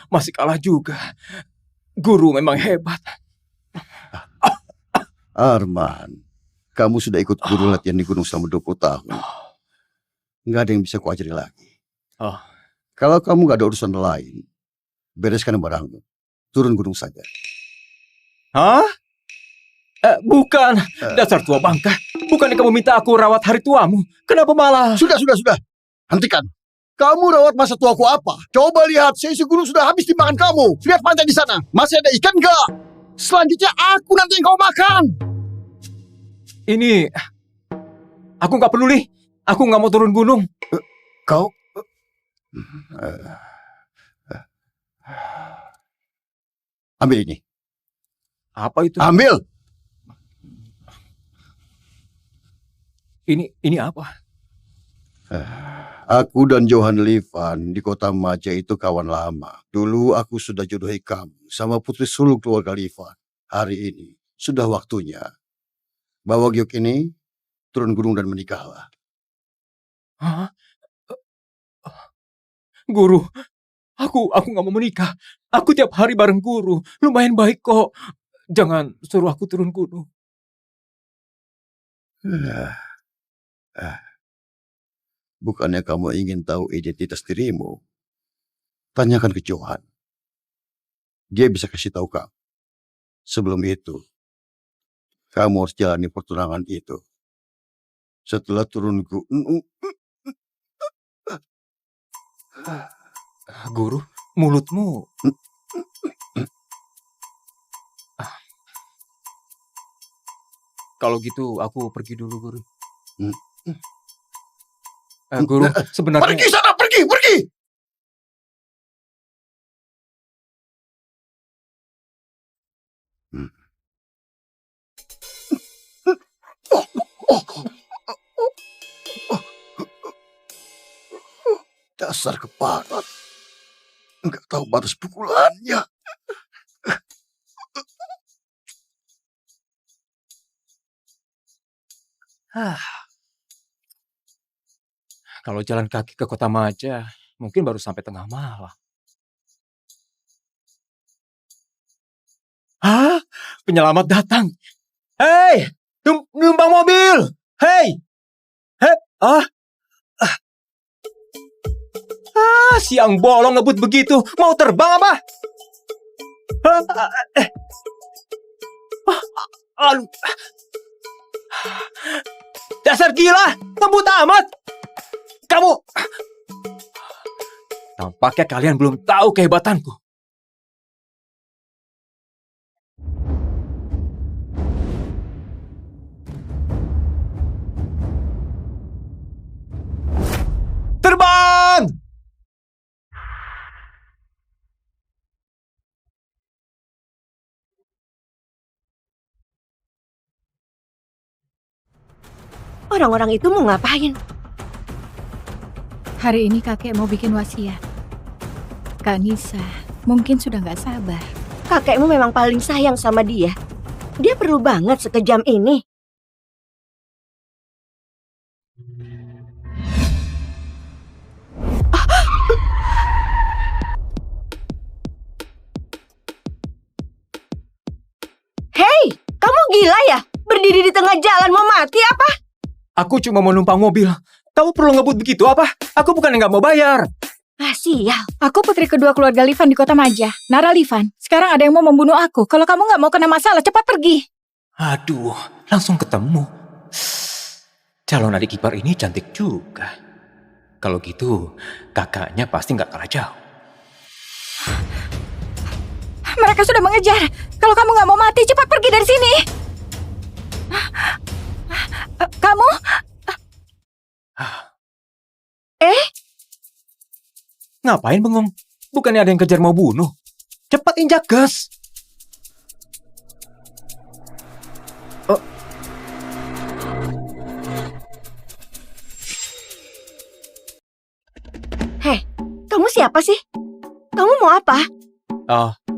Masih kalah juga. Guru memang hebat. Arman, kamu sudah ikut guru latihan di gunung selama 20 tahun. Nggak ada yang bisa kuajari lagi. Kalau kamu nggak ada urusan lain, bereskan barangmu. Turun gunung saja. Hah? Bukan. Dasar tua bangka. Bukannya kamu minta aku rawat hari tuamu? Kenapa malah... Sudah. Hentikan. Kamu rawat masa tuaku apa? Coba lihat, seisi gunung sudah habis dimakan kamu. Lihat pantai di sana. Masih ada ikan nggak? Selanjutnya aku nanti yang kau makan. Ini... Aku nggak peduli. Aku nggak mau turun gunung. Kau... Ambil ini. Apa itu? Ambil. Ini apa? Aku dan Johan Livan di kota Maja itu kawan lama. Dulu aku sudah jodohi kamu sama putri sulung keluarga Livan. Hari ini sudah waktunya. Bawa giok ini, turun gunung dan menikahlah. Hah? Guru, aku nggak mau menikah. Aku tiap hari bareng guru. Lumayan baik kok. Jangan suruh aku turun gunung. Bukannya kamu ingin tahu identitas dirimu? Tanyakan ke Johan. Dia bisa kasih tahu kamu. Sebelum itu, kamu harus jalani pertunangan itu. Setelah turun gunung... Guru, mulutmu... Kalau gitu, aku pergi dulu, Guru. Guru, sebenarnya... Pergi sana, pergi! Dasar keparat. Enggak tahu batas pukulannya. Kalau jalan kaki ke kota Maja, mungkin baru sampai tengah malam. Hah? Penyelamat datang. Hei! Numpang mobil! Hei! Siang bolong ngebut begitu. Mau terbang apa? Aduh. Dasar gila! Ngebut amat! Kamu... Tampaknya kalian belum tahu kehebatanku. Terbang! Orang-orang itu mau ngapain? Hari ini kakek mau bikin wasiat. Kak Nisa mungkin sudah gak sabar. Kakekmu memang paling sayang sama dia. Dia perlu banget sekejam ini. Hei, kamu gila ya? Berdiri di tengah jalan mau mati apa? Aku cuma mau numpang mobil. Kamu perlu ngebut begitu apa? Aku bukan yang gak mau bayar. Sial. Aku putri kedua keluarga Livan di kota Maja. Nara Livan, sekarang ada yang mau membunuh aku. Kalau kamu gak mau kena masalah, cepat pergi. Aduh, langsung ketemu. Calon adik ipar ini cantik juga. Kalau gitu, kakaknya pasti gak kalah jauh. Mereka sudah mengejar. Kalau kamu gak mau mati, cepat pergi dari sini. Kamu? Ngapain bengong? Bukannya ada yang kejar mau bunuh? Cepat injak gas. Hei, kamu siapa sih? Kamu mau apa?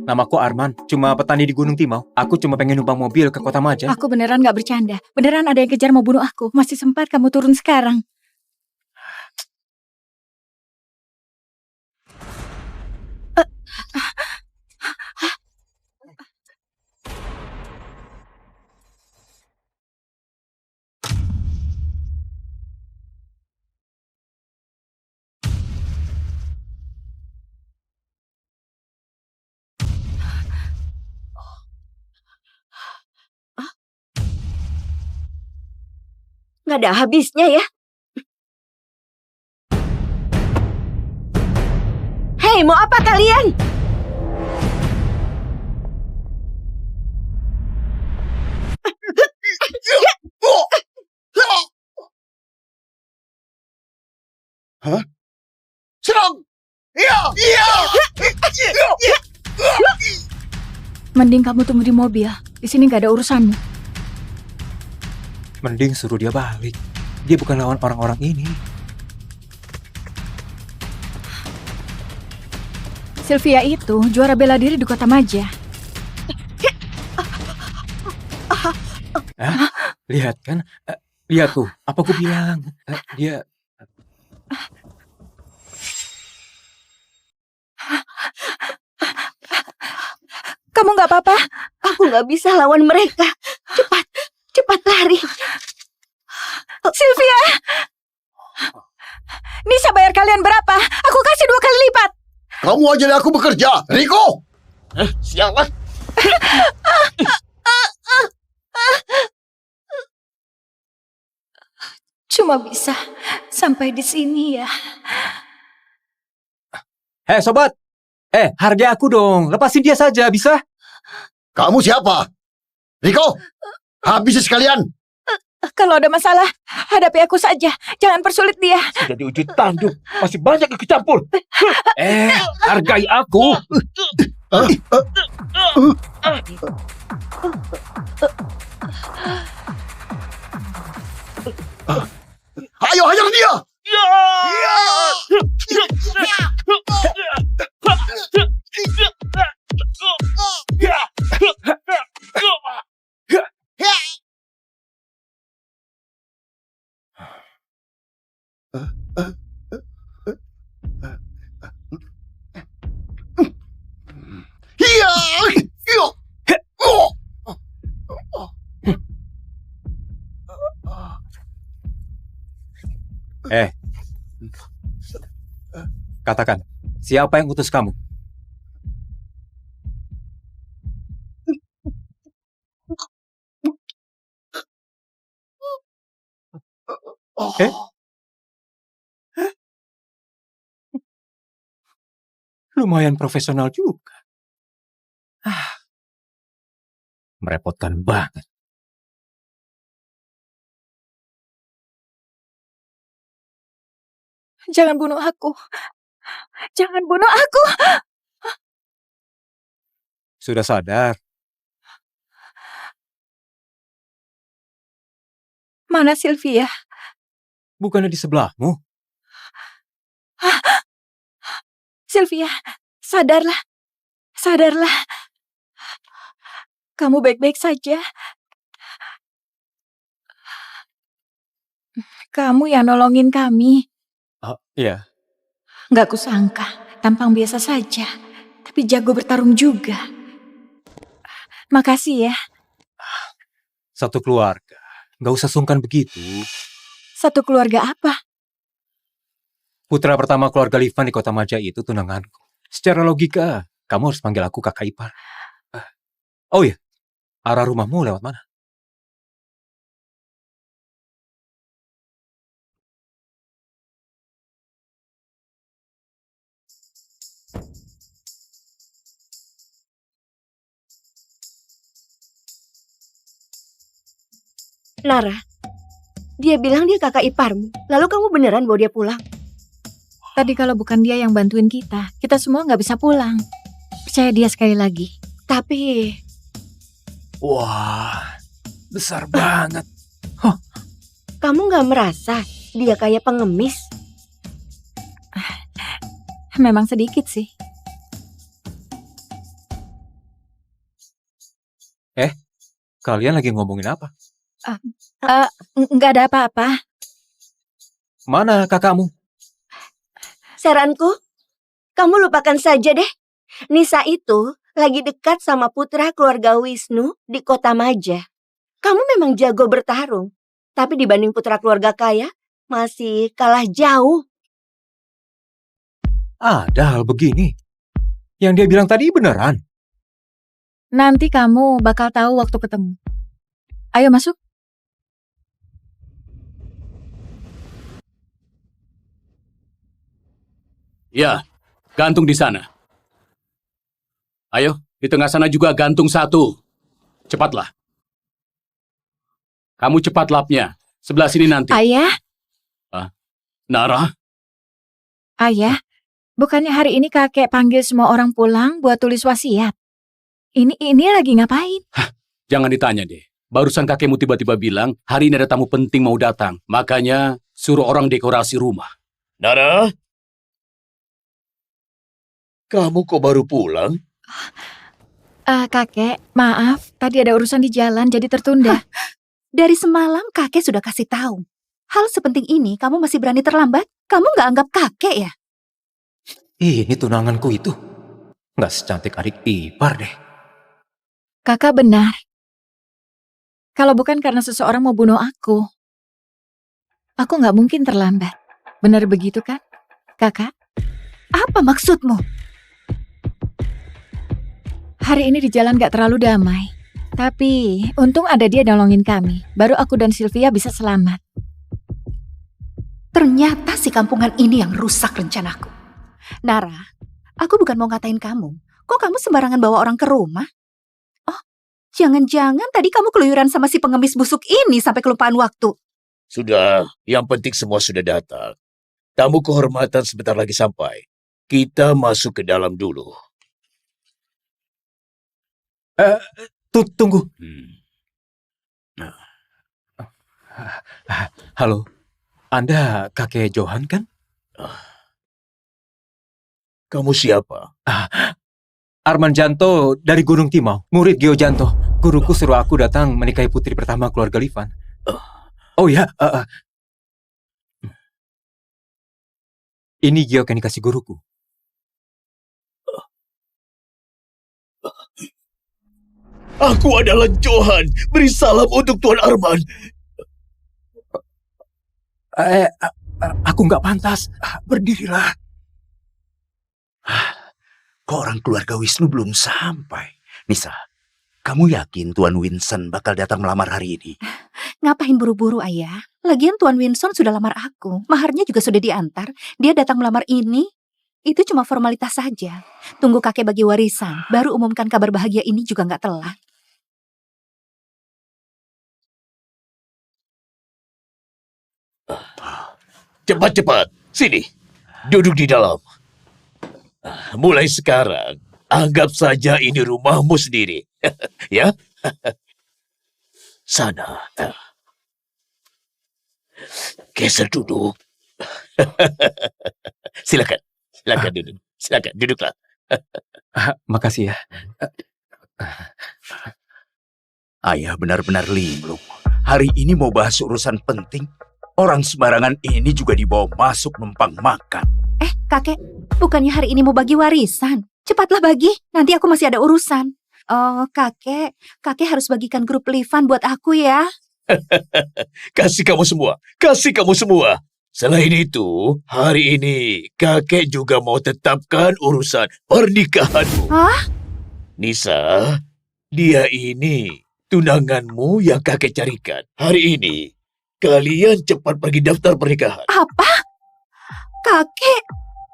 Namaku Arman, cuma petani di Gunung Timau. Aku cuma pengen numpang mobil ke Kota Maja. Aku beneran gak bercanda. Beneran ada yang kejar mau bunuh aku. Masih sempat kamu turun sekarang. Nggak ada habisnya ya. Hei, mau apa kalian? Hah? Serang! Iya! Mending kamu tunggu di mobil. Di sini gak ada urusanmu. Mending suruh dia balik. Dia bukan lawan orang-orang ini. Sylvia itu juara bela diri di Kota Maja. Lihat kan? Lihat tuh, apa aku bilang? Dia... Kamu gak apa-apa? Aku nggak bisa lawan mereka. Cepat lari. Sylvia! Nisa bayar kalian berapa? Aku kasih 2 kali lipat. Kamu ajari aku bekerja, Riko! Sialan! Cuma bisa sampai di sini ya. Hei sobat! Hargai aku dong. Lepasin dia saja, bisa? Kamu siapa? Riko! Habisi sekalian! Kalau ada masalah, hadapi aku saja. Jangan persulit dia. Sudah diuji tanduk. Masih banyak ikut campur. Hargai aku. Ayo hajar dia! Katakan, siapa yang utus kamu? Lumayan profesional juga. Merepotkan banget. Jangan bunuh aku. Jangan bunuh aku. Sudah sadar? Mana Sylvia? Bukannya di sebelahmu? Sylvia, sadarlah. Sadarlah. Kamu baik-baik saja. Kamu yang nolongin kami. Iya. Gak kusangka, tampang biasa saja. Tapi jago bertarung juga. Makasih ya. Satu keluarga. Gak usah sungkan begitu. Satu keluarga apa? Putra pertama keluarga Livan di Kota Maja itu tunanganku. Secara logika, kamu harus panggil aku kakak ipar. Oh iya, arah rumahmu lewat mana? Nara, dia bilang dia kakak iparmu. Lalu kamu beneran bawa dia pulang? Tadi kalau bukan dia yang bantuin kita semua nggak bisa pulang. Percaya dia sekali lagi. Tapi Wah, besar banget. kamu nggak merasa dia kayak pengemis? Memang sedikit sih. Kalian lagi ngomongin apa? Nggak ada apa-apa. Mana kakakmu? Saranku, kamu lupakan saja deh. Nisa itu lagi dekat sama putra keluarga Wisnu di kota Maja. Kamu memang jago bertarung, tapi dibanding putra keluarga kaya, masih kalah jauh. Ada hal begini. Yang dia bilang tadi beneran. Nanti kamu bakal tahu waktu ketemu. Ayo masuk. Ya, gantung di sana. Ayo, di tengah sana juga gantung satu. Cepatlah. Kamu cepat lapnya. Sebelah sini nanti. Ayah, Nara, ayah. Bukannya hari ini kakek panggil semua orang pulang buat tulis wasiat? Ini lagi ngapain? jangan ditanya deh. Barusan kakekmu tiba-tiba bilang, hari ini ada tamu penting mau datang. Makanya, suruh orang dekorasi rumah. Nara? Kamu kok baru pulang? Kakek, maaf. Tadi ada urusan di jalan jadi tertunda. Dari semalam kakek sudah kasih tahu. Hal sepenting ini kamu masih berani terlambat? Kamu nggak anggap kakek ya? Ini tunanganku itu. Nggak secantik adik ipar deh. Kakak benar. Kalau bukan karena seseorang mau bunuh aku nggak mungkin terlambat. Benar begitu kan, kakak? Apa maksudmu? Hari ini di jalan gak terlalu damai. Tapi untung ada dia nolongin kami. Baru aku dan Sylvia bisa selamat. Ternyata si kampungan ini yang rusak rencanaku. Nara, aku bukan mau ngatain kamu. Kok kamu sembarangan bawa orang ke rumah? Oh, jangan-jangan tadi kamu keluyuran sama si pengemis busuk ini sampai kelupaan waktu. Sudah, yang penting semua sudah datang. Tamu kehormatan sebentar lagi sampai. Kita masuk ke dalam dulu. Tunggu. Halo, Anda kakek Johan kan? Kamu siapa? Arman Janto dari Gunung Timau, murid Gio Janto. Guruku suruh aku datang menikahi putri pertama keluarga Livan. Oh ya, ini Gio yang dikasih guruku. Aku adalah Johan. Beri salam untuk Tuan Arman. Aku nggak pantas. Berdirilah. Kok orang keluarga Wisnu belum sampai? Nisa, kamu yakin Tuan Winston bakal datang melamar hari ini? Ngapain buru-buru, Ayah? Lagian Tuan Winston sudah lamar aku. Maharnya juga sudah diantar. Dia datang melamar ini. Itu cuma formalitas saja. Tunggu kakek bagi warisan. Baru umumkan kabar bahagia ini juga nggak telat. Cepat-cepat. Sini. Duduk di dalam. Mulai sekarang, anggap saja ini rumahmu sendiri. Ya? Sana. Geser duduk. Silakan. Silakan duduk. Silakan duduklah. Makasih ya. Ayah benar-benar linglung. Hari ini mau bahas urusan penting. Orang sembarangan ini juga dibawa masuk numpang makan. Kakek, bukannya hari ini mau bagi warisan? Cepatlah bagi, nanti aku masih ada urusan. Oh, kakek harus bagikan grup Livan buat aku ya. Kasih kamu semua. Kasih kamu semua. Selain itu, hari ini kakek juga mau tetapkan urusan pernikahanmu. Hah? Nisa, dia ini tunanganmu yang kakek carikan. Hari ini, kalian cepat pergi daftar pernikahan. Apa? Kakek?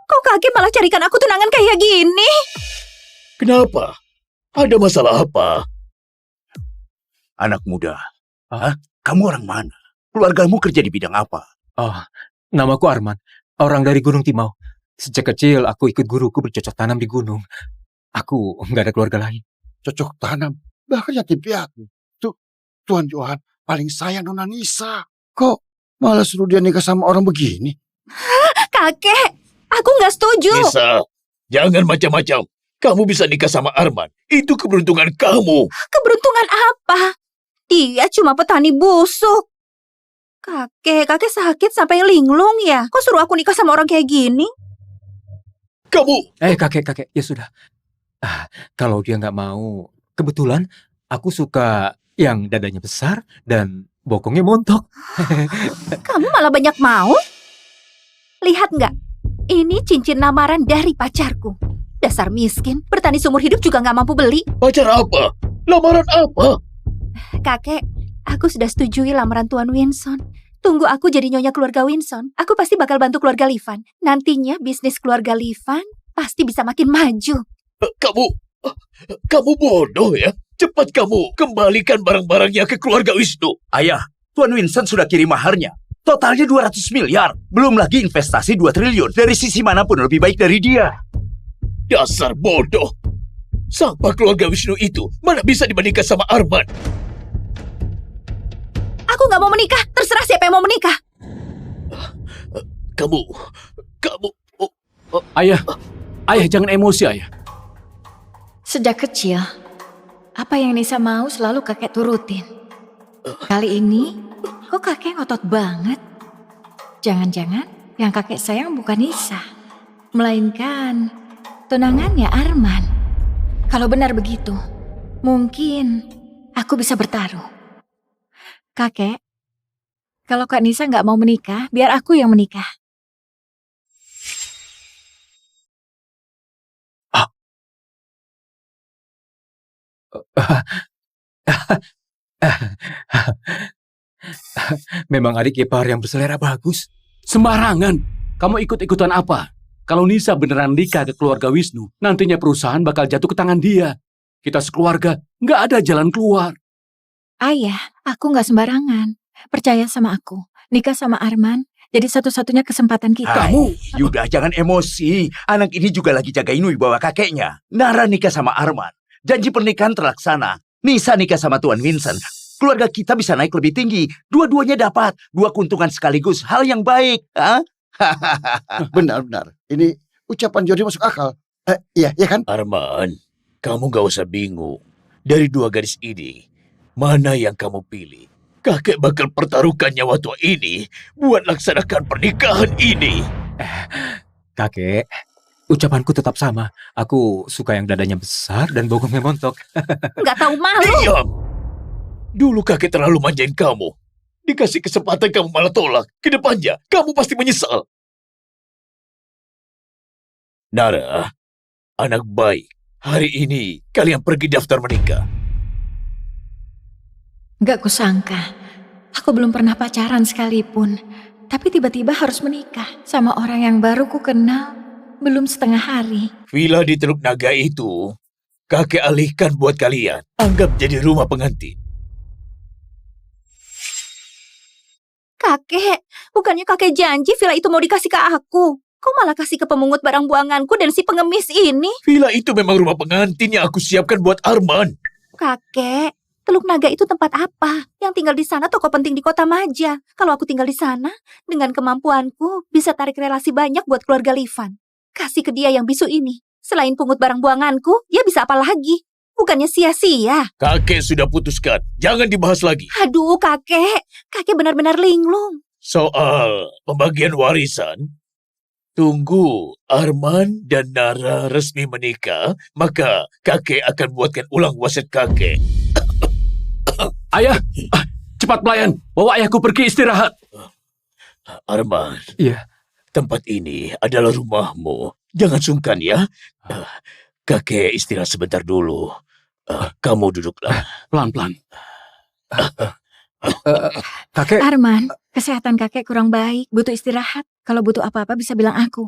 Kok kakek malah carikan aku tunangan kayak gini? Kenapa? Ada masalah apa? Anak muda, kamu orang mana? Keluargamu kerja di bidang apa? Oh, namaku Arman. Orang dari Gunung Timau. Sejak kecil aku ikut guruku bercocok tanam di gunung. Aku nggak ada keluarga lain. Cocok tanam, bahkan yatim piatu. Tuan Johan paling sayang Nona Nisa. Kok malah suruh dia nikah sama orang begini? Kakek, aku nggak setuju. Nisa, jangan macam-macam. Kamu bisa nikah sama Arman. Itu keberuntungan kamu. Keberuntungan apa? Dia cuma petani busuk. Kakek sakit sampai linglung ya? Kok suruh aku nikah sama orang kayak gini? Kamu... Kakek, ya sudah. Kalau dia nggak mau, kebetulan aku suka yang dadanya besar dan bokongnya montok. Kamu malah banyak mau? Lihat nggak? Ini cincin lamaran dari pacarku. Dasar miskin, bertani seumur hidup juga nggak mampu beli. Pacar apa? Lamaran apa? Kakek, aku sudah setujui lamaran Tuan Winson. Tunggu aku jadi nyonya keluarga Winson. Aku pasti bakal bantu keluarga Livan. Nantinya bisnis keluarga Livan pasti bisa makin maju. Kamu bodoh ya? Cepat kamu kembalikan barang-barangnya ke keluarga Wisnu. Ayah, Tuan Winston sudah kirim maharnya. Totalnya 200 miliar. Belum lagi investasi 2 triliun. Dari sisi manapun lebih baik dari dia. Dasar bodoh. Siapa keluarga Wisnu itu? Mana bisa dibandingkan sama Arman? Aku nggak mau menikah. Terserah siapa yang mau menikah. Kamu... Ayah jangan emosi ayah. Sejak kecil, apa yang Nisa mau selalu kakek turutin. Kali ini, kok kakek ngotot banget? Jangan-jangan yang kakek sayang bukan Nisa, melainkan tunangannya Arman. Kalau benar begitu, mungkin aku bisa bertaruh. Kakek, kalau Kak Nisa nggak mau menikah, biar aku yang menikah. Memang adik ipar yang berselera bagus. Sembarangan. Kamu ikut-ikutan apa? Kalau Nisa beneran nikah ke keluarga Wisnu, nantinya perusahaan bakal jatuh ke tangan dia. Kita sekeluarga, nggak ada jalan keluar. Ayah, aku nggak sembarangan. Percaya sama aku. Nikah sama Arman, jadi satu-satunya kesempatan kita. Kamu, Yuda, jangan emosi. Anak ini juga lagi jagain wibawa kakeknya. Nara nikah sama Arman. Janji pernikahan terlaksana. Nisa nikah sama Tuan Vincent. Keluarga kita bisa naik lebih tinggi. Dua-duanya dapat. 2 keuntungan sekaligus. Hal yang baik. Benar. Ini ucapan Jody masuk akal. Iya kan? Arman, kamu gak usah bingung. Dari 2 gadis ini, mana yang kamu pilih? Kakek bakal pertaruhkan nyawa tua ini buat laksanakan pernikahan ini. Kakek, ucapanku tetap sama. Aku suka yang dadanya besar dan bokongnya montok. Nggak tahu malu. Diam! Dulu kakek terlalu manjain kamu. Dikasih kesempatan kamu malah tolak. Kedepannya, kamu pasti menyesal. Nara, anak baik. Hari ini, kalian pergi daftar menikah. Gak kusangka, aku belum pernah pacaran sekalipun. Tapi tiba-tiba harus menikah sama orang yang baru ku kenal belum setengah hari. Villa di Teluk Naga itu, kakek alihkan buat kalian. Anggap jadi rumah pengantin. Kakek, bukannya kakek janji villa itu mau dikasih ke aku. Kok malah kasih ke pemungut barang buanganku dan si pengemis ini? Villa itu memang rumah pengantin yang aku siapkan buat Arman. Kakek, Teluk Naga itu tempat apa? Yang tinggal di sana toko penting di Kota Maja. Kalau aku tinggal di sana, dengan kemampuanku bisa tarik relasi banyak buat keluarga Livan. Kasih ke dia yang bisu ini. Selain pungut barang buanganku, dia bisa apa lagi? Bukannya sia-sia. Kakek sudah putuskan. Jangan dibahas lagi. Aduh, kakek. Kakek benar-benar linglung. Soal pembagian warisan, tunggu Arman dan Nara resmi menikah, maka kakek akan buatkan ulang wasiat kakek. Ayah, cepat pelayan. Bawa ayahku pergi istirahat. Arman, Iya. tempat ini adalah rumahmu. Jangan sungkan ya. Kakek istirahat sebentar dulu. Kamu duduklah. Pelan-pelan. Kakek, Arman, kesehatan kakek kurang baik, butuh istirahat. Kalau butuh apa-apa bisa bilang aku.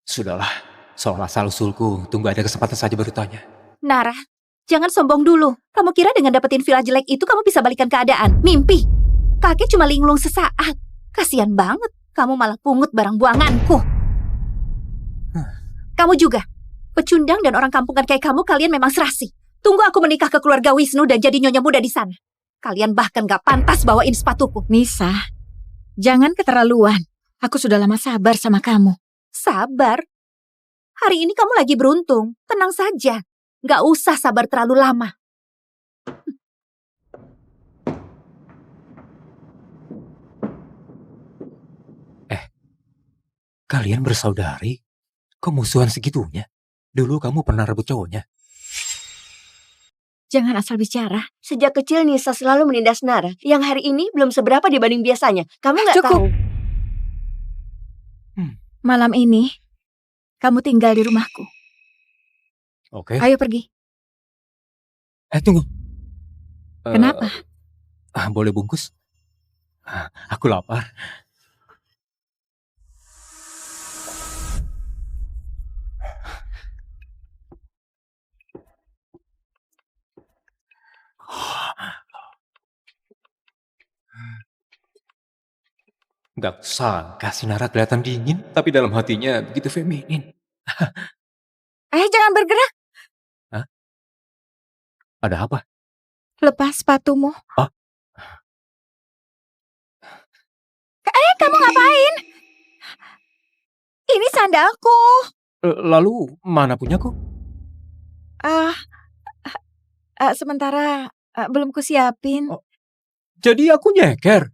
Sudahlah. Soal asal-usulku, tunggu ada kesempatan saja baru tanya. Nara, jangan sombong dulu. Kamu kira dengan dapetin villa jelek itu kamu bisa balikan keadaan? Mimpi. Kakek cuma linglung sesaat. Kasian banget, kamu malah pungut barang buanganku. Kamu juga. Pecundang dan orang kampungan kayak kamu, kalian memang serasi. Tunggu aku menikah ke keluarga Wisnu dan jadi nyonya muda di sana. Kalian bahkan gak pantas bawain sepatuku. Nisa, jangan keterlaluan. Aku sudah lama sabar sama kamu. Sabar? Hari ini kamu lagi beruntung. Tenang saja. Gak usah sabar terlalu lama. Kalian bersaudari? Kok musuhan segitunya? Dulu kamu pernah rebut cowoknya. Jangan asal bicara. Sejak kecil Nisa selalu menindas Nara, yang hari ini belum seberapa dibanding biasanya. Kamu nggak Cukup. tahu? Malam ini, kamu tinggal di rumahku. Oke. Ayo pergi. Tunggu. Kenapa? Boleh bungkus? Aku lapar. Gak sangka si Nara kelihatan dingin, tapi dalam hatinya begitu feminin. Jangan bergerak. Ada apa? Lepas sepatumu. Ah. Kamu ngapain? Ini sandalku. Lalu mana punyaku? Sementara belum kusiapin. Oh. Jadi aku nyeker.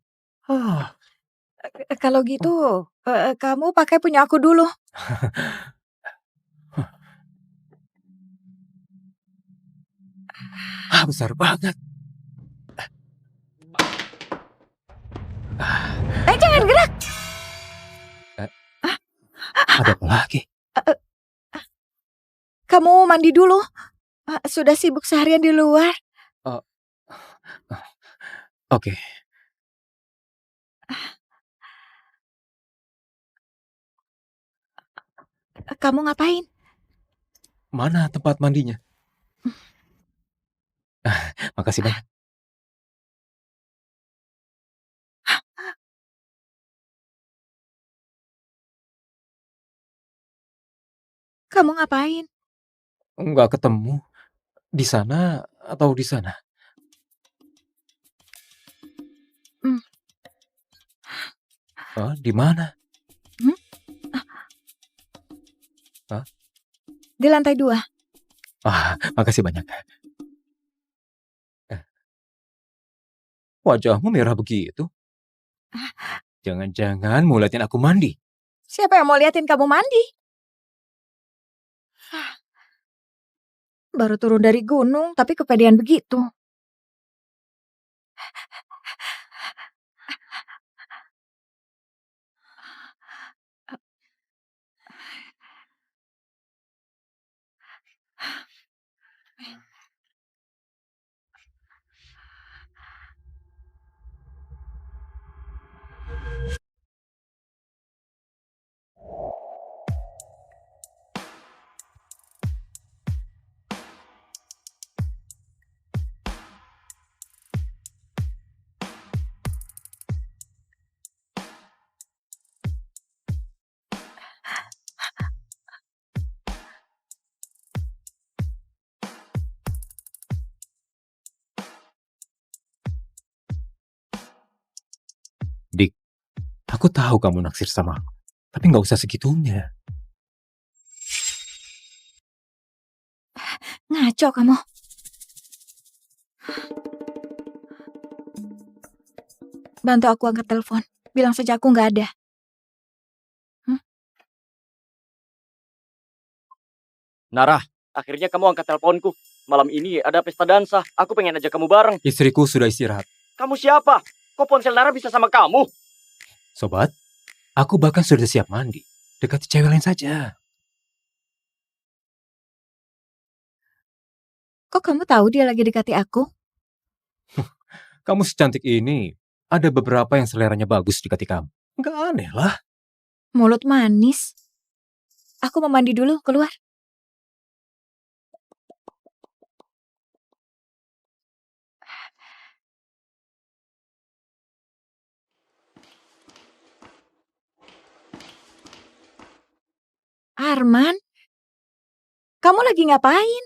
Kalau gitu, kamu pakai punya aku dulu. Besar banget. Jangan gerak. Ada apa lagi? Kamu mandi dulu. Sudah sibuk seharian di luar. Oke. Kamu ngapain? Mana tempat mandinya? Makasih banyak. Kamu ngapain? Nggak ketemu. Di sana atau di sana? Di mana? Di lantai 2. Makasih banyak. Wajahmu merah begitu. Jangan-jangan mau liatin aku mandi. Siapa yang mau liatin kamu mandi? Baru turun dari gunung, tapi kepedean begitu. Dik, aku tahu kamu naksir sama aku. Tapi nggak usah segitunya. Ngaco kamu. Bantu aku angkat telepon. Bilang saja aku nggak ada. Nara, akhirnya kamu angkat teleponku. Malam ini ada pesta dansa. Aku pengen ajak kamu bareng. Istriku sudah istirahat. Kamu siapa? Kok ponsel Nara bisa sama kamu? Sobat, aku bahkan sudah siap mandi. Dekati cewek lain saja. Kok kamu tahu dia lagi dekati aku? Kamu secantik ini, ada beberapa yang seleranya bagus dekati kamu. Nggak aneh lah. Mulut manis. Aku mau mandi dulu, keluar. Arman, kamu lagi ngapain?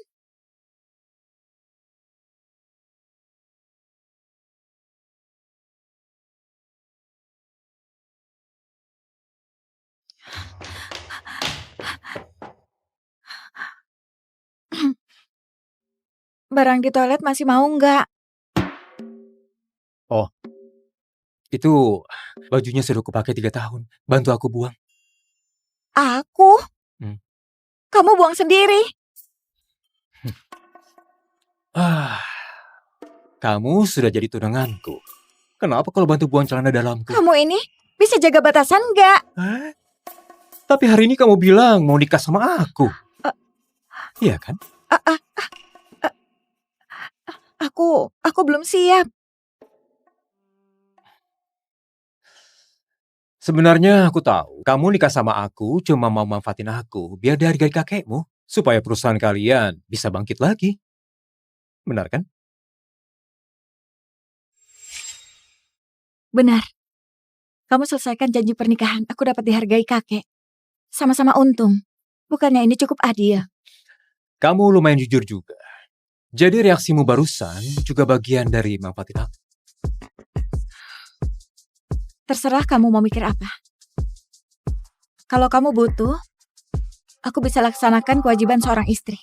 Barang di toilet masih mau nggak? Oh, itu bajunya sudah kupakai 3 tahun. Bantu aku buang. Aku? Hmm. Kamu buang sendiri. Kamu sudah jadi tunanganku. Kenapa kalau bantu buang celana dalamku? Kamu ini bisa jaga batasan nggak? Tapi hari ini kamu bilang mau nikah sama aku. Iya kan? Aku belum siap. Sebenarnya aku tahu, kamu nikah sama aku cuma mau manfaatin aku biar dihargai kakekmu, supaya perusahaan kalian bisa bangkit lagi. Benar kan? Benar. Kamu selesaikan janji pernikahan, aku dapat dihargai kakek. Sama-sama untung. Bukannya ini cukup adil? Kamu lumayan jujur juga. Jadi reaksimu barusan juga bagian dari manfaatin aku. Terserah kamu mau mikir apa. Kalau kamu butuh, aku bisa laksanakan kewajiban seorang istri.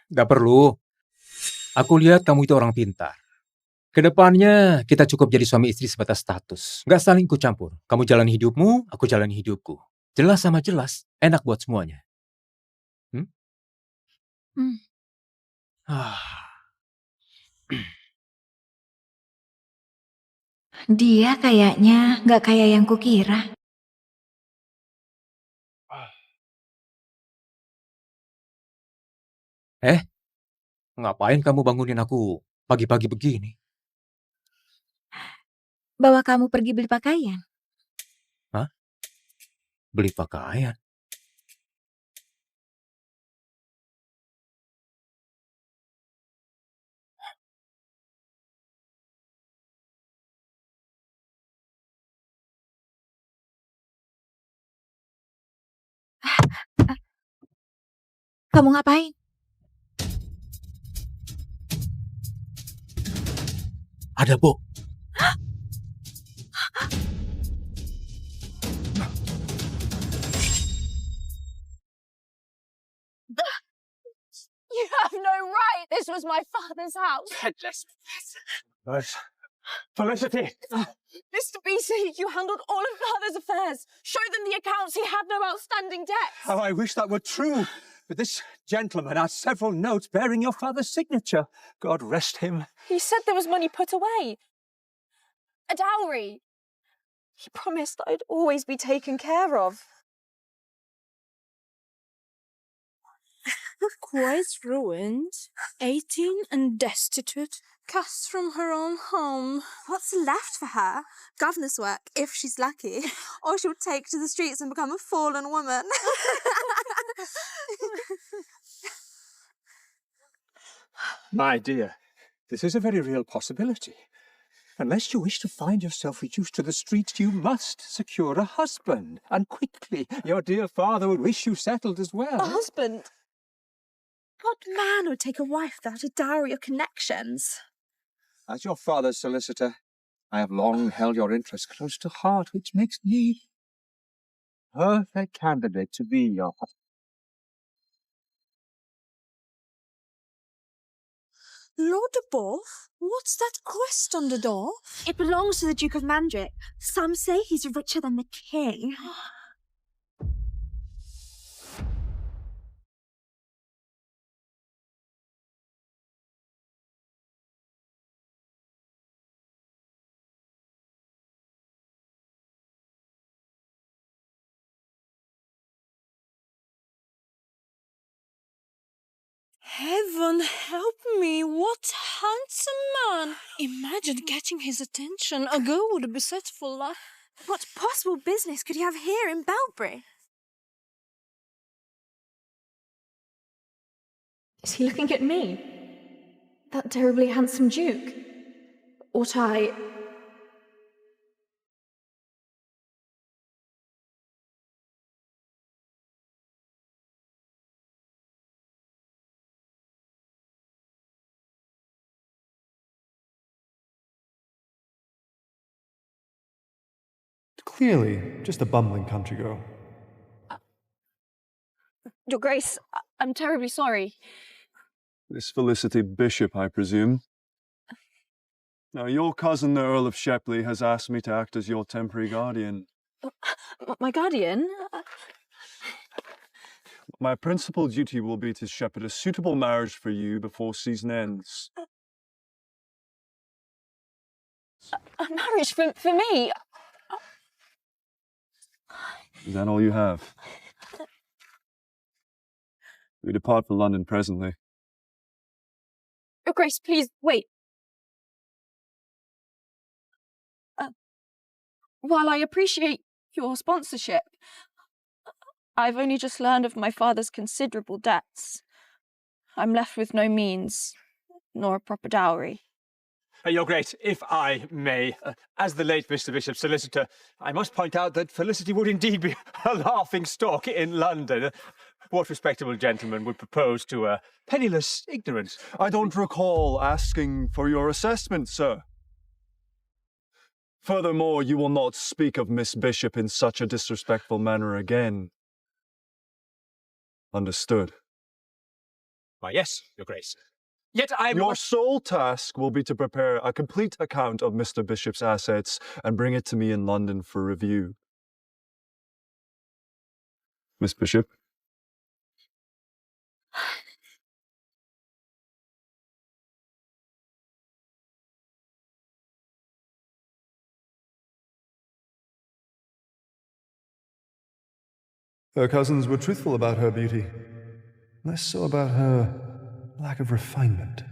Gak perlu. Aku lihat kamu itu orang pintar. Kedepannya kita cukup jadi suami istri sebatas status. Gak saling ikut campur. Kamu jalan hidupmu, aku jalan hidupku. Jelas sama jelas, enak buat semuanya. Dia kayaknya nggak kayak yang kukira. Ngapain kamu bangunin aku pagi-pagi begini? Bawa kamu pergi beli pakaian. Beli pakaian? Kamu ngapain? Ada, Bo. You have no right. This was my father's house. But, Felicity! Mr. BC, you handled all of father's affairs. Show them the accounts. He had no outstanding debts. How I wish that were true. But this gentleman has several notes bearing your father's signature. God rest him. He said there was money put away. A dowry. He promised that I'd always be taken care of. Quite ruined, 18 and destitute, cast from her own home. What's left for her? Governess work, if she's lucky. Or she'll take to the streets and become a fallen woman. My dear, this is a very real possibility. Unless you wish to find yourself reduced to the streets, you must secure a husband. And quickly. Your dear father would wish you settled as well. A husband? What man would take a wife without a dowry or connections? As your father's solicitor, I have long held your interests close to heart, which makes me a perfect candidate to be your husband. Lord de Boff? What's that crest on the door? It belongs to the Duke of Mandrick. Some say he's richer than the king. Heaven help me, what handsome man! Imagine getting his attention. A girl would be set for life. What possible business could he have here in Belbury? Is he looking at me? That terribly handsome Duke? Ought I... Clearly, just a bumbling country girl. Your Grace, I'm terribly sorry. Miss Felicity Bishop, I presume. Now, your cousin, the Earl of Shepley, has asked me to act as your temporary guardian. My guardian? My principal duty will be to shepherd a suitable marriage for you before season ends. A marriage for me? Is that all you have? We depart for London presently. Your Grace, please, wait. While I appreciate your sponsorship, I've only just learned of my father's considerable debts. I'm left with no means, nor a proper dowry. Your Grace, if I may, as the late Mr. Bishop's solicitor, I must point out that Felicity would indeed be a laughing stock in London. What respectable gentleman would propose to a penniless ignorance? I don't recall asking for your assessment, sir. Furthermore, you will not speak of Miss Bishop in such a disrespectful manner again. Understood. Why, yes, Your Grace. Yet Your sole task will be to prepare a complete account of Mr. Bishop's assets and bring it to me in London for review. Miss Bishop? Her cousins were truthful about her beauty, less so about her lack of refinement.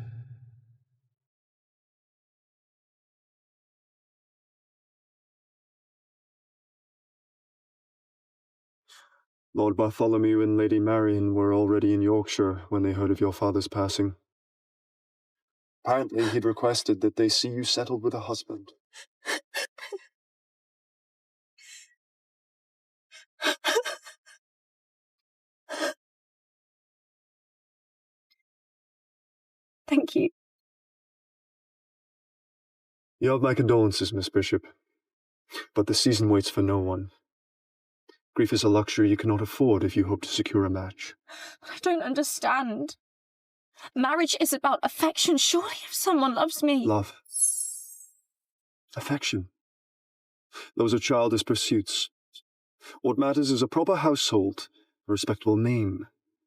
Lord Bartholomew and Lady Marian were already in Yorkshire when they heard of your father's passing. Apparently, he'd requested that they see you settled with a husband. Thank you. You have my condolences, Miss Bishop, but the season waits for no one. Grief is a luxury you cannot afford if you hope to secure a match. I don't understand. Marriage is about affection. Surely if someone loves me... Love. Affection. Those are childish pursuits. What matters is a proper household, a respectable name.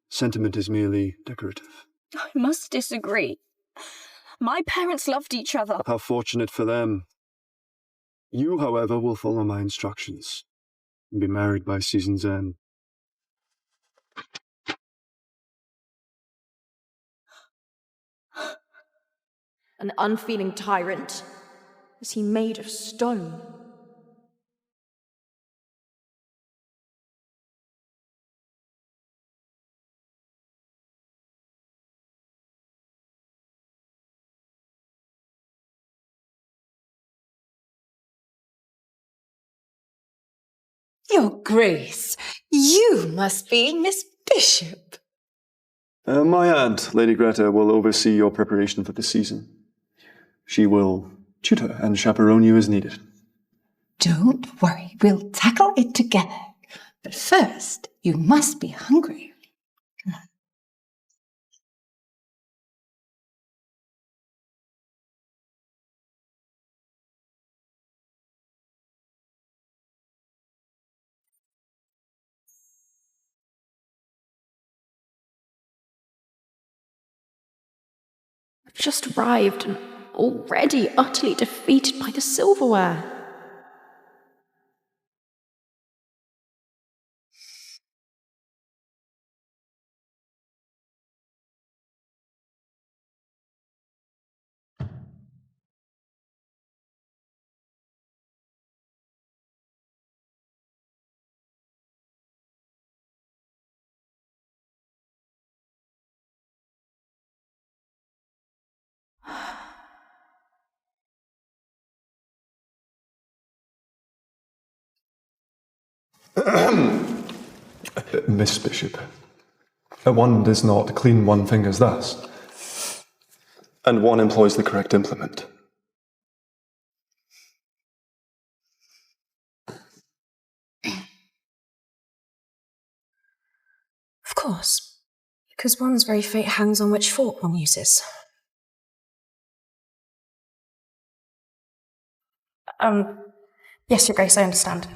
Sentiment is merely decorative. I must disagree. My parents loved each other. How fortunate for them. You, however, will follow my instructions and be married by season's end. An unfeeling tyrant? Is he made of stone? Your Grace, you must be Miss Bishop. My aunt, Lady Greta, will oversee your preparation for the season. She will tutor and chaperone you as needed. Don't worry, we'll tackle it together. But first, you must be hungry. I've just arrived and already utterly defeated by the silverware. Miss Bishop, one does not clean one's fingers thus, and one employs the correct implement. Of course, because one's very fate hangs on which fork one uses. Yes, Your Grace, I understand.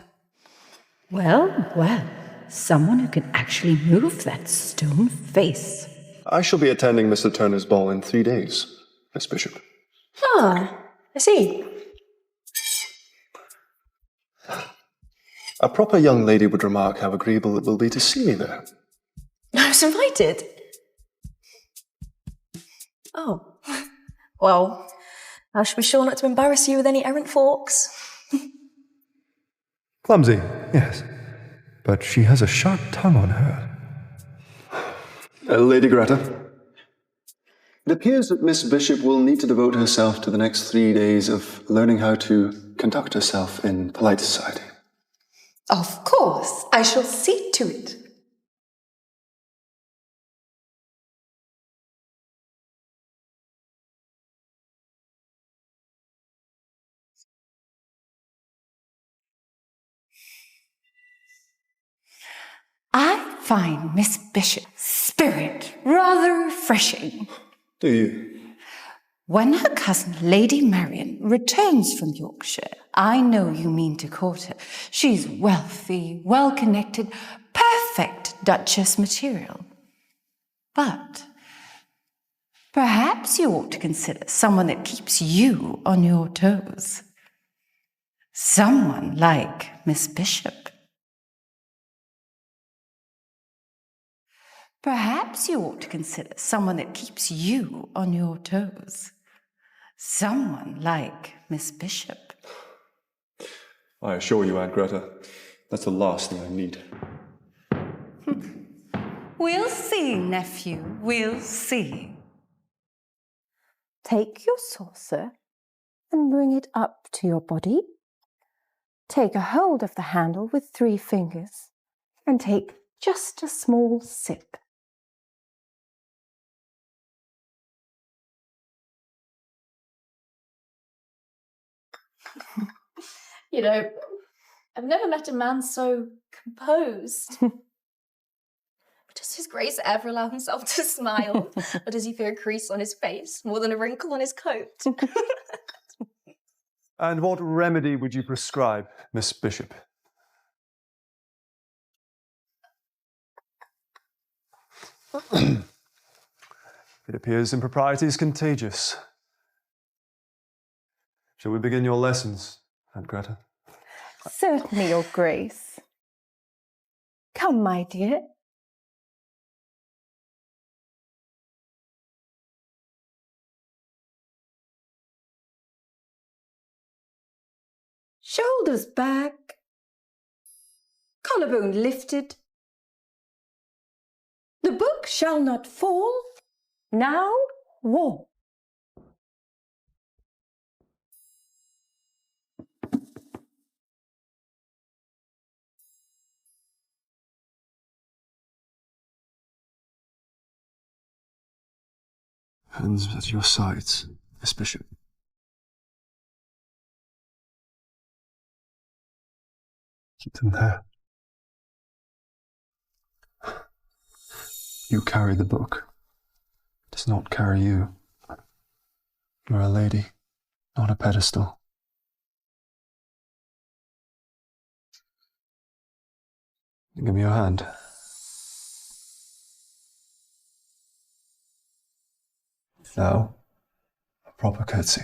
Well, well, someone who can actually move that stone face. I shall be attending Mr. Turner's ball in 3 days, Miss Bishop. Ah, I see. A proper young lady would remark how agreeable it will be to see me there. I was invited. Oh, well, I shall be sure not to embarrass you with any errant forks. Clumsy, yes, but she has a sharp tongue on her. Lady Greta, it appears that Miss Bishop will need to devote herself to the next 3 days of learning how to conduct herself in polite society. Of course, I shall see to it. I find Miss Bishop's spirit rather refreshing. Do you? When her cousin Lady Marian returns from Yorkshire, I know you mean to court her. She's wealthy, well-connected, perfect Duchess material. But perhaps you ought to consider someone that keeps you on your toes. Someone like Miss Bishop. Perhaps you ought to consider someone that keeps you on your toes. Someone like Miss Bishop. I assure you, Aunt Greta, that's the last thing I need. We'll see, nephew, we'll see. Take your saucer and bring it up to your body. Take a hold of the handle with 3 fingers and take just a small sip. You know, I've never met a man so composed. Does His Grace ever allow himself to smile? Or does he fear a crease on his face more than a wrinkle on his coat? And what remedy would you prescribe, Miss Bishop? It appears impropriety is contagious. Shall we begin your lessons, Aunt Greta? Certainly, Your Grace. Come, my dear. Shoulders back. Collarbone lifted. The book shall not fall. Now, walk. Hands at your sides, Miss Bishop. Keep them there. You carry the book. It does not carry you. You're a lady, not a pedestal. Give me your hand. Now, a proper curtsy.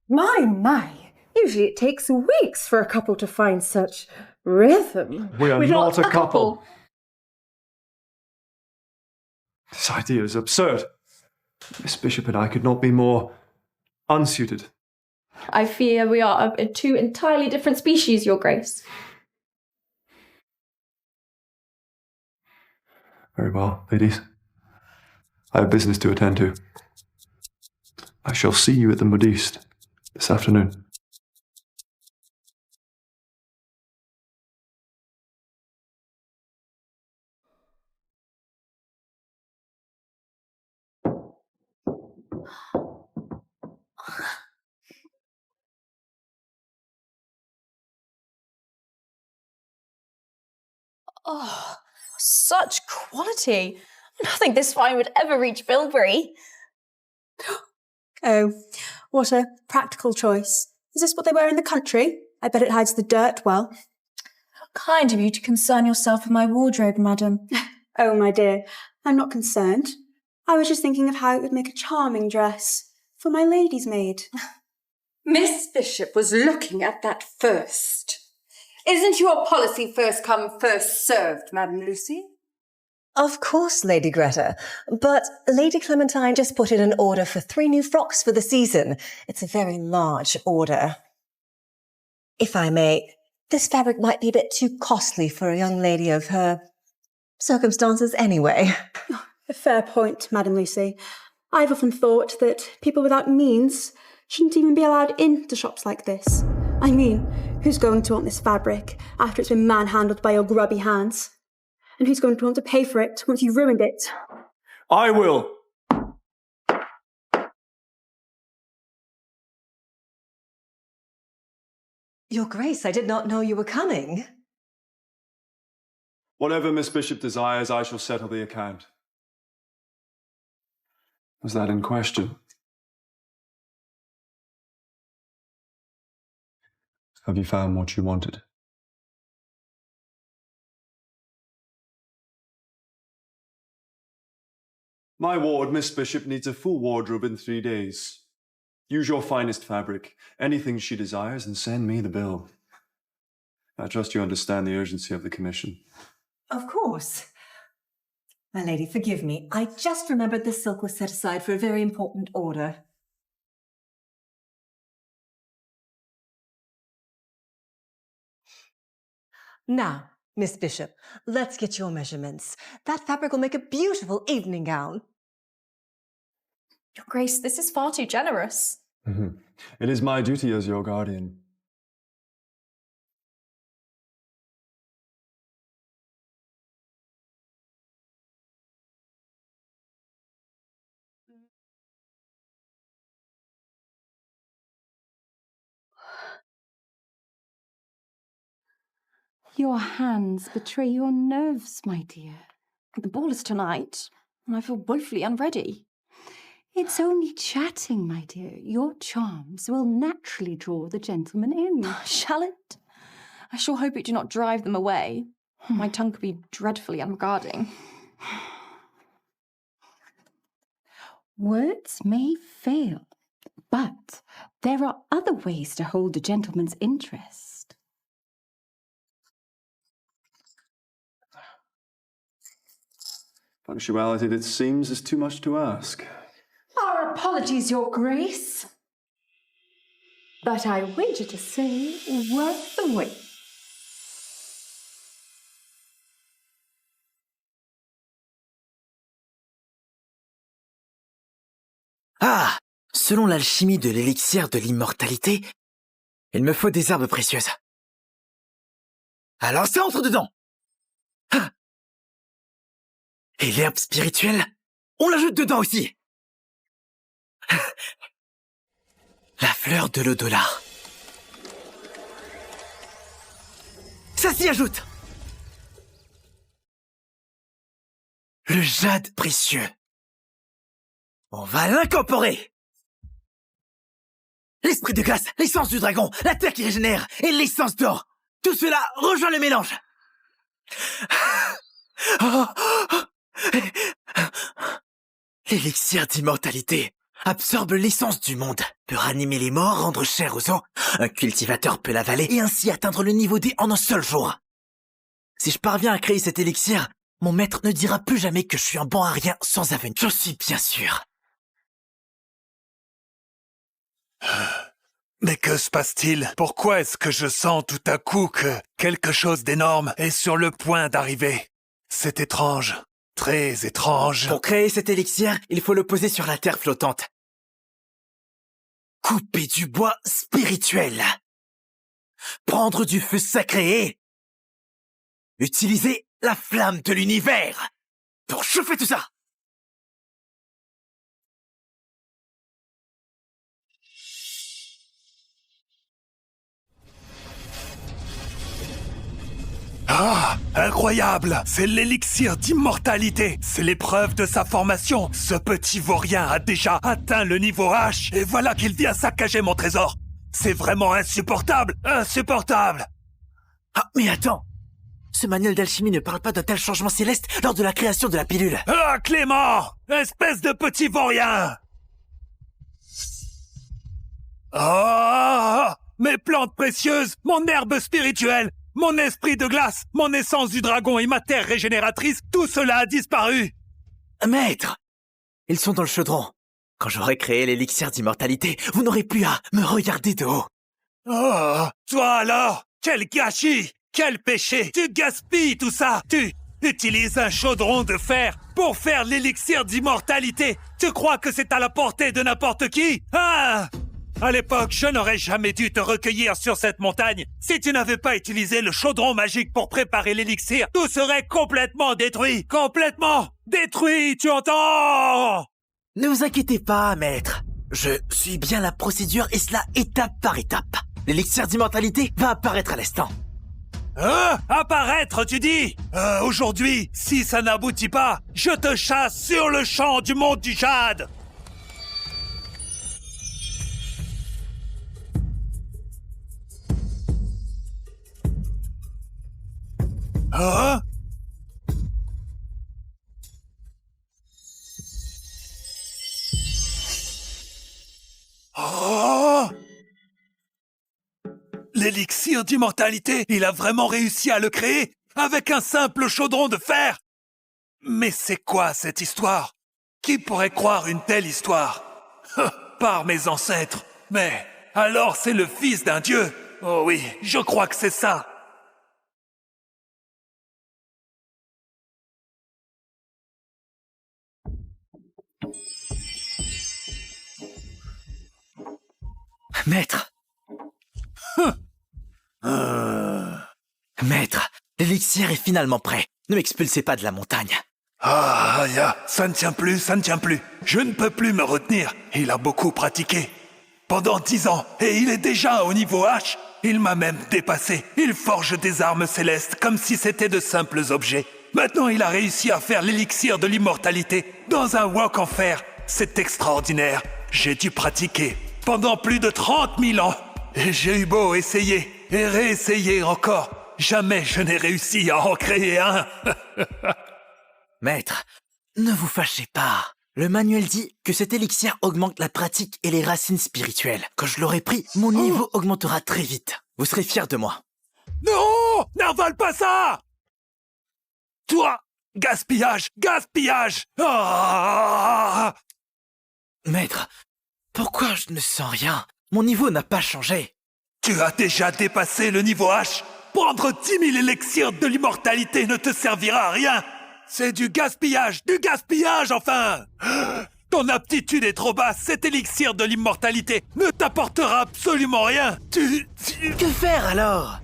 My. Usually it takes weeks for a couple to find such rhythm. We are not a couple. This idea is absurd. Miss Bishop and I could not be more Unsuited. I fear we are of two entirely different species, Your Grace. Very well, ladies. I have business to attend to. I shall see you at the Modiste this afternoon. Oh, such quality. Nothing this fine would ever reach Bilberry. Oh, what a practical choice. Is this what they wear in the country? I bet it hides the dirt well. Kind of you to concern yourself with my wardrobe, madam. Oh, my dear, I'm not concerned. I was just thinking of how it would make a charming dress for my lady's maid. Miss Bishop was looking at that first. Isn't your policy first come, first served, Madam Lucy? Of course, Lady Greta. But Lady Clementine just put in an order for 3 new frocks for the season. It's a very large order. If I may, this fabric might be a bit too costly for a young lady of her circumstances anyway. A fair point, Madam Lucy. I've often thought that people without means shouldn't even be allowed into shops like this. I mean, who's going to want this fabric after it's been manhandled by your grubby hands? And who's going to want to pay for it once you've ruined it? I will. Your Grace, I did not know you were coming. Whatever Miss Bishop desires, I shall settle the account. Was that in question? Have you found what you wanted? My ward, Miss Bishop, needs a full wardrobe in 3 days. Use your finest fabric, anything she desires, and send me the bill. I trust you understand the urgency of the commission. Of course. My lady, forgive me. I just remembered the silk was set aside for a very important order. Now, Miss Bishop, let's get your measurements. That fabric will make a beautiful evening gown. Your Grace, this is far too generous. It is my duty as your guardian. Your hands betray your nerves, my dear. The ball is tonight, and I feel woefully unready. It's only chatting, my dear. Your charms will naturally draw the gentlemen in. Shall it? I sure hope it do not drive them away. My tongue could be dreadfully unregarding. Words may fail, but there are other ways to hold a gentleman's interest. Punctuality, it seems, is too much to ask. Our apologies, Your Grace. But I wager to say worth the wait. Ah! Selon l'alchimie de l'élixir de l'immortalité, il me faut des herbes précieuses. Alors ça entre dedans! Ah! Et l'herbe spirituelle, on l'ajoute dedans aussi! La fleur de l'au-delà. Ça s'y ajoute! Le jade précieux. On va l'incorporer! L'esprit de glace, l'essence du dragon, la terre qui régénère et l'essence d'or. Tout cela rejoint le mélange. L'élixir d'immortalité absorbe l'essence du monde, peut ranimer les morts, rendre chair aux os. Un cultivateur peut l'avaler et ainsi atteindre le niveau D en un seul jour. Si je parviens à créer cet élixir, mon maître ne dira plus jamais que je suis un bon à rien sans avenir. J'en suis bien sûr. Mais que se passe-t-il? Pourquoi est-ce que je sens tout à coup que quelque chose d'énorme est sur le point d'arriver? C'est étrange, très étrange. Pour créer cet élixir, il faut le poser sur la terre flottante. Couper du bois spirituel. Prendre du feu sacré et utiliser la flamme de l'univers pour chauffer tout ça. Ah, incroyable! C'est l'élixir d'immortalité. C'est l'épreuve de sa formation. Ce petit vaurien a déjà atteint le niveau H et voilà qu'il vient saccager mon trésor. C'est vraiment insupportable! Insupportable! Ah, mais attends! Ce manuel d'alchimie ne parle pas d'un tel changement céleste lors de la création de la pilule. Ah, Clément! Espèce de petit vaurien! Ah! Mes plantes précieuses, mon herbe spirituelle, mon esprit de glace, mon essence du dragon et ma terre régénératrice, tout cela a disparu! Maître! Ils sont dans le chaudron. Quand j'aurai créé l'élixir d'immortalité, vous n'aurez plus à me regarder de haut. Oh! Toi alors! Quel gâchis! Quel péché! Tu gaspilles tout ça! Tu utilises un chaudron de fer pour faire l'élixir d'immortalité! Tu crois que c'est à la portée de n'importe qui? Ah! À l'époque, je n'aurais jamais dû te recueillir sur cette montagne. Si tu n'avais pas utilisé le chaudron magique pour préparer l'élixir, tout serait complètement détruit. Complètement détruit, tu entends? Ne vous inquiétez pas, maître. Je suis bien la procédure et cela étape par étape. L'élixir d'immortalité va apparaître à l'instant. Apparaître, tu dis? Aujourd'hui, si ça n'aboutit pas, je te chasse sur le champ du monde du jade. Hein? Oh! L'élixir d'immortalité, il a vraiment réussi à le créer avec un simple chaudron de fer. Mais c'est quoi cette histoire? Qui pourrait croire une telle histoire? Par mes ancêtres. Mais alors c'est le fils d'un dieu? Oh oui, je crois que c'est ça. Maître! Maître, l'élixir est finalement prêt. Ne m'expulsez pas de la montagne. Ah, ça ne tient plus, ça ne tient plus. Je ne peux plus me retenir. Il a beaucoup pratiqué. Pendant 10 ans, et il est déjà au niveau H. Il m'a même dépassé. Il forge des armes célestes comme si c'était de simples objets. Maintenant, il a réussi à faire l'élixir de l'immortalité dans un wok en fer. C'est extraordinaire. J'ai dû pratiquer pendant plus de 30 000 ans. Et j'ai eu beau essayer et réessayer encore. Jamais je n'ai réussi à en créer un. Maître, ne vous fâchez pas. Le manuel dit que cet élixir augmente la pratique et les racines spirituelles. Quand je l'aurai pris, mon niveau augmentera très vite. Vous serez fiers de moi. Non! N'avale pas ça! Toi! Gaspillage! Gaspillage! Ah! Maître, pourquoi je ne sens rien? Mon niveau n'a pas changé. Tu as déjà dépassé le niveau H. Prendre 10 000 élixirs de l'immortalité ne te servira à rien. C'est du gaspillage enfin. Ton aptitude est trop basse. Cet élixir de l'immortalité ne t'apportera absolument rien. Que faire alors?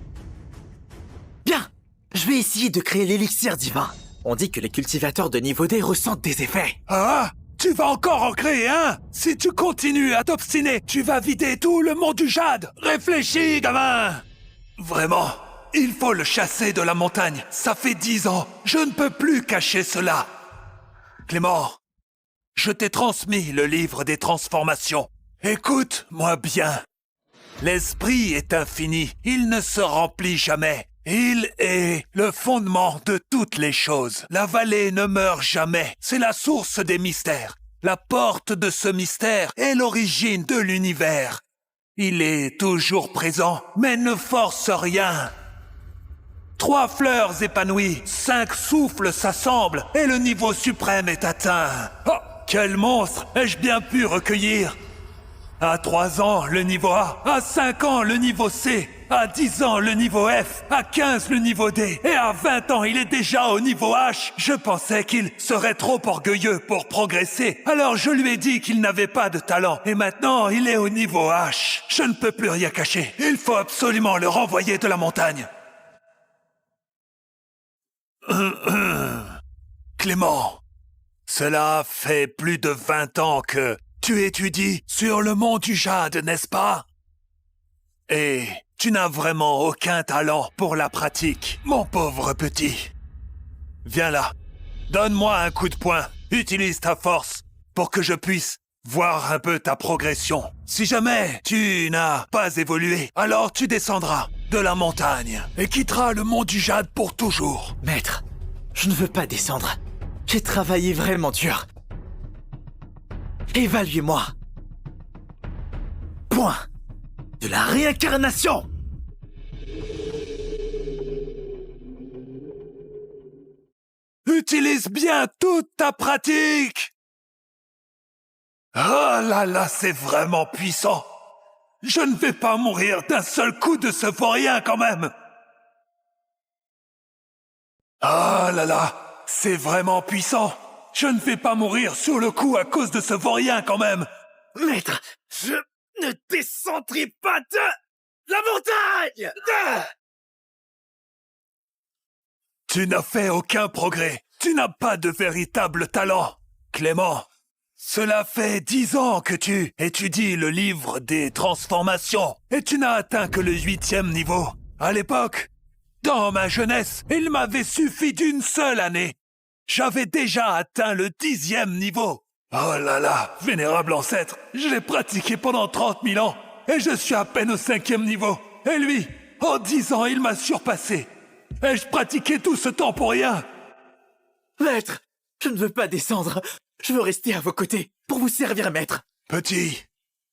Bien, je vais essayer de créer l'élixir divin. On dit que les cultivateurs de niveau D ressentent des effets. Ah! Tu vas encore en créer un? Si tu continues à t'obstiner, tu vas vider tout le monde du jade. Réfléchis, gamin. Vraiment, il faut le chasser de la montagne. Ça fait 10 ans. Je ne peux plus cacher cela. Clément, je t'ai transmis le livre des transformations. Écoute-moi bien. L'esprit est infini. Il ne se remplit jamais. Il est le fondement de toutes les choses. La vallée ne meurt jamais. C'est la source des mystères. La porte de ce mystère est l'origine de l'univers. Il est toujours présent, mais ne force rien. 3 fleurs épanouies, 5 souffles s'assemblent et le niveau suprême est atteint. Oh, quel monstre ai-je bien pu recueillir? À 3 ans, le niveau A. À 5 ans, le niveau C. À 10 ans, le niveau F. À 15, le niveau D. Et à 20 ans, il est déjà au niveau H. Je pensais qu'il serait trop orgueilleux pour progresser. Alors je lui ai dit qu'il n'avait pas de talent. Et maintenant, il est au niveau H. Je ne peux plus rien cacher. Il faut absolument le renvoyer de la montagne. Clément, cela fait plus de 20 ans que tu étudies sur le mont du Jade, n'est-ce pas? Et tu n'as vraiment aucun talent pour la pratique, mon pauvre petit. Viens là, donne-moi un coup de poing, utilise ta force pour que je puisse voir un peu ta progression. Si jamais tu n'as pas évolué, alors tu descendras de la montagne et quitteras le mont du Jade pour toujours. Maître, je ne veux pas descendre. J'ai travaillé vraiment dur. Évaluez-moi. Point de la réincarnation. Utilise bien toute ta pratique. Oh là là, c'est vraiment puissant. Je ne vais pas mourir d'un seul coup de ce vaurien quand même. Oh là là, c'est vraiment puissant. Je ne vais pas mourir sur le coup à cause de ce vaurien quand même. Maître, je ne descendrai pas de la montagne. Tu n'as fait aucun progrès. Tu n'as pas de véritable talent. Clément, cela fait 10 ans que tu étudies le livre des transformations et tu n'as atteint que le 8e niveau. À l'époque, dans ma jeunesse, il m'avait suffi d'une seule année. J'avais déjà atteint le 10e niveau. Oh là là, vénérable ancêtre, je l'ai pratiqué pendant 30 000 ans et je suis à peine au 5e niveau. Et lui, en 10 ans, il m'a surpassé. Ai-je pratiqué tout ce temps pour rien? Maître, je ne veux pas descendre. Je veux rester à vos côtés pour vous servir, maître. Petit,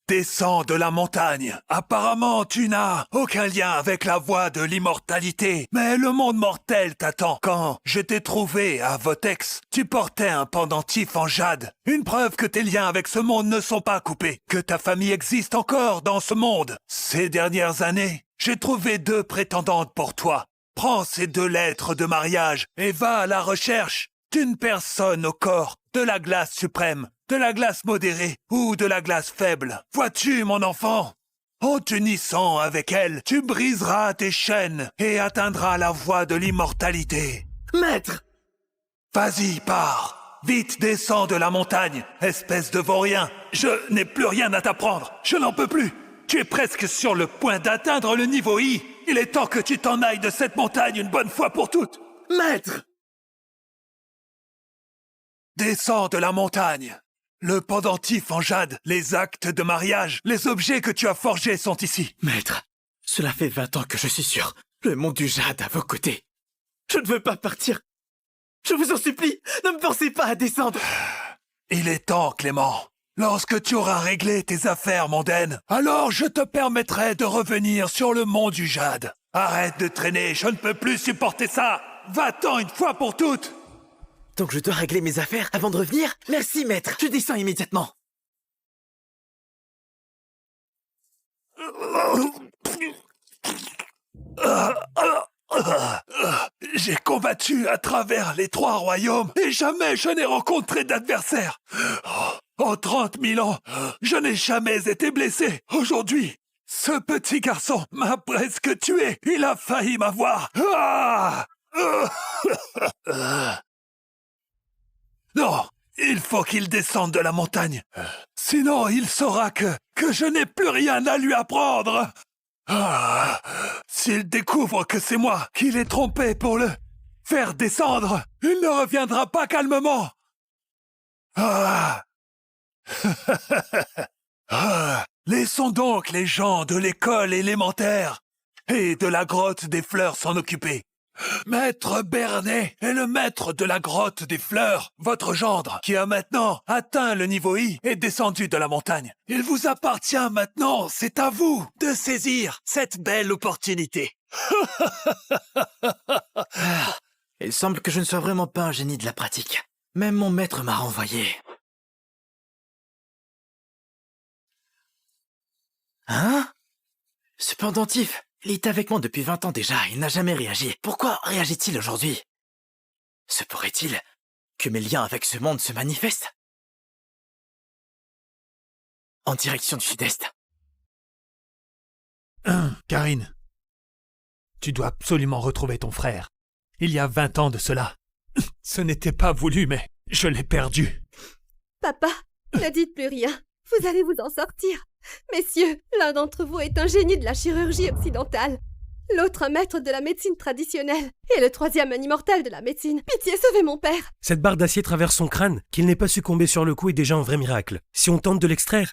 descends de la montagne. Apparemment, tu n'as aucun lien avec la voie de l'immortalité. Mais le monde mortel t'attend. Quand je t'ai trouvé à Votex, tu portais un pendentif en jade. Une preuve que tes liens avec ce monde ne sont pas coupés. Que ta famille existe encore dans ce monde. Ces dernières années, j'ai trouvé 2 prétendantes pour toi. Prends ces 2 lettres de mariage et va à la recherche d'une personne au corps de la glace suprême, de la glace modérée ou de la glace faible. Vois-tu, mon enfant? En t'unissant avec elle, tu briseras tes chaînes et atteindras la voie de l'immortalité. Maître! Vas-y, pars. Vite, descends de la montagne, espèce de vaurien. Je n'ai plus rien à t'apprendre. Je n'en peux plus. Tu es presque sur le point d'atteindre le niveau I. Il est temps que tu t'en ailles de cette montagne une bonne fois pour toutes. Maître! Descends de la montagne. Le pendentif en jade, les actes de mariage, les objets que tu as forgés sont ici. Maître, cela fait 20 ans que je suis sur le mont du Jade à vos côtés. Je ne veux pas partir. Je vous en supplie, ne me forcez pas à descendre. Il est temps, Clément. Lorsque tu auras réglé tes affaires mondaines, alors je te permettrai de revenir sur le mont du Jade. Arrête de traîner, je ne peux plus supporter ça. Va-t'en une fois pour toutes. Donc je dois régler mes affaires avant de revenir? Merci, maître. Je descends immédiatement. J'ai combattu à travers les 3 royaumes et jamais je n'ai rencontré d'adversaire. En 30 000 ans, je n'ai jamais été blessé. Aujourd'hui, ce petit garçon m'a presque tué. Il a failli m'avoir. Non, il faut qu'il descende de la montagne. Sinon, il saura que je n'ai plus rien à lui apprendre. S'il découvre que c'est moi qui l'ai trompé pour le faire descendre, il ne reviendra pas calmement. Laissons donc les gens de l'école élémentaire et de la grotte des fleurs s'en occuper. Maître Bernet est le maître de la grotte des fleurs, votre gendre, qui a maintenant atteint le niveau I et descendu de la montagne. Il vous appartient maintenant, c'est à vous de saisir cette belle opportunité. Il semble que je ne sois vraiment pas un génie de la pratique. Même mon maître m'a renvoyé. Hein? Ce pendentif, il est avec moi depuis 20 ans déjà, il n'a jamais réagi. Pourquoi réagit-il aujourd'hui? Se pourrait-il que mes liens avec ce monde se manifestent? En direction du sud-est. Karine, tu dois absolument retrouver ton frère. Il y a 20 ans de cela. Ce n'était pas voulu, mais je l'ai perdu. Papa, ne dites plus rien. Vous allez vous en sortir. Messieurs, l'un d'entre vous est un génie de la chirurgie occidentale. L'autre un maître de la médecine traditionnelle. Et le troisième un immortel de la médecine. Pitié, sauvez mon père. Cette barre d'acier traverse son crâne. Qu'il n'ait pas succombé sur le coup est déjà un vrai miracle. Si on tente de l'extraire,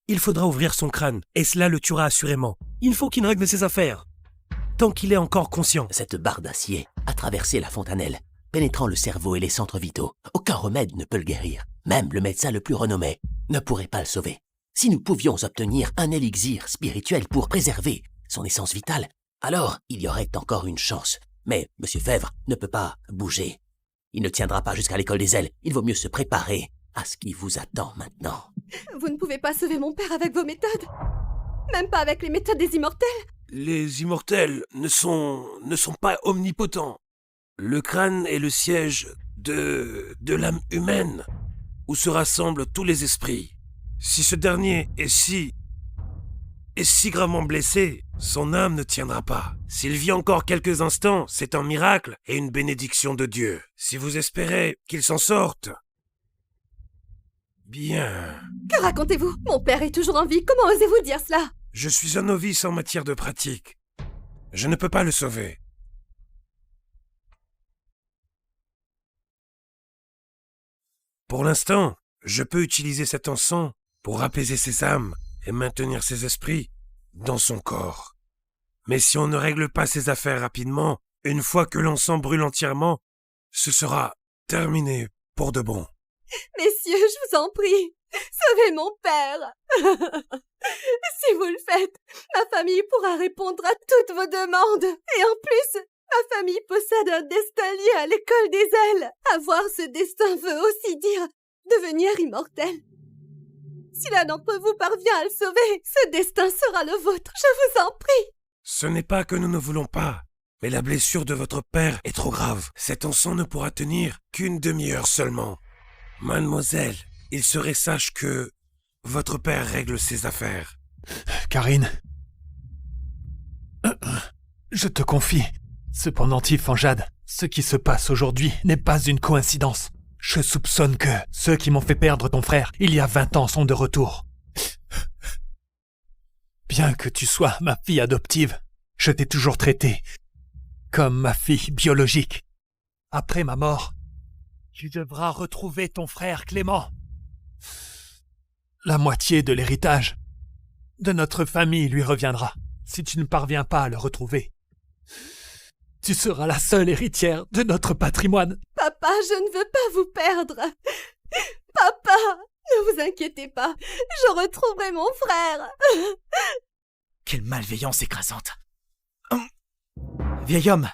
il faudra ouvrir son crâne. Et cela le tuera assurément. Il faut qu'il règle ses affaires. Tant qu'il est encore conscient. Cette barre d'acier a traversé la fontanelle, pénétrant le cerveau et les centres vitaux. Aucun remède ne peut le guérir. Même le médecin le plus renommé ne pourrait pas le sauver. Si nous pouvions obtenir un élixir spirituel pour préserver son essence vitale, alors il y aurait encore une chance. Mais M. Fèvre ne peut pas bouger. Il ne tiendra pas jusqu'à l'école des ailes. Il vaut mieux se préparer à ce qui vous attend maintenant. Vous ne pouvez pas sauver mon père avec vos méthodes. Même pas avec les méthodes des immortels. Les immortels ne sont pas omnipotents. Le crâne est le siège de l'âme humaine, où se rassemblent tous les esprits. Si ce dernier est si gravement blessé, son âme ne tiendra pas. S'il vit encore quelques instants, c'est un miracle et une bénédiction de Dieu. Si vous espérez qu'il s'en sorte, bien... Que racontez-vous? Mon père est toujours en vie, comment osez-vous dire cela? Je suis un novice en matière de pratique. Je ne peux pas le sauver. Pour l'instant, je peux utiliser cet encens pour apaiser ses âmes et maintenir ses esprits dans son corps. Mais si on ne règle pas ses affaires rapidement, une fois que l'encens brûle entièrement, ce sera terminé pour de bon. Messieurs, je vous en prie, sauvez mon père. Si vous le faites, ma famille pourra répondre à toutes vos demandes. Et en plus, ma famille possède un destin lié à l'école des ailes. Avoir ce destin veut aussi dire devenir immortel. Si l'un d'entre vous parvient à le sauver, ce destin sera le vôtre, je vous en prie. Ce n'est pas que nous ne voulons pas, mais la blessure de votre père est trop grave. Cet encens ne pourra tenir qu'une demi-heure seulement. Mademoiselle, il serait sage que votre père règle ses affaires. Karine, je te confie, ce pendentif en jade, ce qui se passe aujourd'hui n'est pas une coïncidence. Je soupçonne que ceux qui m'ont fait perdre ton frère il y a 20 ans sont de retour. Bien que tu sois ma fille adoptive, je t'ai toujours traitée comme ma fille biologique. Après ma mort, tu devras retrouver ton frère Clément. La moitié de l'héritage de notre famille lui reviendra. Si tu ne parviens pas à le retrouver, tu seras la seule héritière de notre patrimoine. Papa, je ne veux pas vous perdre. Papa, ne vous inquiétez pas, je retrouverai mon frère. Quelle malveillance écrasante. Vieil homme,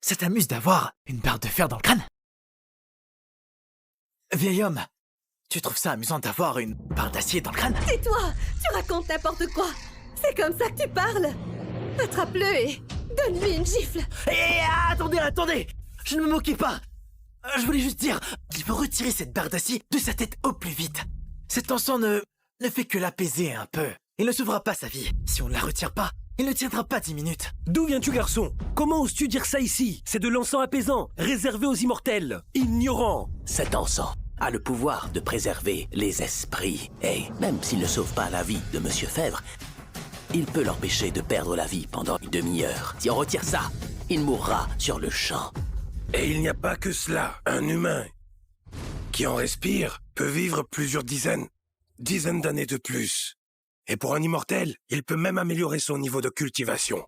ça t'amuse d'avoir une barre de fer dans le crâne? Vieil homme, tu trouves ça amusant d'avoir une barre d'acier dans le crâne? Tais-toi, tu racontes n'importe quoi. C'est comme ça que tu parles. Attrape-le et donne-lui une gifle. Attendez, je ne me moquais pas. Je voulais juste dire qu'il faut retirer cette barre d'acier de sa tête au plus vite. Cet encens ne fait que l'apaiser un peu. Il ne sauvera pas sa vie. Si on ne la retire pas, il ne tiendra pas 10 minutes. D'où viens-tu, garçon? Comment oses-tu dire ça ici? C'est de l'encens apaisant, réservé aux immortels. Ignorant. Cet encens a le pouvoir de préserver les esprits. Et même s'il ne sauve pas la vie de M. Fèvre, il peut l'empêcher de perdre la vie pendant une demi-heure. Si on retire ça, il mourra sur le champ. Et il n'y a pas que cela. Un humain qui en respire peut vivre plusieurs dizaines d'années de plus. Et pour un immortel, il peut même améliorer son niveau de cultivation.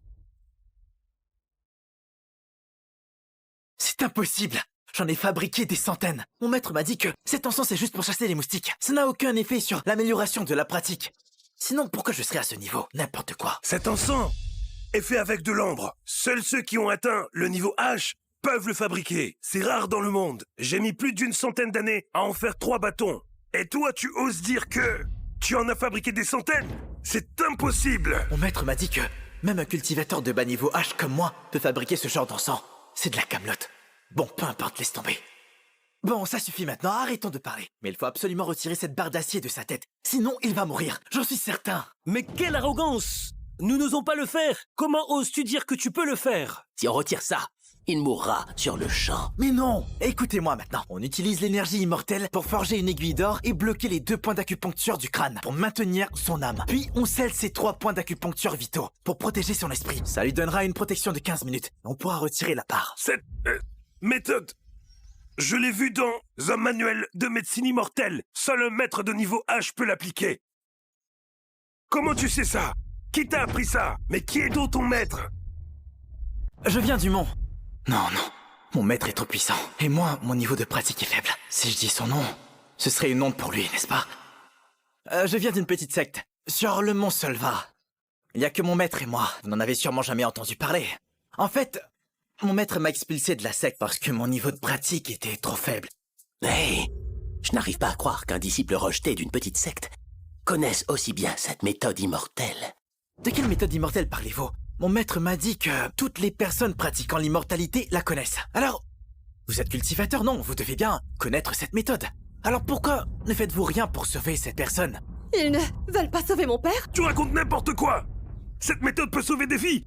C'est impossible. J'en ai fabriqué des centaines. Mon maître m'a dit que cet encens c'est juste pour chasser les moustiques. Ça n'a aucun effet sur l'amélioration de la pratique. Sinon, pourquoi je serais à ce niveau? N'importe quoi. Cet encens est fait avec de l'ambre. Seuls ceux qui ont atteint le niveau H peuvent le fabriquer. C'est rare dans le monde. J'ai mis plus d'une centaine d'années à en faire 3 bâtons. Et toi, tu oses dire que tu en as fabriqué des centaines? C'est impossible! Mon maître m'a dit que même un cultivateur de bas niveau H comme moi peut fabriquer ce genre d'encens. C'est de la camelote. Bon, peu importe, laisse tomber. Bon, ça suffit maintenant, arrêtons de parler. Mais il faut absolument retirer cette barre d'acier de sa tête. Sinon, il va mourir, j'en suis certain. Mais quelle arrogance! Nous n'osons pas le faire. Comment oses-tu dire que tu peux le faire? Si on retire ça, il mourra sur le champ. Mais non! Écoutez-moi maintenant. On utilise l'énergie immortelle pour forger une aiguille d'or et bloquer les 2 points d'acupuncture du crâne pour maintenir son âme. Puis on scelle ces 3 points d'acupuncture vitaux pour protéger son esprit. Ça lui donnera une protection de 15 minutes. On pourra retirer la barre. Cette méthode, je l'ai vue dans un manuel de médecine immortelle. Seul un maître de niveau H peut l'appliquer. Comment tu sais ça? Qui t'a appris ça? Mais qui est donc ton maître? Je viens du mont. Non, non. Mon maître est trop puissant. Et moi, mon niveau de pratique est faible. Si je dis son nom, ce serait une honte pour lui, n'est-ce pas? Je viens d'une petite secte, sur le mont Solva. Il n'y a que mon maître et moi. Vous n'en avez sûrement jamais entendu parler. En fait, mon maître m'a expulsé de la secte parce que mon niveau de pratique était trop faible. Hey, je n'arrive pas à croire qu'un disciple rejeté d'une petite secte connaisse aussi bien cette méthode immortelle. De quelle méthode immortelle parlez-vous? Mon maître m'a dit que toutes les personnes pratiquant l'immortalité la connaissent. Alors, vous êtes cultivateur, non? Vous devez bien connaître cette méthode. Alors pourquoi ne faites-vous rien pour sauver cette personne? Ils ne veulent pas sauver mon père? Tu racontes n'importe quoi! Cette méthode peut sauver des vies!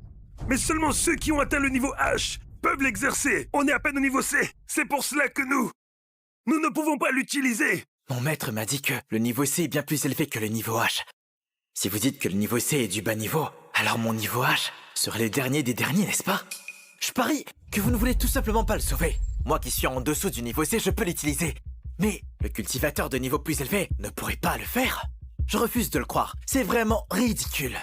Mais seulement ceux qui ont atteint le niveau H peuvent l'exercer. On est à peine au niveau C. C'est pour cela que nous ne pouvons pas l'utiliser. Mon maître m'a dit que le niveau C est bien plus élevé que le niveau H. Si vous dites que le niveau C est du bas niveau, alors mon niveau H serait le dernier des derniers, n'est-ce pas? Je parie que vous ne voulez tout simplement pas le sauver. Moi qui suis en dessous du niveau C, je peux l'utiliser. Mais le cultivateur de niveau plus élevé ne pourrait pas le faire. Je refuse de le croire. C'est vraiment ridicule.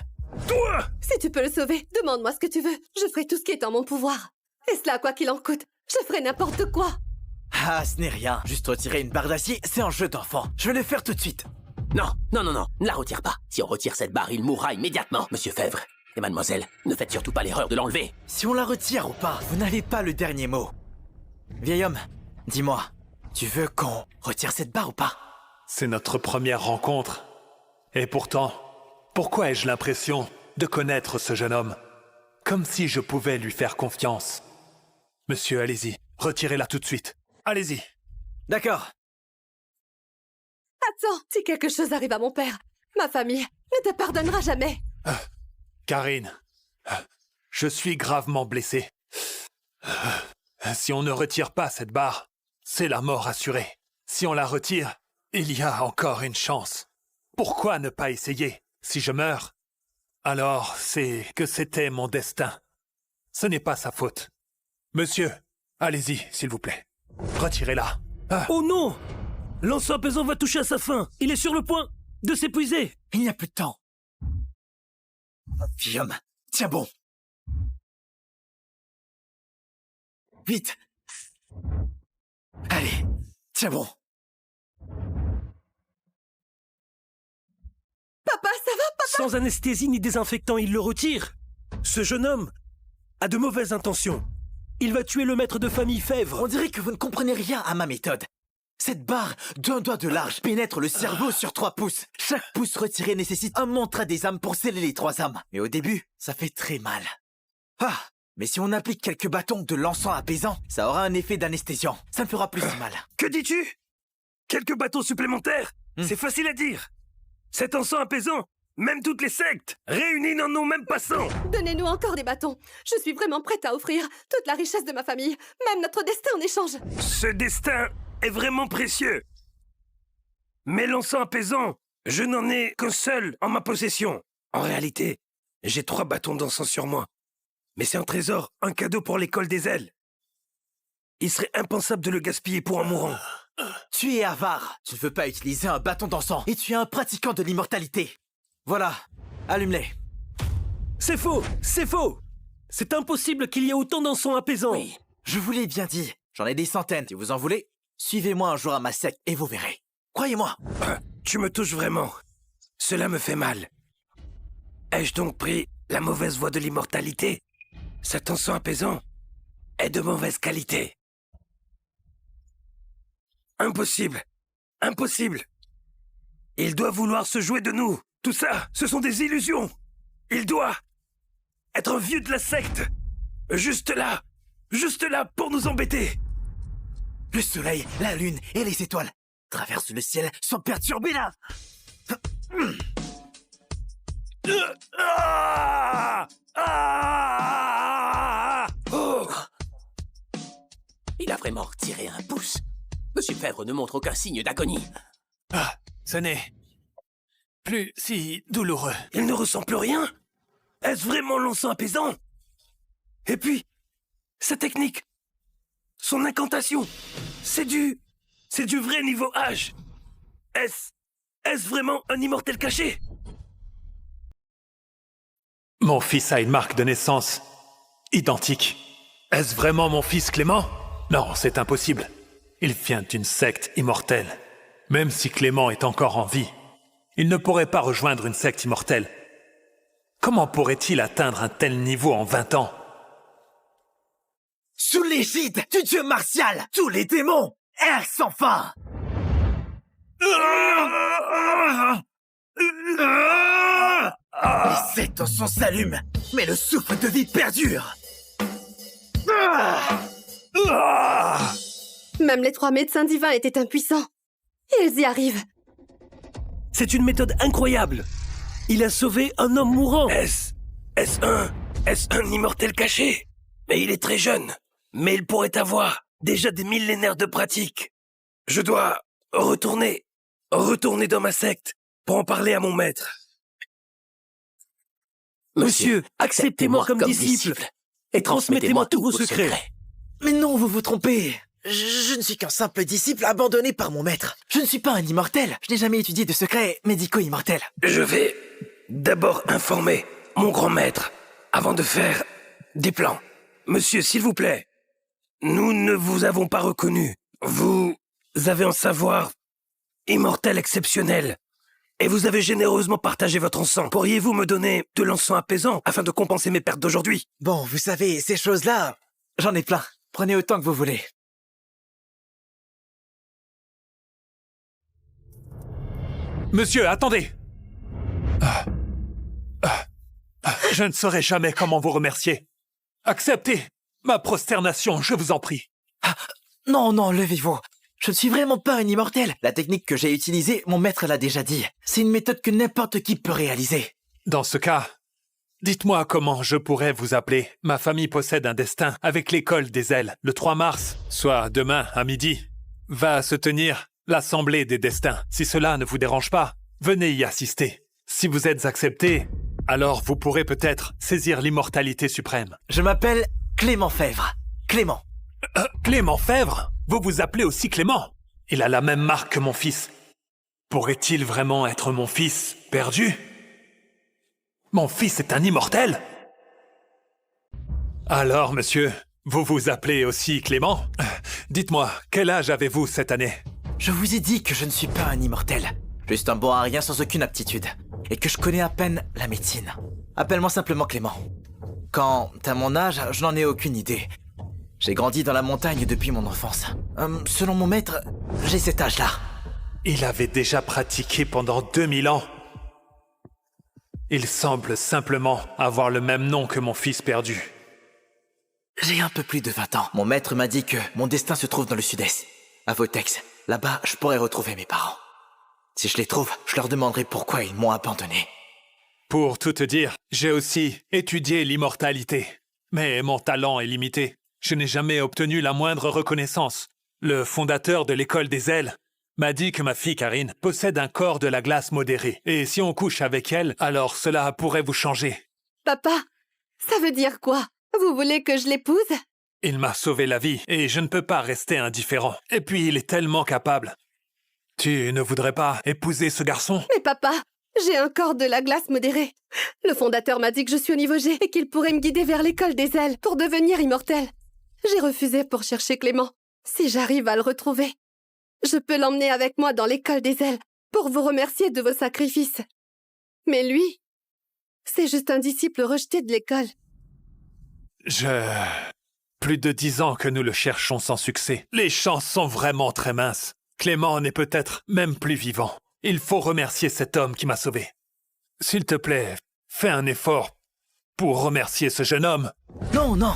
Toi! Si tu peux le sauver, demande-moi ce que tu veux. Je ferai tout ce qui est en mon pouvoir. Et cela, quoi qu'il en coûte, je ferai n'importe quoi. Ah, ce n'est rien. Juste retirer une barre d'acier, c'est un jeu d'enfant. Je vais le faire tout de suite. Non, non, non, non, ne la retire pas. Si on retire cette barre, il mourra immédiatement. Monsieur Fèvre et mademoiselle, ne faites surtout pas l'erreur de l'enlever. Si on la retire ou pas, vous n'avez pas le dernier mot. Vieil homme, dis-moi, tu veux qu'on retire cette barre ou pas? C'est notre première rencontre. Et pourtant, pourquoi ai-je l'impression de connaître ce jeune homme? Comme si je pouvais lui faire confiance. Monsieur, allez-y, retirez-la tout de suite. Allez-y. D'accord. Attends, si quelque chose arrive à mon père, ma famille ne te pardonnera jamais. Karine, je suis gravement blessé. Si on ne retire pas cette barre, c'est la mort assurée. Si on la retire, il y a encore une chance. Pourquoi ne pas essayer? Si je meurs, alors c'est que c'était mon destin. Ce n'est pas sa faute. Monsieur, allez-y, s'il vous plaît. Retirez-la. Oh non! L'encens apaisant va toucher à sa fin. Il est sur le point de s'épuiser. Il n'y a plus de temps. Vieil homme, tiens bon. Vite. Allez, tiens bon. Papa, ça va, papa? Sans anesthésie ni désinfectant, il le retire. Ce jeune homme a de mauvaises intentions. Il va tuer le maître de famille Fèvre. On dirait que vous ne comprenez rien à ma méthode. Cette barre d'un doigt de large pénètre le cerveau sur 3 pouces. Chaque pouce retiré nécessite un mantra des âmes pour sceller les 3 âmes. Mais au début, ça fait très mal. Ah, mais si on applique quelques bâtons de l'encens apaisant, ça aura un effet d'anesthésiant. Ça ne fera plus si mal. Que dis-tu? Quelques bâtons supplémentaires? C'est facile à dire. Cet encens apaisant, même toutes les sectes réunies n'en ont même pas 100. Donnez-nous encore des bâtons. Je suis vraiment prête à offrir toute la richesse de ma famille, même notre destin en échange. Ce destin est vraiment précieux. Mais l'encens apaisant, je n'en ai qu'un seul en ma possession. En réalité, j'ai 3 bâtons d'encens sur moi. Mais c'est un trésor, un cadeau pour l'école des ailes. Il serait impensable de le gaspiller pour un mourant. Tu es avare. Tu ne veux pas utiliser un bâton d'encens. Et tu es un pratiquant de l'immortalité. Voilà, allume-les. C'est faux, c'est faux. C'est impossible qu'il y ait autant d'encens apaisants. Oui, je vous l'ai bien dit. J'en ai des centaines. Si vous en voulez, suivez-moi un jour à ma secte et vous verrez. Croyez-moi. Tu me touches vraiment. Cela me fait mal. Ai-je donc pris la mauvaise voie de l'immortalité? Cet encens apaisant est de mauvaise qualité. Impossible. Impossible. Il doit vouloir se jouer de nous. Tout ça, ce sont des illusions. Il doit être un vieux de la secte. Juste là pour nous embêter. Le soleil, la lune et les étoiles traversent le ciel sans perturber la... Oh. Il a vraiment retiré un pouce. Monsieur Fèvre ne montre aucun signe d'agonie. Ah, ce n'est plus si douloureux. Il ne ressent plus rien? Est-ce vraiment l'encens apaisant? Et puis, sa technique, son incantation, c'est du vrai niveau H. Est-ce vraiment un immortel caché? Mon fils a une marque de naissance identique. Est-ce vraiment mon fils Clément? Non, c'est impossible. Il vient d'une secte immortelle. Même si Clément est encore en vie, il ne pourrait pas rejoindre une secte immortelle. Comment pourrait-il atteindre un tel niveau en 20 ans? Sous l'égide du dieu martial, tous les démons errent sans fin. Les sept encens s'allument, mais le souffle de vie perdure. Même les 3 médecins divins étaient impuissants. Ils y arrivent. C'est une méthode incroyable. Il a sauvé un homme mourant. Est-ce un immortel caché? Mais il est très jeune. Mais il pourrait avoir déjà des millénaires de pratique. Je dois retourner dans ma secte pour en parler à mon maître. Monsieur, acceptez-moi comme disciple et transmettez-moi tous vos secrets. Mais non, vous vous trompez. Je ne suis qu'un simple disciple abandonné par mon maître. Je ne suis pas un immortel. Je n'ai jamais étudié de secrets médicaux immortels. Je vais d'abord informer mon grand maître avant de faire des plans. Monsieur, s'il vous plaît, nous ne vous avons pas reconnu. Vous avez un savoir immortel exceptionnel. Et vous avez généreusement partagé votre encens. Pourriez-vous me donner de l'encens apaisant afin de compenser mes pertes d'aujourd'hui? Bon, vous savez, ces choses-là, j'en ai plein. Prenez autant que vous voulez. Monsieur, attendez! Je ne saurais jamais comment vous remercier. Acceptez ma prosternation, je vous en prie. Non, levez-vous. Je ne suis vraiment pas un immortel. La technique que j'ai utilisée, mon maître l'a déjà dit. C'est une méthode que n'importe qui peut réaliser. Dans ce cas, dites-moi comment je pourrais vous appeler. Ma famille possède un destin avec l'école des ailes. Le 3 mars, soit demain à midi, va se tenir l'assemblée des destins. Si cela ne vous dérange pas, venez y assister. Si vous êtes accepté, alors vous pourrez peut-être saisir l'immortalité suprême. Je m'appelle Clément Fèvre. Clément. Clément Fèvre? Vous vous appelez aussi Clément? Il a la même marque que mon fils. Pourrait-il vraiment être mon fils perdu? Mon fils est un immortel? Alors, monsieur, vous vous appelez aussi Clément? Dites-moi, quel âge avez-vous cette année? Je vous ai dit que je ne suis pas un immortel. Juste un bon à rien sans aucune aptitude. Et que je connais à peine la médecine. Appelle-moi simplement Clément. Quant à mon âge, je n'en ai aucune idée. J'ai grandi dans la montagne depuis mon enfance. Selon mon maître, j'ai cet âge-là. Il avait déjà pratiqué pendant 2000 ans. Il semble simplement avoir le même nom que mon fils perdu. J'ai un peu plus de 20 ans. Mon maître m'a dit que mon destin se trouve dans le sud-est, à Votex. Là-bas, je pourrais retrouver mes parents. Si je les trouve, je leur demanderai pourquoi ils m'ont abandonné. Pour tout te dire, j'ai aussi étudié l'immortalité. Mais mon talent est limité. Je n'ai jamais obtenu la moindre reconnaissance. Le fondateur de l'école des ailes m'a dit que ma fille Karine possède un corps de la glace modéré. Et si on couche avec elle, alors cela pourrait vous changer. Papa, ça veut dire quoi? Vous voulez que je l'épouse? Il m'a sauvé la vie et je ne peux pas rester indifférent. Et puis il est tellement capable. Tu ne voudrais pas épouser ce garçon? Mais papa, j'ai un corps de la glace modéré. Le fondateur m'a dit que je suis au niveau G et qu'il pourrait me guider vers l'école des ailes pour devenir immortel. J'ai refusé pour chercher Clément. Si j'arrive à le retrouver, je peux l'emmener avec moi dans l'école des ailes pour vous remercier de vos sacrifices. Mais lui, c'est juste un disciple rejeté de l'école. Plus de 10 ans que nous le cherchons sans succès. Les chances sont vraiment très minces. Clément n'est peut-être même plus vivant. Il faut remercier cet homme qui m'a sauvé. S'il te plaît, fais un effort pour remercier ce jeune homme. Non, non.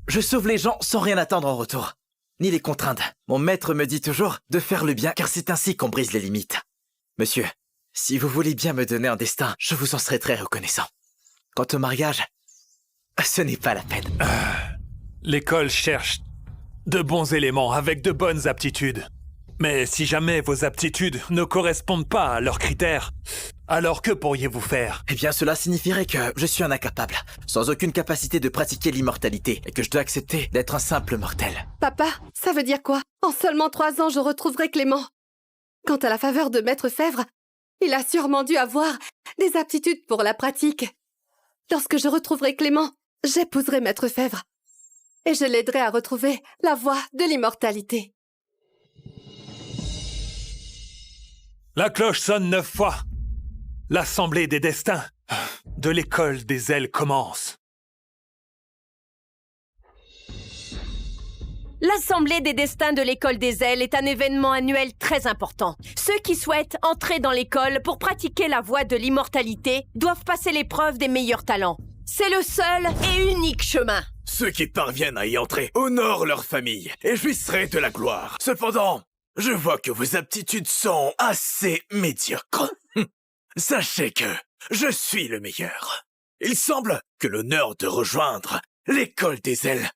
Je sauve les gens sans rien attendre en retour. Ni les contraindre. Mon maître me dit toujours de faire le bien, car c'est ainsi qu'on brise les limites. Monsieur, si vous voulez bien me donner un destin, je vous en serai très reconnaissant. Quant au mariage, ce n'est pas la peine. L'école cherche de bons éléments avec de bonnes aptitudes. Mais si jamais vos aptitudes ne correspondent pas à leurs critères, alors que pourriez-vous faire? Eh bien, cela signifierait que je suis un incapable, sans aucune capacité de pratiquer l'immortalité, et que je dois accepter d'être un simple mortel. Papa, ça veut dire quoi? En seulement 3 ans, je retrouverai Clément. Quant à la faveur de Maître Fèvre, il a sûrement dû avoir des aptitudes pour la pratique. Lorsque je retrouverai Clément, j'épouserai Maître Fèvre. Et je l'aiderai à retrouver la voie de l'immortalité. La cloche sonne 9 fois. L'assemblée des destins de l'école des ailes commence. L'Assemblée des destins de l'école des ailes est un événement annuel très important. Ceux qui souhaitent entrer dans l'école pour pratiquer la voie de l'immortalité doivent passer l'épreuve des meilleurs talents. C'est le seul et unique chemin. Ceux qui parviennent à y entrer honorent leur famille et jouisseraient de la gloire. Cependant, je vois que vos aptitudes sont assez médiocres. Sachez que je suis le meilleur. Il semble que l'honneur de rejoindre l'école des ailes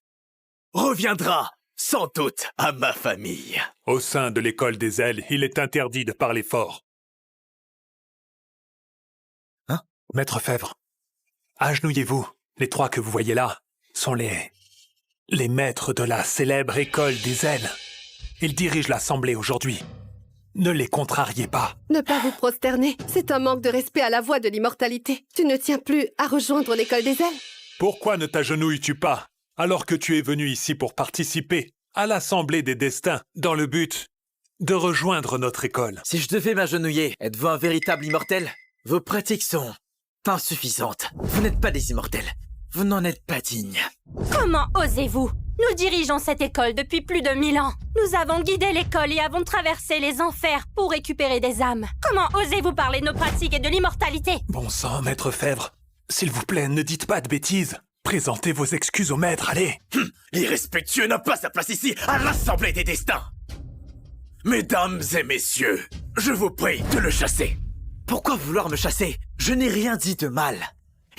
reviendra sans doute à ma famille. Au sein de l'école des ailes, il est interdit de parler fort. Hein? Maître Fèvre, agenouillez-vous. Les 3 que vous voyez là sont les maîtres de la célèbre école des ailes. Ils dirigent l'assemblée aujourd'hui. Ne les contrariez pas. Ne pas vous prosterner, c'est un manque de respect à la voie de l'immortalité. Tu ne tiens plus à rejoindre l'école des ailes. Pourquoi ne t'agenouilles-tu pas, alors que tu es venu ici pour participer à l'assemblée des destins, dans le but de rejoindre notre école? Si je devais m'agenouiller, êtes-vous un véritable immortel? Vos pratiques sont insuffisantes. Vous n'êtes pas des immortels. Vous n'en êtes pas dignes. Comment osez-vous? Nous dirigeons cette école depuis plus de 1000 ans. Nous avons guidé l'école et avons traversé les enfers pour récupérer des âmes. Comment osez-vous parler de nos pratiques et de l'immortalité? Bon sang, Maître Fèvre, s'il vous plaît, ne dites pas de bêtises. Présentez vos excuses au maître, allez. L'irrespectueux n'a pas sa place ici, à l'Assemblée des destins. Mesdames et messieurs, je vous prie de le chasser. Pourquoi vouloir me chasser? Je n'ai rien dit de mal.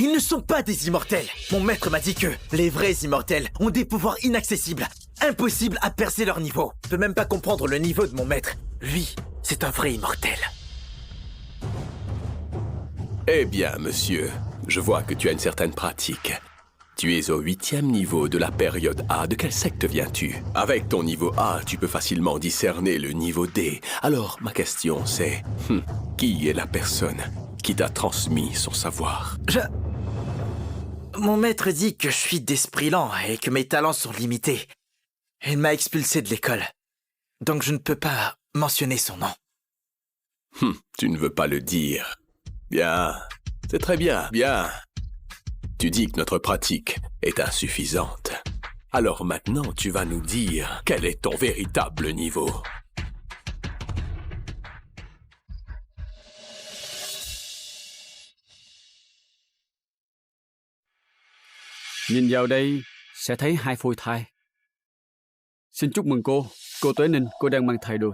Ils ne sont pas des immortels. Mon maître m'a dit que les vrais immortels ont des pouvoirs inaccessibles, impossibles à percer leur niveau. Je peux même pas comprendre le niveau de mon maître. Lui, c'est un vrai immortel. Eh bien, monsieur, je vois que tu as une certaine pratique. Tu es au 8e niveau de la période A. De quelle secte viens-tu? Avec ton niveau A, tu peux facilement discerner le niveau D. Alors, ma question c'est, qui est la personne qui t'a transmis son savoir? Mon maître dit que je suis d'esprit lent et que mes talents sont limités. Il m'a expulsé de l'école. Donc je ne peux pas mentionner son nom. Tu ne veux pas le dire. Bien, c'est très bien, bien. Tu dis que notre pratique est insuffisante. Alors maintenant, tu vas nous dire quel est ton véritable niveau. Nhìn vào đây sẽ thấy 2 phôi thai. Xin chúc mừng cô Tuế Ninh, cô đang mang thai rồi.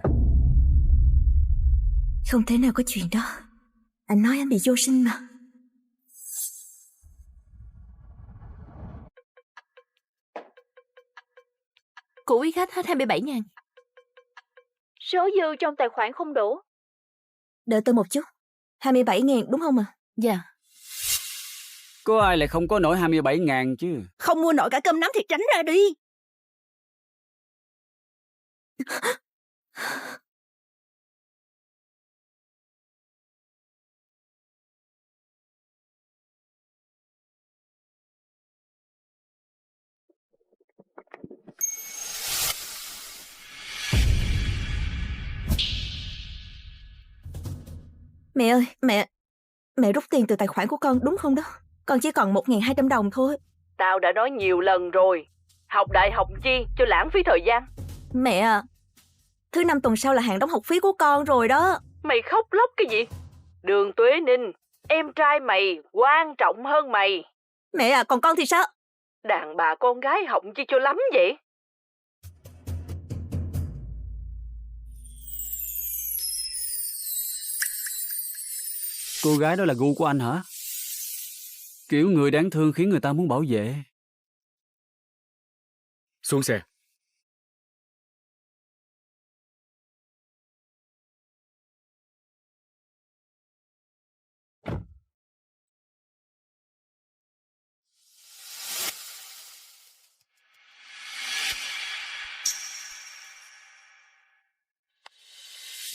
Không thể nào có chuyện đó. Anh nói anh bị vô sinh mà. Của quý khách hết 27.000. Số dư trong tài khoản không đủ. Đợi tôi một chút. 27.000 đúng không ạ? Dạ. Có ai lại không có nổi 27.000 chứ? Không mua nổi cả cơm nắm thì tránh ra đi. Mẹ ơi, mẹ rút tiền từ tài khoản của con đúng không đó? Con chỉ còn 1.200 đồng thôi. Tao đã nói nhiều lần rồi. Học đại học chi cho lãng phí thời gian. Mẹ à, thứ 5 tuần sau là hạn đóng học phí của con rồi đó. Mày khóc lóc cái gì? Đường Tuế Ninh, Em trai mày quan trọng hơn mày. Mẹ à, còn con thì sao? Đàn bà con gái họng chi cho lắm vậy? Cô gái đó là gu của anh hả? Kiểu người đáng thương khiến người ta muốn bảo vệ. Xuống xe.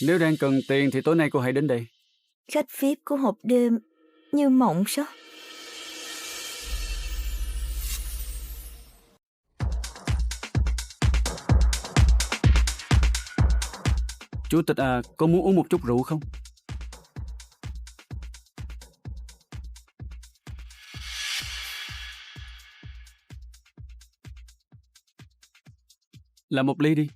Nếu đang cần tiền thì tối nay cô hãy đến đây. Khách VIP của hộp đêm như mộng sao? Chủ tịch à, có muốn uống một chút rượu không? Làm một ly đi.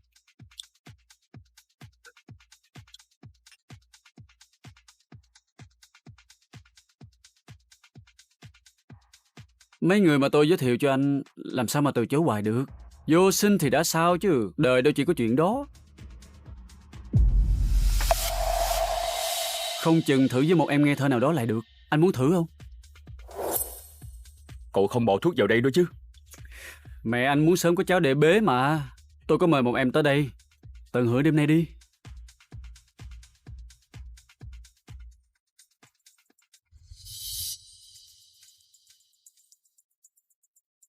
Mấy người mà tôi giới thiệu cho anh làm sao mà từ chối hoài được. Vô sinh thì đã sao chứ, đời đâu chỉ có chuyện đó. Không chừng thử với một em nghe thơ nào đó lại được. Anh muốn thử không? Cậu không bỏ thuốc vào đây đó chứ? Mẹ anh muốn sớm có cháu để bế mà. Tôi có mời một em tới đây. Tận hưởng đêm nay đi.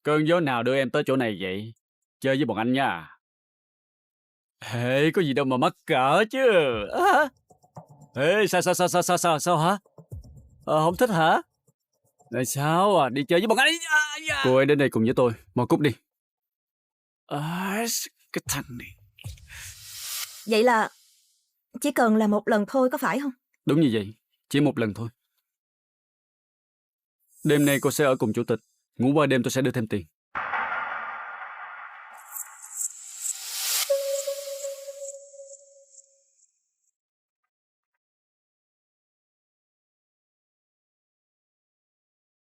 Cơn gió nào đưa em tới chỗ này vậy? Chơi với bọn anh nha. Ê, có gì đâu mà mắc cỡ chứ. Ê, sao hả? Không thích hả? Tại sao à? Đi chơi với bọn anh đi. Cô ấy đến đây cùng với tôi. Mau cút đi. Cái thằng này. Vậy là chỉ cần là một lần thôi có phải không? Đúng như vậy. Chỉ một lần thôi. Đêm nay cô sẽ ở cùng chủ tịch. Ngủ qua đêm tôi sẽ đưa thêm tiền.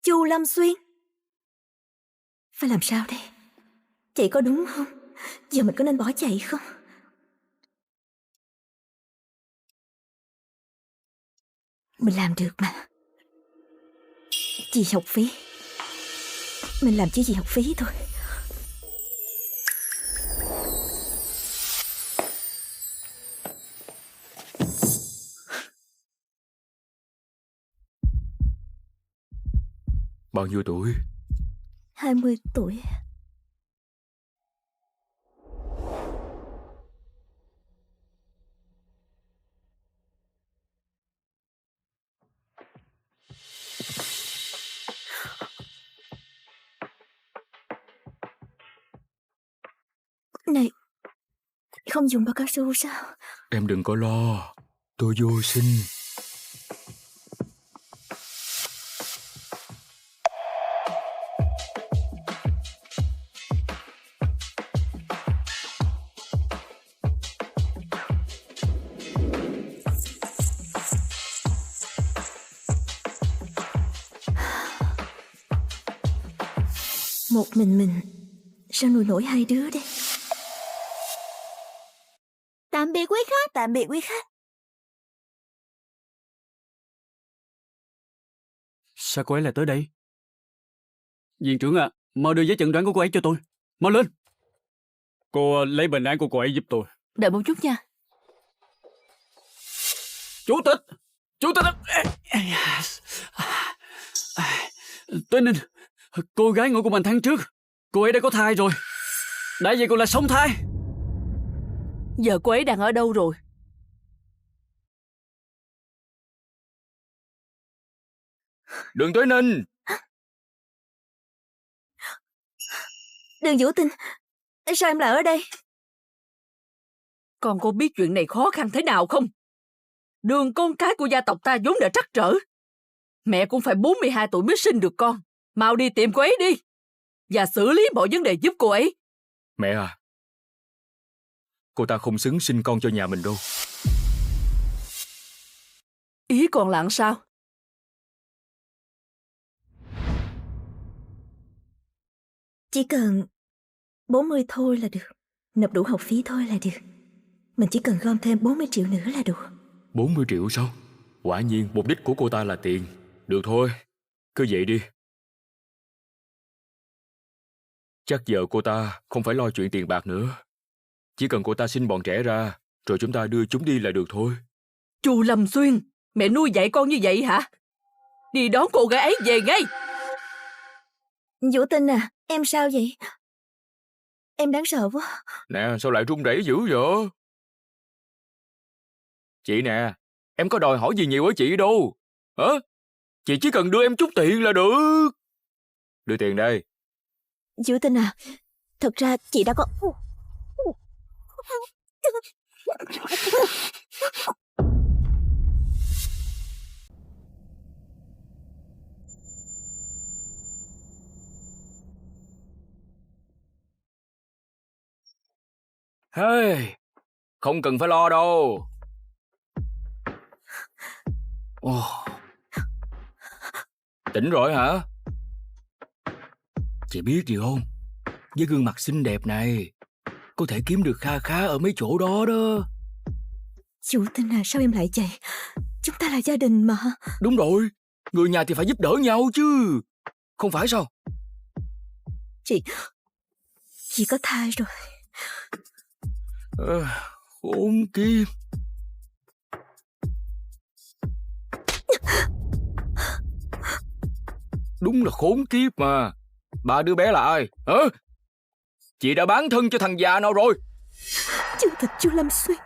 Chu Lâm Xuyên. Phải làm sao đây? Chị có đúng không? Giờ mình có nên bỏ chạy không? Mình làm được mà. Chỉ học phí. Mình làm chỉ vì học phí thôi. Bao nhiêu tuổi? 20 tuổi. Này, không dùng bao cao su sao? Em đừng có lo. Tôi vô sinh. Một mình sao nuôi nổi hai đứa đây? Tạm biệt quý khách. Tạm biệt quý khách. Sao cô ấy lại tới đây? Viện trưởng à, mau đưa giấy chẩn đoán của cô ấy cho tôi. Mau lên. Cô lấy bệnh án của cô ấy giúp tôi. Đợi một chút nha. Chủ tịch! Chủ tịch! Tuệ Ninh, cô gái ngủ cùng anh tháng trước. Cô ấy đã có thai rồi. Đã vậy còn là song thai. Giờ cô ấy đang ở đâu rồi? Đường Tuệ Ninh! Đường Vũ Tinh, sao em lại ở đây? Con có biết chuyện này khó khăn thế nào không? Đường con cái của gia tộc ta vốn đã trắc trở. Mẹ cũng phải 42 tuổi mới sinh được con. Mau đi tìm cô ấy đi. Và xử lý mọi vấn đề giúp cô ấy. Mẹ à, cô ta không xứng sinh con cho nhà mình đâu. Ý con là sao? Chỉ cần 40 thôi là được. Nộp đủ học phí thôi là được. Mình chỉ cần gom thêm 40 triệu nữa là đủ. 40 triệu sao? Quả nhiên mục đích của cô ta là tiền. Được thôi, cứ vậy đi. Chắc giờ cô ta không phải lo chuyện tiền bạc nữa. Chỉ cần cô ta sinh bọn trẻ ra, rồi chúng ta đưa chúng đi là được thôi. Chu Lâm Xuyên, mẹ nuôi dạy con như vậy hả? Đi đón cô gái ấy về ngay. Vũ Tinh à, em sao vậy? Em đáng sợ quá. Nè, sao lại run rẩy dữ vậy? Chị nè, em có đòi hỏi gì nhiều ở chị đâu. Hả? Chị chỉ cần đưa em chút tiền là được. Đưa tiền đây. Vũ Tinh à, thật ra chị đã có... Hey, không cần phải lo đâu. Tỉnh rồi hả? Chị biết gì không? Với gương mặt xinh đẹp này, có thể kiếm được kha khá ở mấy chỗ đó đó. Vũ Tinh à, sao em lại vậy? Chúng ta là gia đình mà. Đúng rồi, người nhà thì phải giúp đỡ nhau chứ. Không phải sao? Chị có thai rồi. Khốn kiếp. Đúng là khốn kiếp mà. Ba đứa bé là ai? Hả? Chị đã bán thân cho thằng già nào rồi? Chủ tịch Chu Lâm Xuyên.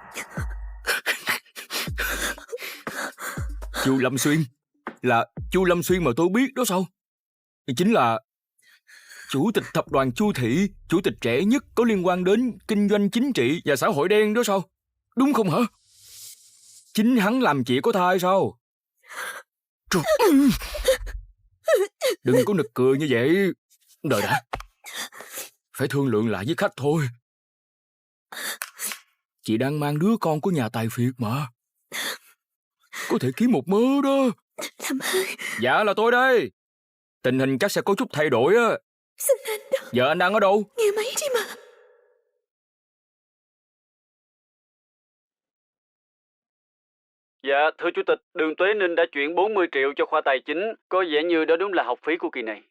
Chu Lâm Xuyên? Là Chu Lâm Xuyên mà tôi biết đó sao? Chính là chủ tịch tập đoàn Chu Thị, chủ tịch trẻ nhất có liên quan đến kinh doanh chính trị và xã hội đen đó sao? Đúng không hả? Chính hắn làm chị có thai sao? Trời. Đừng có nực cười như vậy. Đợi đã. Phải thương lượng lại với khách thôi. Chị đang mang đứa con của nhà tài phiệt mà. Có thể kiếm một mớ đó. Làm ơn. Dạ là tôi đây. Tình hình chắc sẽ có chút thay đổi á. Xin anh đâu. Giờ anh đang ở đâu? Nghe máy đi mà. Dạ, thưa Chủ tịch, Đường Tuế Ninh đã chuyển 40 triệu cho khoa tài chính. Có vẻ như đó đúng là học phí của kỳ này.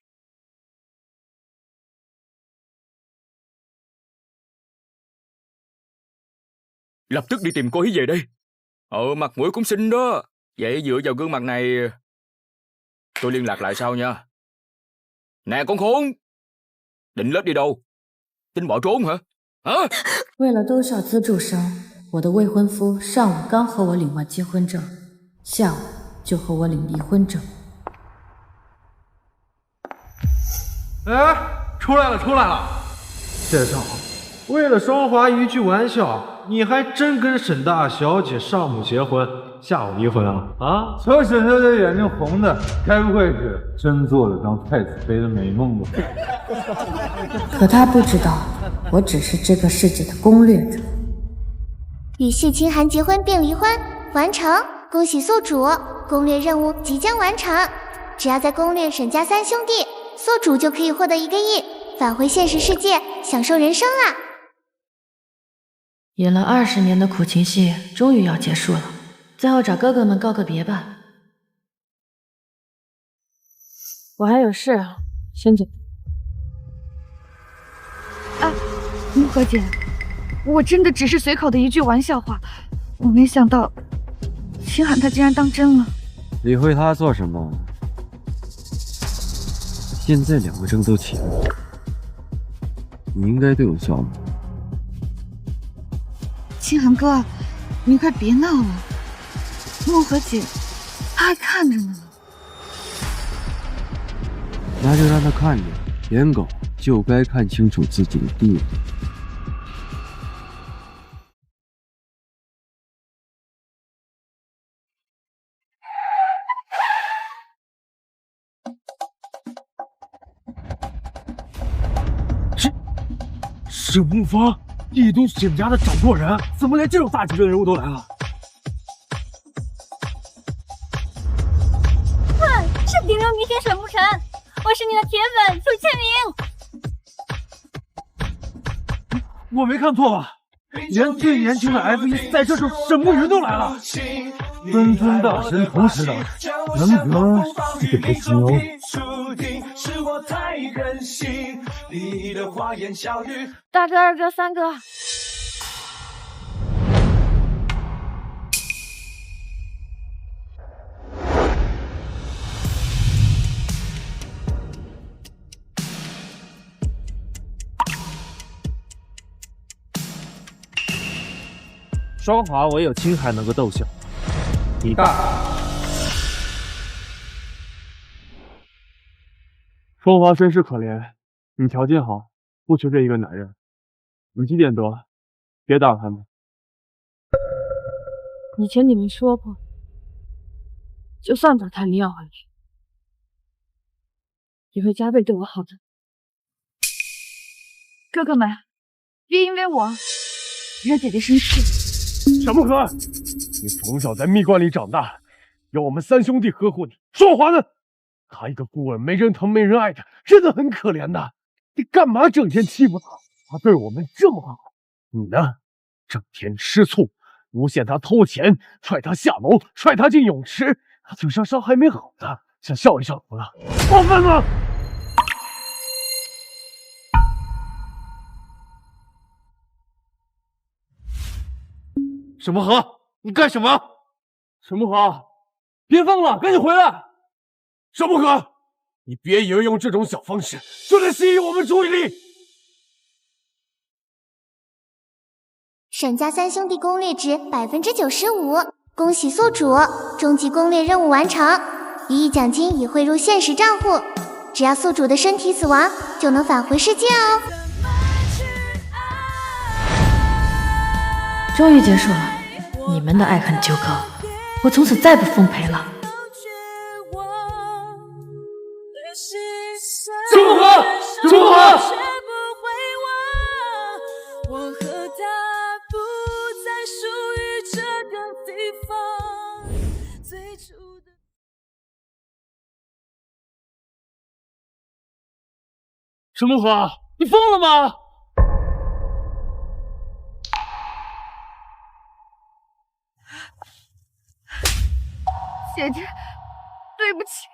Lập tức đi tìm cô ấy về đây. Mặt mũi cũng xinh đó. Vậy dựa vào gương mặt này, tôi liên lạc lại sau nha. Nè con khốn, định lết đi đâu? Tính bỏ trốn hả? Hả? 为了多少资助生，我的未婚夫上午刚和我领完结婚证，下午就和我领离婚证。哎，出来了，出来了！先生，为了双华一句玩笑，你还真跟沈大小姐上午结婚，下午离婚啊？啊！瞧沈小姐眼睛红的，该不会是真做了张太子妃的美梦吧？可他不知道，我只是这个世界的攻略者。与谢清寒结婚并离婚，完成！恭喜宿主，攻略任务即将完成。只要在攻略沈家三兄弟，宿主就可以获得1个亿，返回现实世界，享受人生啦！演了20年的苦情戏，终于要结束了。最后找哥哥们告个别吧。我还有事，先走。木河姐，我真的只是随口的一句玩笑话，我没想到秦寒他竟然当真了。理会他做什么？现在2个证都齐了，你应该对我笑吗？秦寒哥，你快别闹了，木河姐她还看着呢。那就让他看着，舔狗就该看清楚自己的地位。沈木芳，义都沈家的掌舵人，怎么连这种大级别的人物都来了？是顶流明星沈沐晨，我是你的铁粉，求签名。我没看错吧？连最年轻的 F1 赛车手沈慕云都来了。尊尊大神同时来，难得是个牛。大哥、二哥、三哥，双华唯有青海能够斗笑，你大。双华身世可怜，你条件好，不缺这一个男人。你几点得，别打他们。以前你们说过，就算把他领养回去，也会加倍对我好的。哥哥们，别因为我惹姐姐生气。沈慕河，你从小在蜜罐里长大，有我们三兄弟呵护你。双华呢？他一个孤儿，没人疼没人爱的，真的很可怜的。你干嘛整天欺负他？他对我们这么好，你呢？整天吃醋，诬陷他偷钱，踹他下楼，踹他进泳池，他嘴上伤还没好呢，想笑一笑怎么了？过分了！沈慕河，你干什么？沈慕河，别疯了，赶紧回来！沈慕河，你别以为用这种小方式就能吸引我们注意力。沈家三兄弟攻略值95%，恭喜宿主，终极攻略任务完成，1亿奖金已汇入现实账户，只要宿主的身体死亡，就能返回世界哦。终于结束了，你们的爱恨纠葛，我从此再不奉陪了。沈慕河，沈慕河！沈慕河，你疯了吗？姐姐，对不起，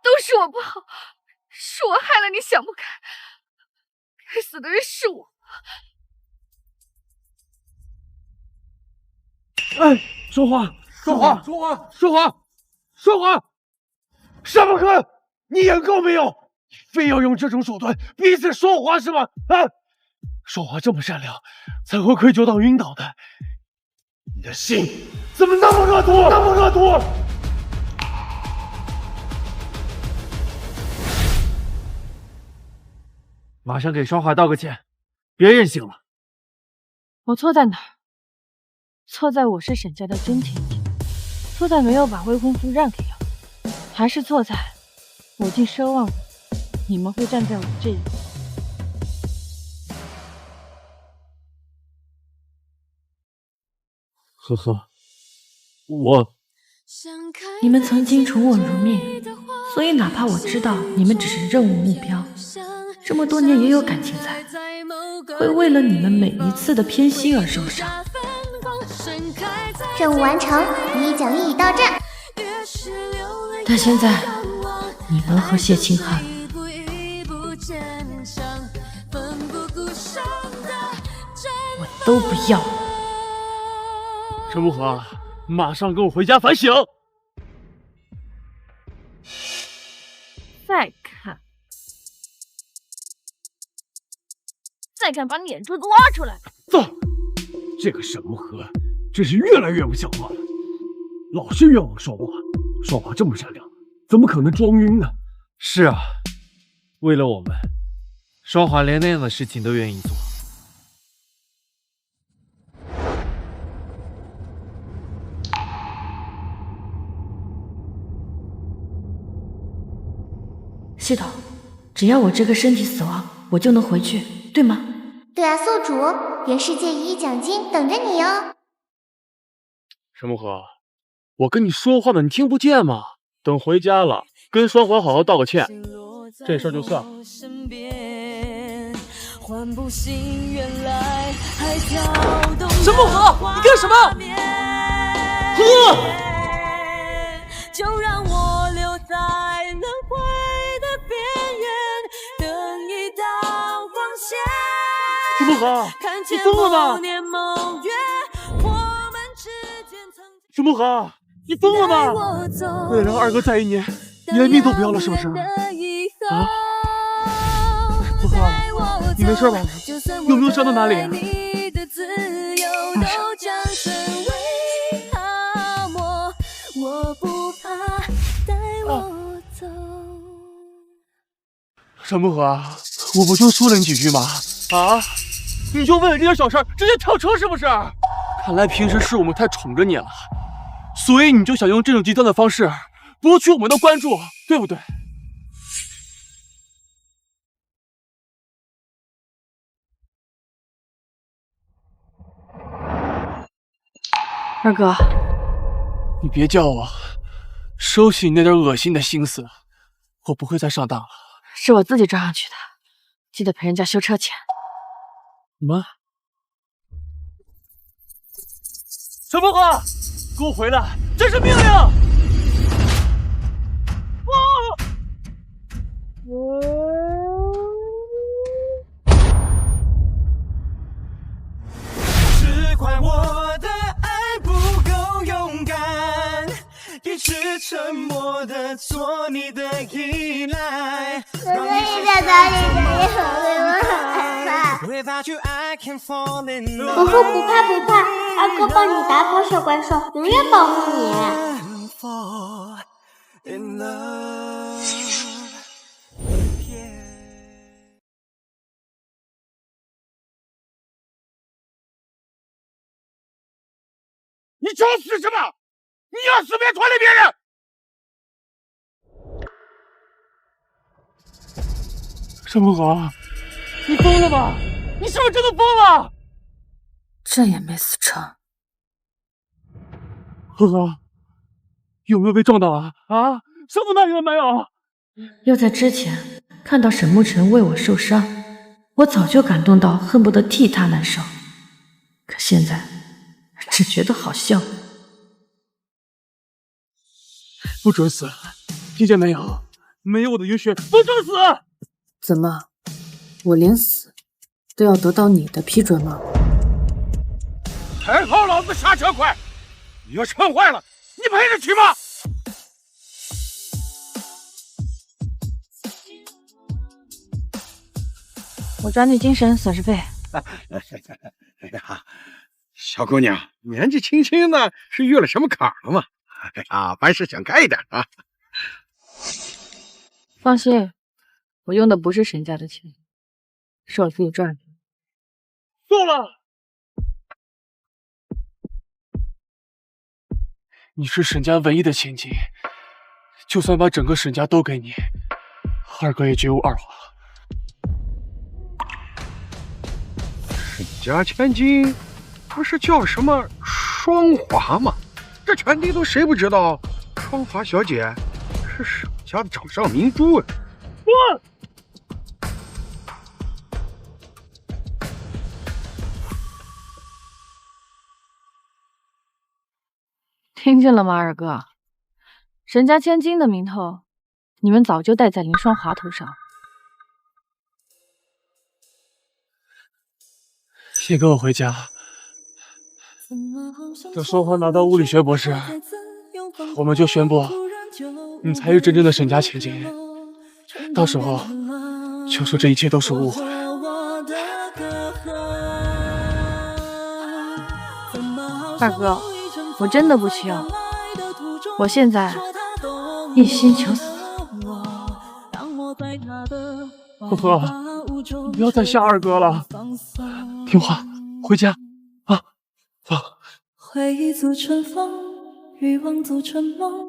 都是我不好，是我害了你想不开，该死的人是我。哎，说话，说话，说话，说话，说话！沈慕河，你眼够没有？你非要用这种手段逼死双华是吗？啊！双华这么善良，才会愧疚到晕倒的。你的心怎么那么恶毒？那么恶毒！马上给双华道个歉，别任性了。我错在哪儿？错在我是沈家的真亲戚，错在没有把未婚夫让给瑶，还是错在我竟奢望你们会站在我这一边。呵呵，你们曾经宠我如命，所以哪怕我知道你们只是任务目标，这么多年也有感情在，会为了你们每一次的偏心而受伤。任务完成，1亿奖励已到账。但现在，你们和谢清寒，我都不要。沈慕河，马上跟我回家反省。再敢把眼珠子挖出来！走，这个沈慕河真是越来越不像话了，老是冤枉双华。双华这么善良，怎么可能装晕呢？是啊，为了我们，双华连那样的事情都愿意做。系统，只要我这个身体死亡，我就能回去，对吗？对啊，宿主，原世界1亿奖金等着你哦。沈慕河，我跟你说话呢，你听不见吗？等回家了，跟双华好好道个歉，这事儿就算了。沈木河，你干什么？就让我留在轮回的边缘，等一道光线。沈木河，你疯了吗？沈木河，你疯了吗？为了让二哥在意你，你连命都不要了是不是？啊？木河，你没事吧？有没有伤到哪里？没事。沈木河，我不就说了你几句吗？啊？你就为了这点小事直接跳车是不是？看来平时是我们太宠着你了，所以你就想用这种极端的方式博取我们的关注，对不对？二哥，你别叫我，收起你那点恶心的心思，我不会再上当了。是我自己撞上去的，记得赔人家修车钱。什么？沈木河，给我回来！这是命令！只怪我的爱不够勇敢，一直沉默的做你的依赖。哥哥，你在哪里？我好害怕。我说不怕不怕，二哥帮你打跑小怪兽，永远保护你。你找死什么？你要死别拖累别人！沈木河，你疯了吧？你是不是真的疯了？这也没死成。呵呵，有没有被撞到啊？啊，伤到哪里了没有？要在之前看到沈沐晨为我受伤，我早就感动到恨不得替他难受。可现在只觉得好笑。不准死！听见没有？没有我的允许，不准死！怎么，我连死都要得到你的批准吗？还好老子刹车快，你要是碰坏了，你赔得起吗？我找你精神损失费。哎呀，小姑娘年纪轻轻的，是越了什么坎了吗？哎呀，凡事想开一点啊！放心，我用的不是沈家的钱，是我自己赚的。够了！你是沈家唯一的千金，就算把整个沈家都给你，二哥也绝无二话。沈家千金不是叫什么双华吗？这全地都谁不知道？双华小姐是沈家的掌上明珠啊！听见了吗，二哥？沈家千金的名头，你们早就戴在林双华头上。先跟我回家。等双华拿到物理学博士，我们就宣布你才是真正的沈家千金。到时候就说这一切都是误会。二哥，我真的不需要，我现在一心求死。呵呵，你不要再吓二哥了，听话，回家啊！走。回忆组成风，欲望组成梦，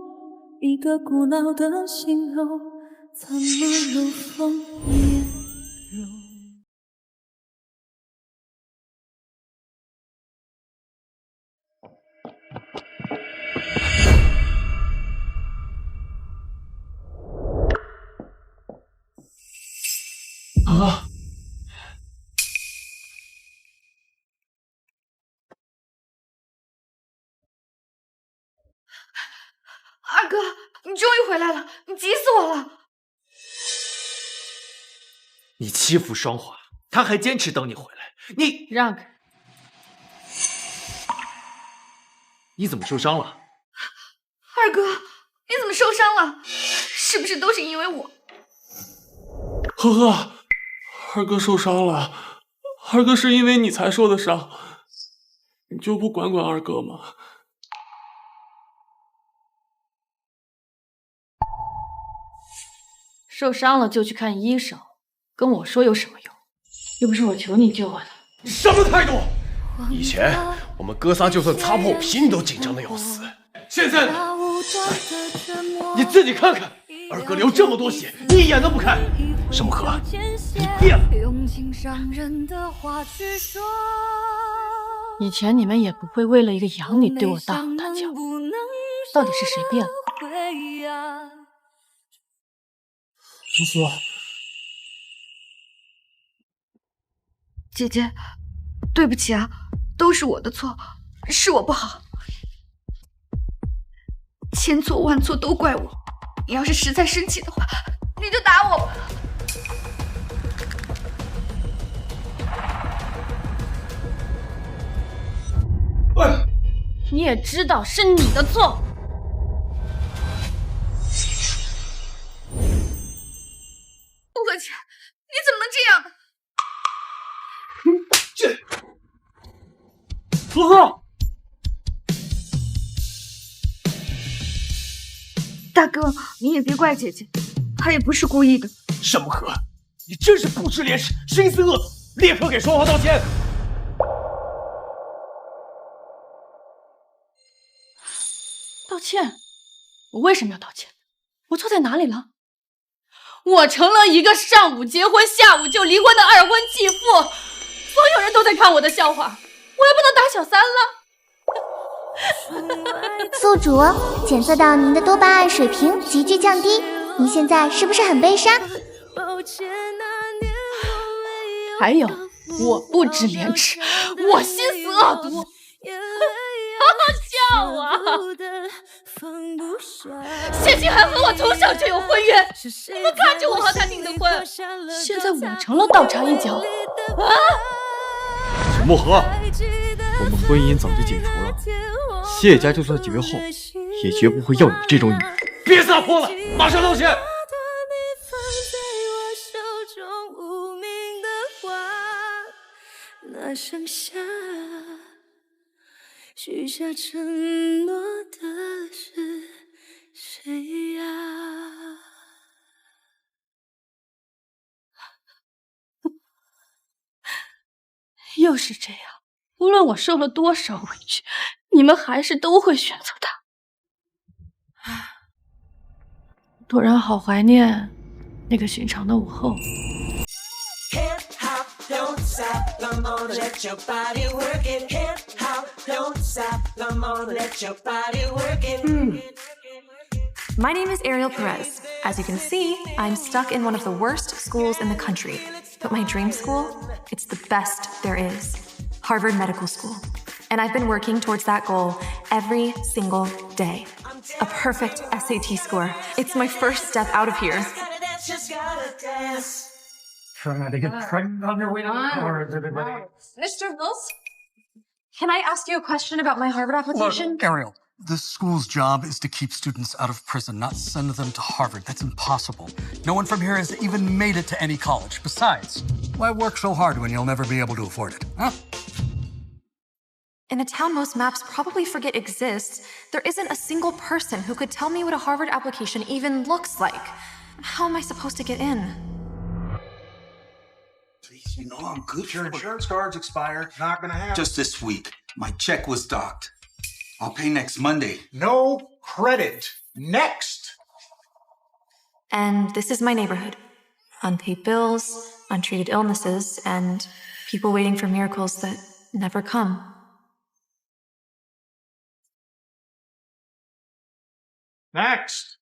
一个古老的形容，怎么如风面容？啊！二哥，你终于回来了，你急死我了！你欺负双华，他还坚持等你回来，你让开！你怎么受伤了？二哥，你怎么受伤了？是不是都是因为我？呵呵，二哥受伤了，二哥是因为你才受的伤，你就不管管二哥吗？受伤了就去看医生，跟我说有什么用？又不是我求你救我的。你什么态度？以前我们哥仨就算擦破皮，你都紧张的要死。现在呢？你自己看看，二哥流这么多血，你一眼都不看。什么和？你变了。以前你们也不会为了一个养女对我大吼大叫，到底是谁变了？苏苏，姐姐，对不起啊，都是我的错，是我不好，千错万错都怪我。你要是实在生气的话，你就打我吧。喂，你也知道是你的错。不可气，你怎么能这样呢？苏苏，大哥，你也别怪姐姐，她也不是故意的。什么和？你真是不知廉耻，心思恶毒，立刻给双华道歉！道歉？我为什么要道歉？我错在哪里了？我成了一个上午结婚下午就离婚的二婚继父，所有人都在看我的笑话，我也不能打小三了。宿主，检测到您的多巴胺水平急剧降低，您现在是不是很悲伤？还有，我不知廉耻，我心思恶毒。好好笑啊！谢清寒和我从小就有婚约，你们看着我和他订的婚，现在我成了倒插一脚啊！陈墨河，我们婚姻早就解除了，谢家就算绝后，也绝不会要你这种女人。别撒泼了，马上道歉！那剩下许下承诺的是谁呀？又是这样，无论我受了多少委屈，你们还是都会选择他。突然好怀念那个寻常的午后。Don't stop, come on, let your body work it. Hip hop, don't stop, come on, let your body work it. My name is Ariel Perez. As you can see, I'm stuck in one of the worst schools in the country. But my dream school, it's the best there is. Harvard Medical School. And I've been working towards that goal every single day. A perfect SAT score. It's my first step out of here. Trying to get pregnant on your way to Harvard, everybody. Mr. Mills, can I ask you a question about my Harvard application? Look, Ariel, the school's job is to keep students out of prison, not send them to Harvard. That's impossible. No one from here has even made it to any college. Besides, why work so hard when you'll never be able to afford it, huh? In a town most maps probably forget exists, there isn't a single person who could tell me what a Harvard application even looks like. How am I supposed to get in? You know I'm good. Your insurance card's expired. Not gonna happen. Just this week. My check was docked. I'll pay next Monday. No credit. Next. And this is my neighborhood. Unpaid bills, untreated illnesses, and people waiting for miracles that never come. Next.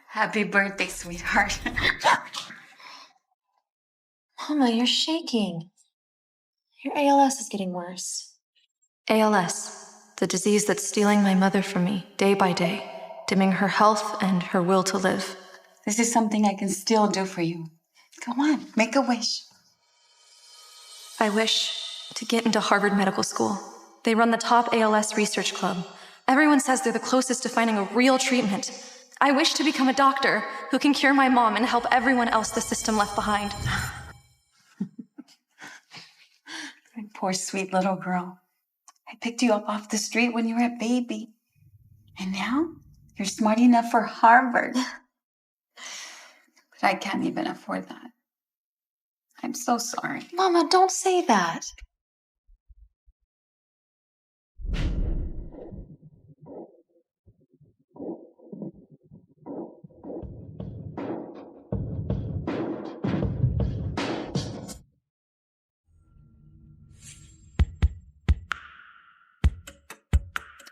Happy birthday, sweetheart. Mama, you're shaking. Your ALS is getting worse. ALS, the disease that's stealing my mother from me day by day, dimming her health and her will to live. This is something I can still do for you. Come on, make a wish. I wish to get into Harvard Medical School. They run the top ALS research club. Everyone says they're the closest to finding a real treatment. I wish to become a doctor who can cure my mom and help everyone else the system left behind. Poor sweet little girl. I picked you up off the street when you were a baby. And now you're smart enough for Harvard. But I can't even afford that. I'm so sorry. Mama, don't say that.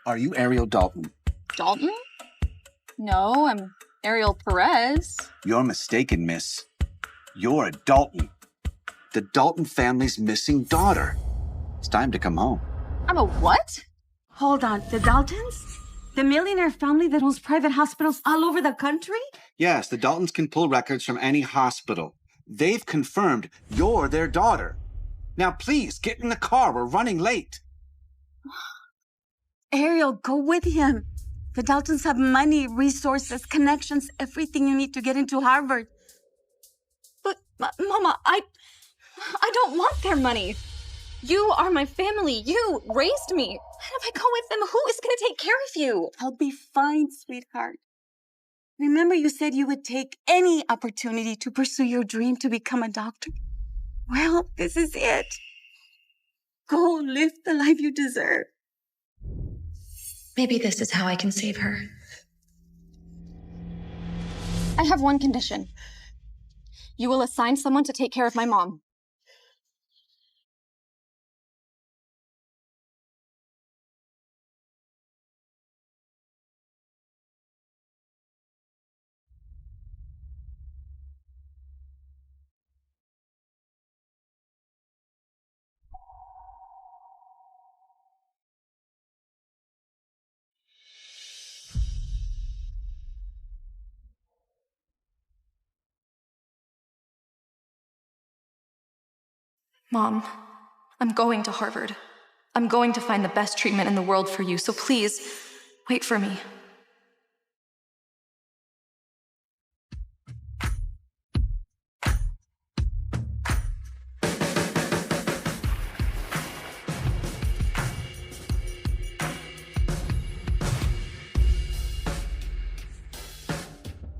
Are you Ariel Dalton? Dalton? No, I'm Ariel Perez. You're mistaken, miss. You're a Dalton. The Dalton family's missing daughter. It's time to come home. I'm a what? Hold on, the Daltons? The millionaire family that owns private hospitals all over the country? Yes, the Daltons can pull records from any hospital. They've confirmed you're their daughter. Now please, get in the car. We're running late. Ariel, go with him. The Daltons have money, resources, connections, everything you need to get into Harvard. But, Mama, I don't want their money. You are my family. You raised me. And if I go with them, who is going to take care of you? I'll be fine, sweetheart. Remember you said you would take any opportunity to pursue your dream to become a doctor? Well, this is it. Go live the life you deserve. Maybe this is how I can save her. I have one condition. You will assign someone to take care of my mom. Mom, I'm going to Harvard. I'm going to find the best treatment in the world for you, so please, wait for me.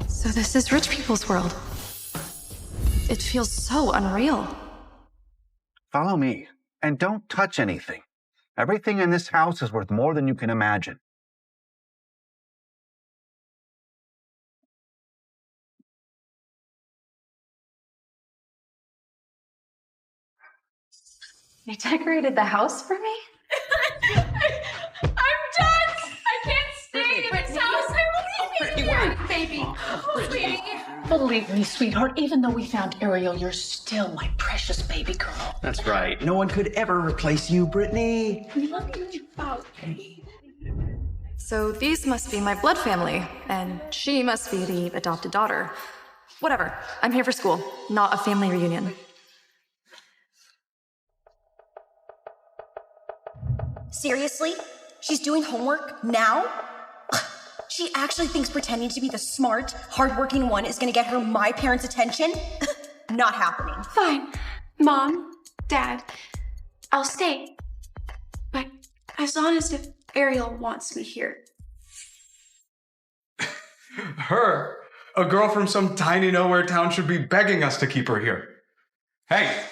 So this is rich people's world. It feels so unreal. Follow me, and don't touch anything. Everything in this house is worth more than you can imagine. You decorated the house for me? I'm done! I can't stay in this house! I will leave you here! Baby! Oh, sweetie! Believe me, sweetheart, even though we found Ariel, you're still my precious baby girl. That's right. No one could ever replace you, Brittany. So these must be my blood family, and she must be the adopted daughter. Whatever. I'm here for school, not a family reunion. Seriously? She's doing homework now? She actually thinks pretending to be the smart, hardworking one is gonna get her my parents' attention? Not happening. Fine. Mom, Dad, I'll stay. But as long as if Ariel wants me here. Her? A girl from some tiny nowhere town should be begging us to keep her here. Hey!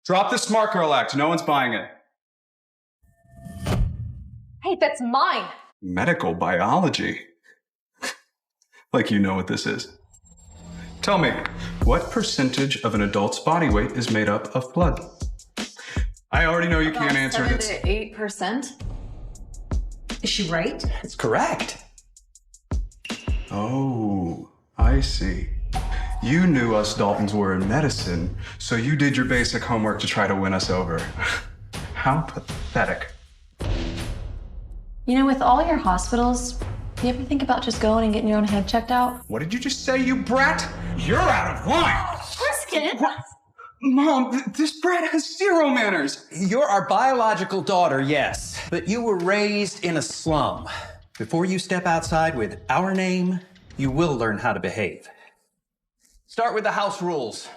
Drop the smart girl act. No one's buying it. Hey, that's mine! Medical biology. Like you know what this is. Tell me, what percentage of an adult's body weight is made up of blood? I already know you can't answer it. 7 to 8%. Is she right? It's correct. Oh, I see. You knew us Daltons were in medicine, so you did your basic homework to try to win us over. How pathetic. You know, with all your hospitals, you ever think about just going and getting your own head checked out? What did you just say, you brat? You're out of line! Kristen! Mom, this brat has zero manners. You're our biological daughter, yes, but you were raised in a slum. Before you step outside with our name, you will learn how to behave. Start with the house rules.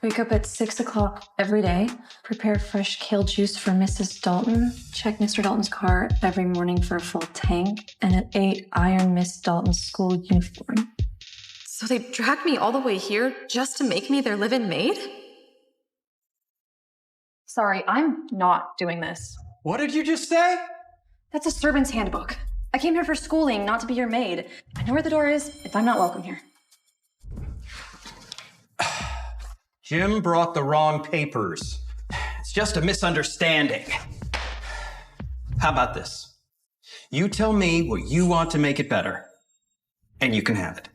Wake up at 6 o'clock every day, prepare fresh kale juice for Mrs. Dalton, check Mr. Dalton's car every morning for a full tank, and at 8, iron Miss Dalton's school uniform. So they dragged me all the way here just to make me their live-in maid? Sorry, I'm not doing this. What did you just say? That's a servant's handbook. I came here for schooling, not to be your maid. I know where the door is if I'm not welcome here. Jim brought the wrong papers. It's just a misunderstanding. How about this? You tell me what you want to make it better, and you can have it.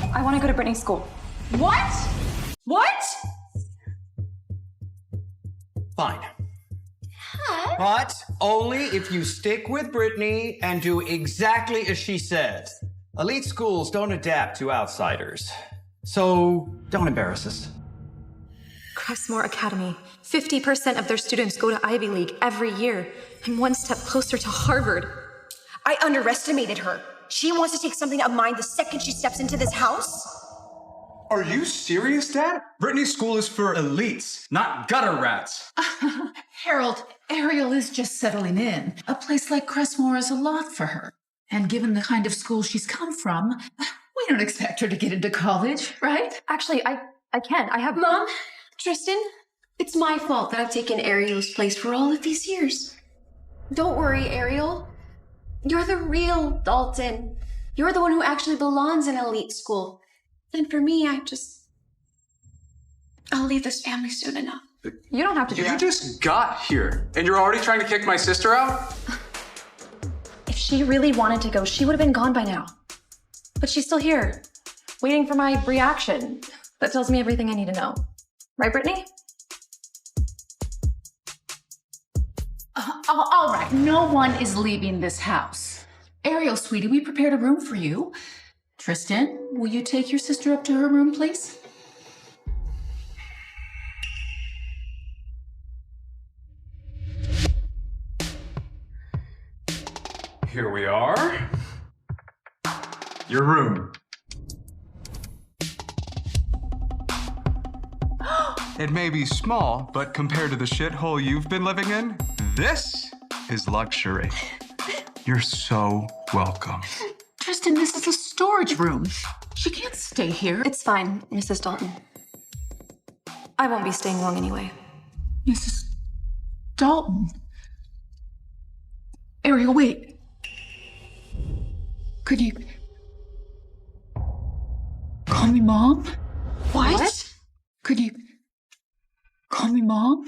I want to go to Brittany's school. What? What? Fine. But only if you stick with Brittany and do exactly as she says. Elite schools don't adapt to outsiders. So don't embarrass us. Crestmore Academy. 50% of their students go to Ivy League every year. I'm one step closer to Harvard. I underestimated her. She wants to take something of mine the second she steps into this house? Are you serious, Dad? Brittany's school is for elites, not gutter rats. Harold, Ariel is just settling in. A place like Crestmore is a lot for her. And given the kind of school she's come from, we don't expect her to get into college, right? Actually, I can. I have... Mom, Tristan, it's my fault that I've taken Ariel's place for all of these years. Don't worry, Ariel. You're the real Dalton. You're the one who actually belongs in elite school. And for me, I'll leave this family soon enough. You don't have to do that. You just got here, and you're already trying to kick my sister out? If she really wanted to go, she would have been gone by now. But she's still here, waiting for my reaction. That tells me everything I need to know. Right, Brittany? All right, no one is leaving this house. Ariel, sweetie, we prepared a room for you. Tristan, will you take your sister up to her room, please? Here we are. Your room. It may be small, but compared to the shithole you've been living in, this is luxury. You're so welcome. Tristan, this is a storage room. She can't stay here. It's fine, Mrs. Dalton. I won't be staying long anyway. Mrs. Dalton? Ariel, wait. Could you... call me Mom? What? Could you... call me Mom?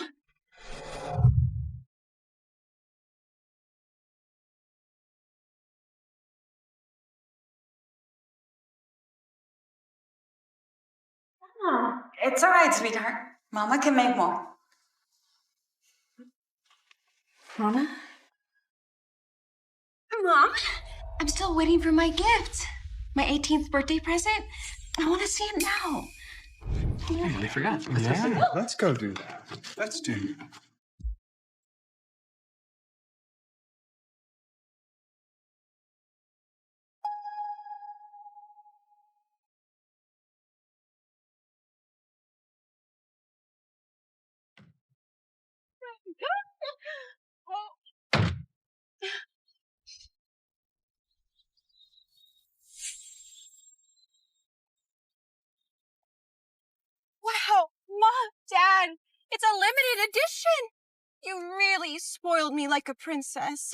Oh, it's all right, sweetheart. Mama can make more. Mama? Mom, I'm still waiting for my gift. My 18th birthday present. I want to see it now. I really forgot. Yeah, let's go do that. Let's do that. Wow, Mom, Dad, it's a limited edition. You really spoiled me like a princess.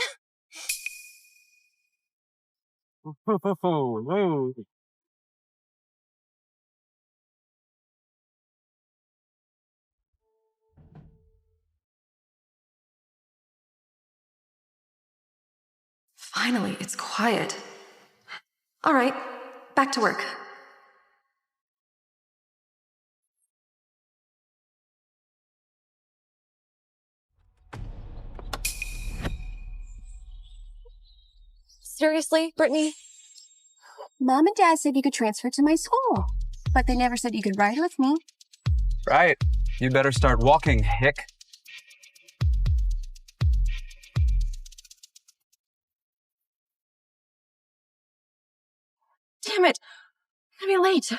Finally, it's quiet. All right, back to work. Seriously, Brittany? Mom and Dad said you could transfer to my school, but they never said you could ride with me. Right. You better start walking, hick. Damn it! I'm gonna be late.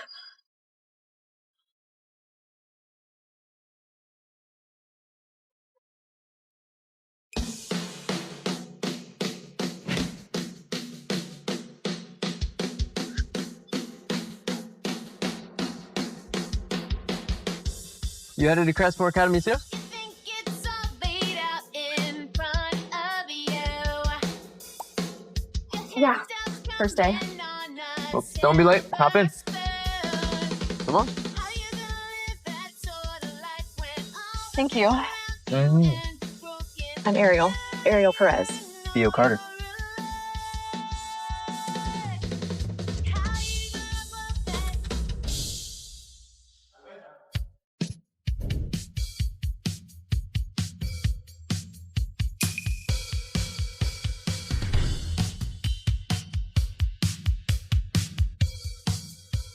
You headed to Crestmore Academy too? Yeah, first day. Well, don't be late. Hop in. Come on. Thank you. I'm Ariel Perez. Theo Carter.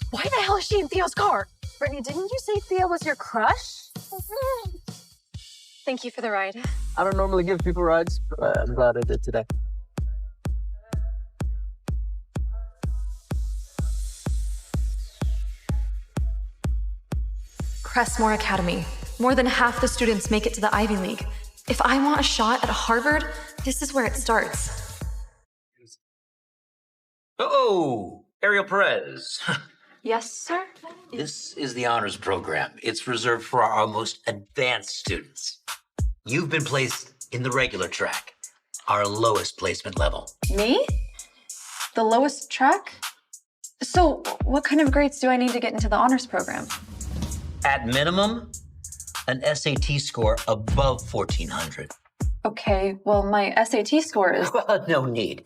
Why the hell is she in Theo's car? Brittany, didn't you say Theo was your crush? Thank you for the ride. I don't normally give people rides, but I'm glad I did today. Crestmore Academy. More than half the students make it to the Ivy League. If I want a shot at Harvard, this is where it starts. Oh, Ariel Perez. Yes, sir? This is the honors program. It's reserved for our most advanced students. You've been placed in the regular track, our lowest placement level. Me? The lowest track? So, what kind of grades do I need to get into the honors program? At minimum, an SAT score above 1400. Okay, well, my SAT score is... No need.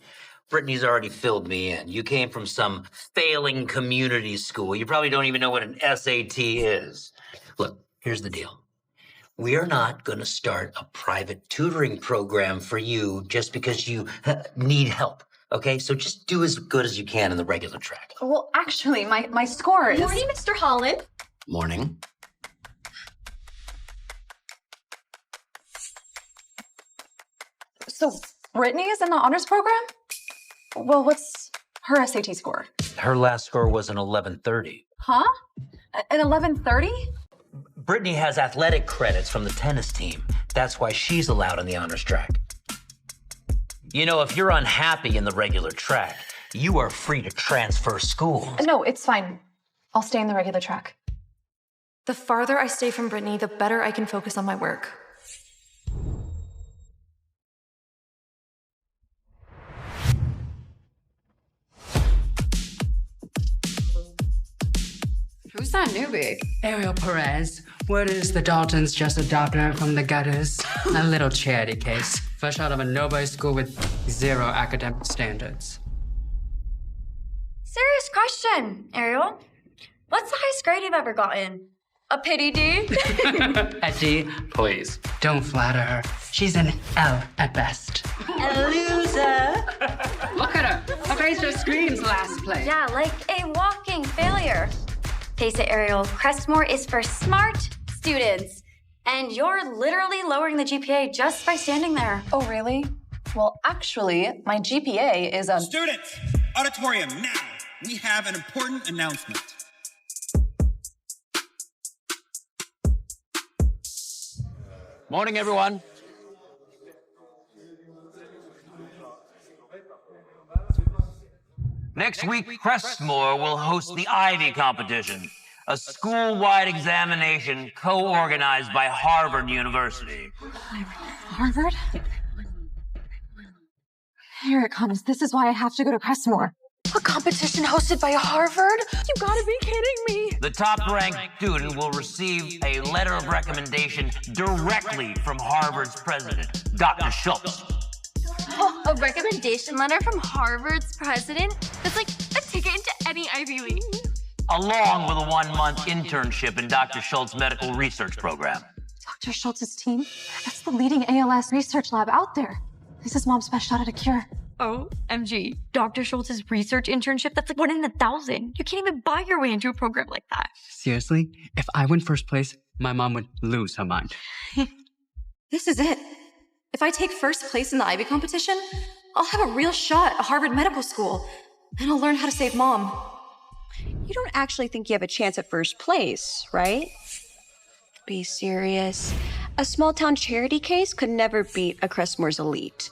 Brittany's already filled me in. You came from some failing community school. You probably don't even know what an SAT is. Look, here's the deal. We are not going to start a private tutoring program for you just because you need help, okay? So just do as good as you can in the regular track. Well, actually, my score is... Morning, Mr. Holland. Morning. So, Brittany is in the honors program? Well, what's her SAT score? Her last score was an 1130. Huh? An 1130? Brittany has athletic credits from the tennis team. That's why she's allowed on the honors track. You know, if you're unhappy in the regular track, you are free to transfer schools. No, it's fine. I'll stay in the regular track. The farther I stay from Brittany, the better I can focus on my work. Who's that newbie? Ariel Perez. What is the Daltons just adopted her from the gutters? A little charity case. Fresh out of a no-boy school with 0 academic standards. Serious question, Ariel. What's the highest grade you've ever gotten? A pity D? A D, please. Don't flatter her. She's an L at best. A loser. Look at her. Her face just screams last place. Yeah, like a walking failure. Face it, Ariel. Crestmore is for smart students. And you're literally lowering the GPA just by standing there. Oh, really? Well, actually, my GPA is a... Students, auditorium now. We have an important announcement. Morning, everyone. Next week, Crestmore will host the Ivy competition, a school-wide examination co-organized by Harvard University. Harvard? Here it comes. This is why I have to go to Crestmore. A competition hosted by Harvard? You gotta be kidding me. The top-ranked student will receive a letter of recommendation directly from Harvard's president, Dr. Schultz. Oh, a recommendation letter from Harvard's president? That's like a ticket into any Ivy League. Along with a 1-month internship in Dr. Schultz's medical research program. Dr. Schultz's team? That's the leading ALS research lab out there. This is Mom's best shot at a cure. OMG. Dr. Schultz's research internship? That's like 1 in 1,000. You can't even buy your way into a program like that. Seriously? If I win first place, my mom would lose her mind. This is it. If I take first place in the Ivy competition, I'll have a real shot at Harvard Medical School, and I'll learn how to save Mom. You don't actually think you have a chance at first place, right? Be serious. A small-town charity case could never beat a Crestmore's elite.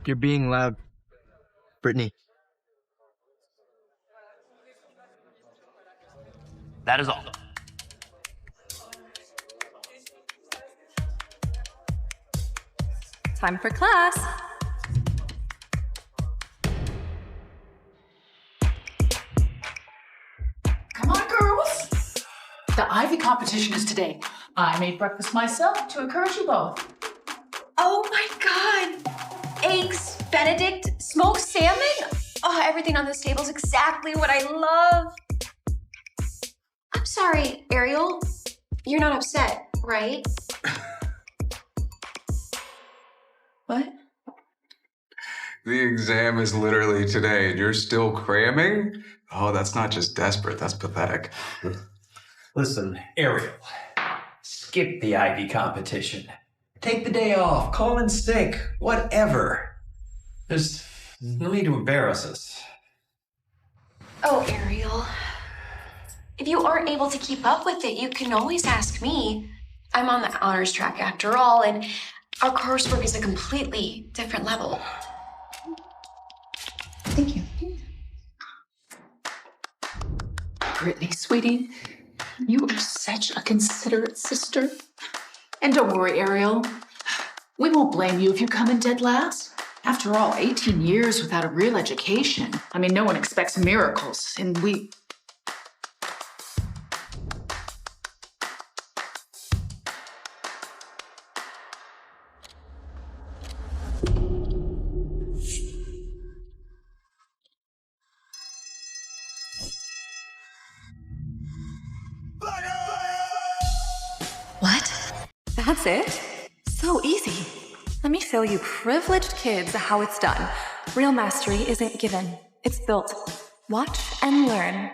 You're being loud, Brittany. That is all. Time for class. Come on, girls. The Ivy competition is today. I made breakfast myself to encourage you both. Oh my God! Eggs, Benedict, smoked salmon? Oh, everything on this table is exactly what I love. I'm sorry, Ariel. You're not upset, right? What? The exam is literally today, and you're still cramming? Oh, that's not just desperate, that's pathetic. Listen, Ariel, skip the Ivy competition. Take the day off, call in sick, whatever. There's no need to embarrass us. Oh, Ariel. If you aren't able to keep up with it, you can always ask me. I'm on the honors track after all, and our coursework is a completely different level. Thank you. Brittany, sweetie, you are such a considerate sister. And don't worry, Ariel. We won't blame you if you come in dead last. After all, 18 years without a real education. I mean, no one expects miracles, and we... What? That's it? So easy. Let me show you privileged kids how it's done. Real mastery isn't given, it's built. Watch and learn.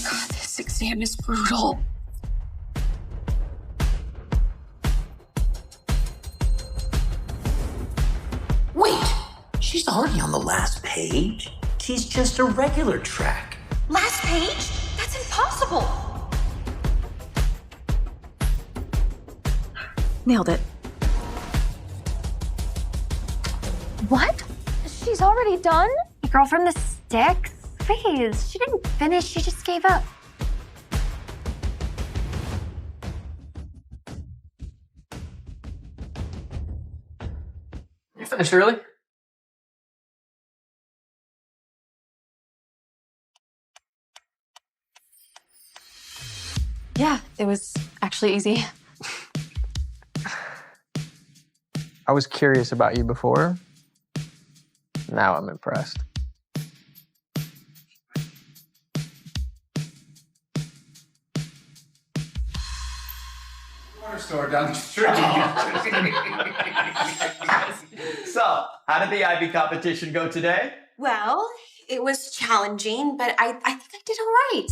God, this exam is brutal. Wait, she's already on the last page. She's just a regular track. Last page? That's impossible. Nailed it. What? She's already done? The girl from the sticks? Please, she didn't finish, she just gave up. You finished early? Yeah, it was actually easy. I was curious about you before. Now I'm impressed. Store down the street. So, how did the Ivy competition go today? Well, it was challenging, but I think I did all right.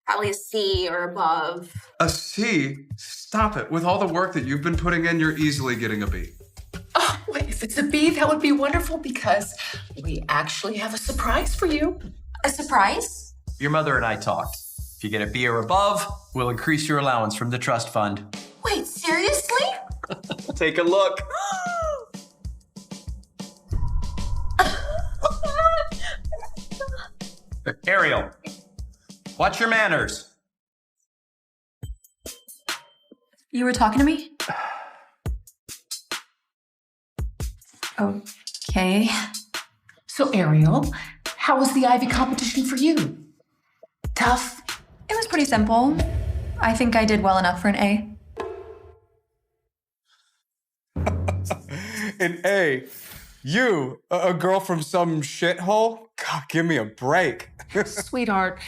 Probably a C or above. A C? Stop it. With all the work that you've been putting in, you're easily getting a B. Oh, wait, if it's a B, that would be wonderful because we actually have a surprise for you. A surprise? Your mother and I talked. If you get a B or above, we'll increase your allowance from the trust fund. Wait, seriously? Take a look. Ariel, watch your manners. You were talking to me? Okay. So, Ariel, how was the Ivy competition for you? Tough? It was pretty simple. I think I did well enough for an A. An A? You, a girl from some shithole? God, give me a break. Sweetheart,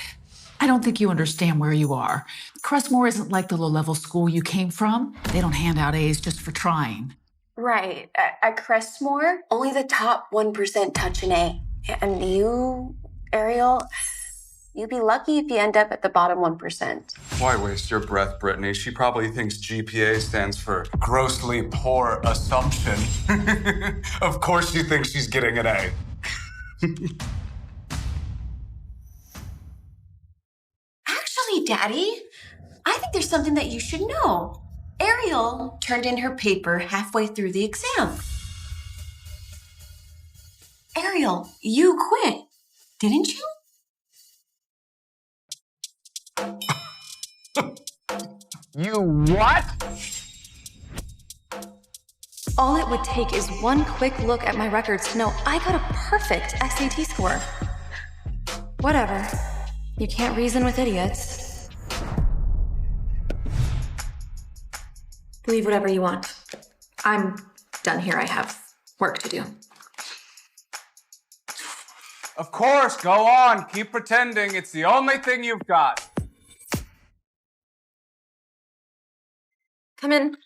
I don't think you understand where you are. Crestmore isn't like the low-level school you came from. They don't hand out A's just for trying. Right. At Crestmore, only the top 1% touch an A. And you, Ariel, you'd be lucky if you end up at the bottom 1%. Why waste your breath, Brittany? She probably thinks GPA stands for grossly poor assumption. Of course she thinks she's getting an A. Actually, Daddy, I think there's something that you should know. Ariel turned in her paper halfway through the exam. Ariel, you quit, didn't you? You what? All it would take is one quick look at my records to know I got a perfect SAT score. Whatever. You can't reason with idiots. Believe whatever you want. I'm done here. I have work to do. Of course, go on. Keep pretending. It's the only thing you've got. Come in.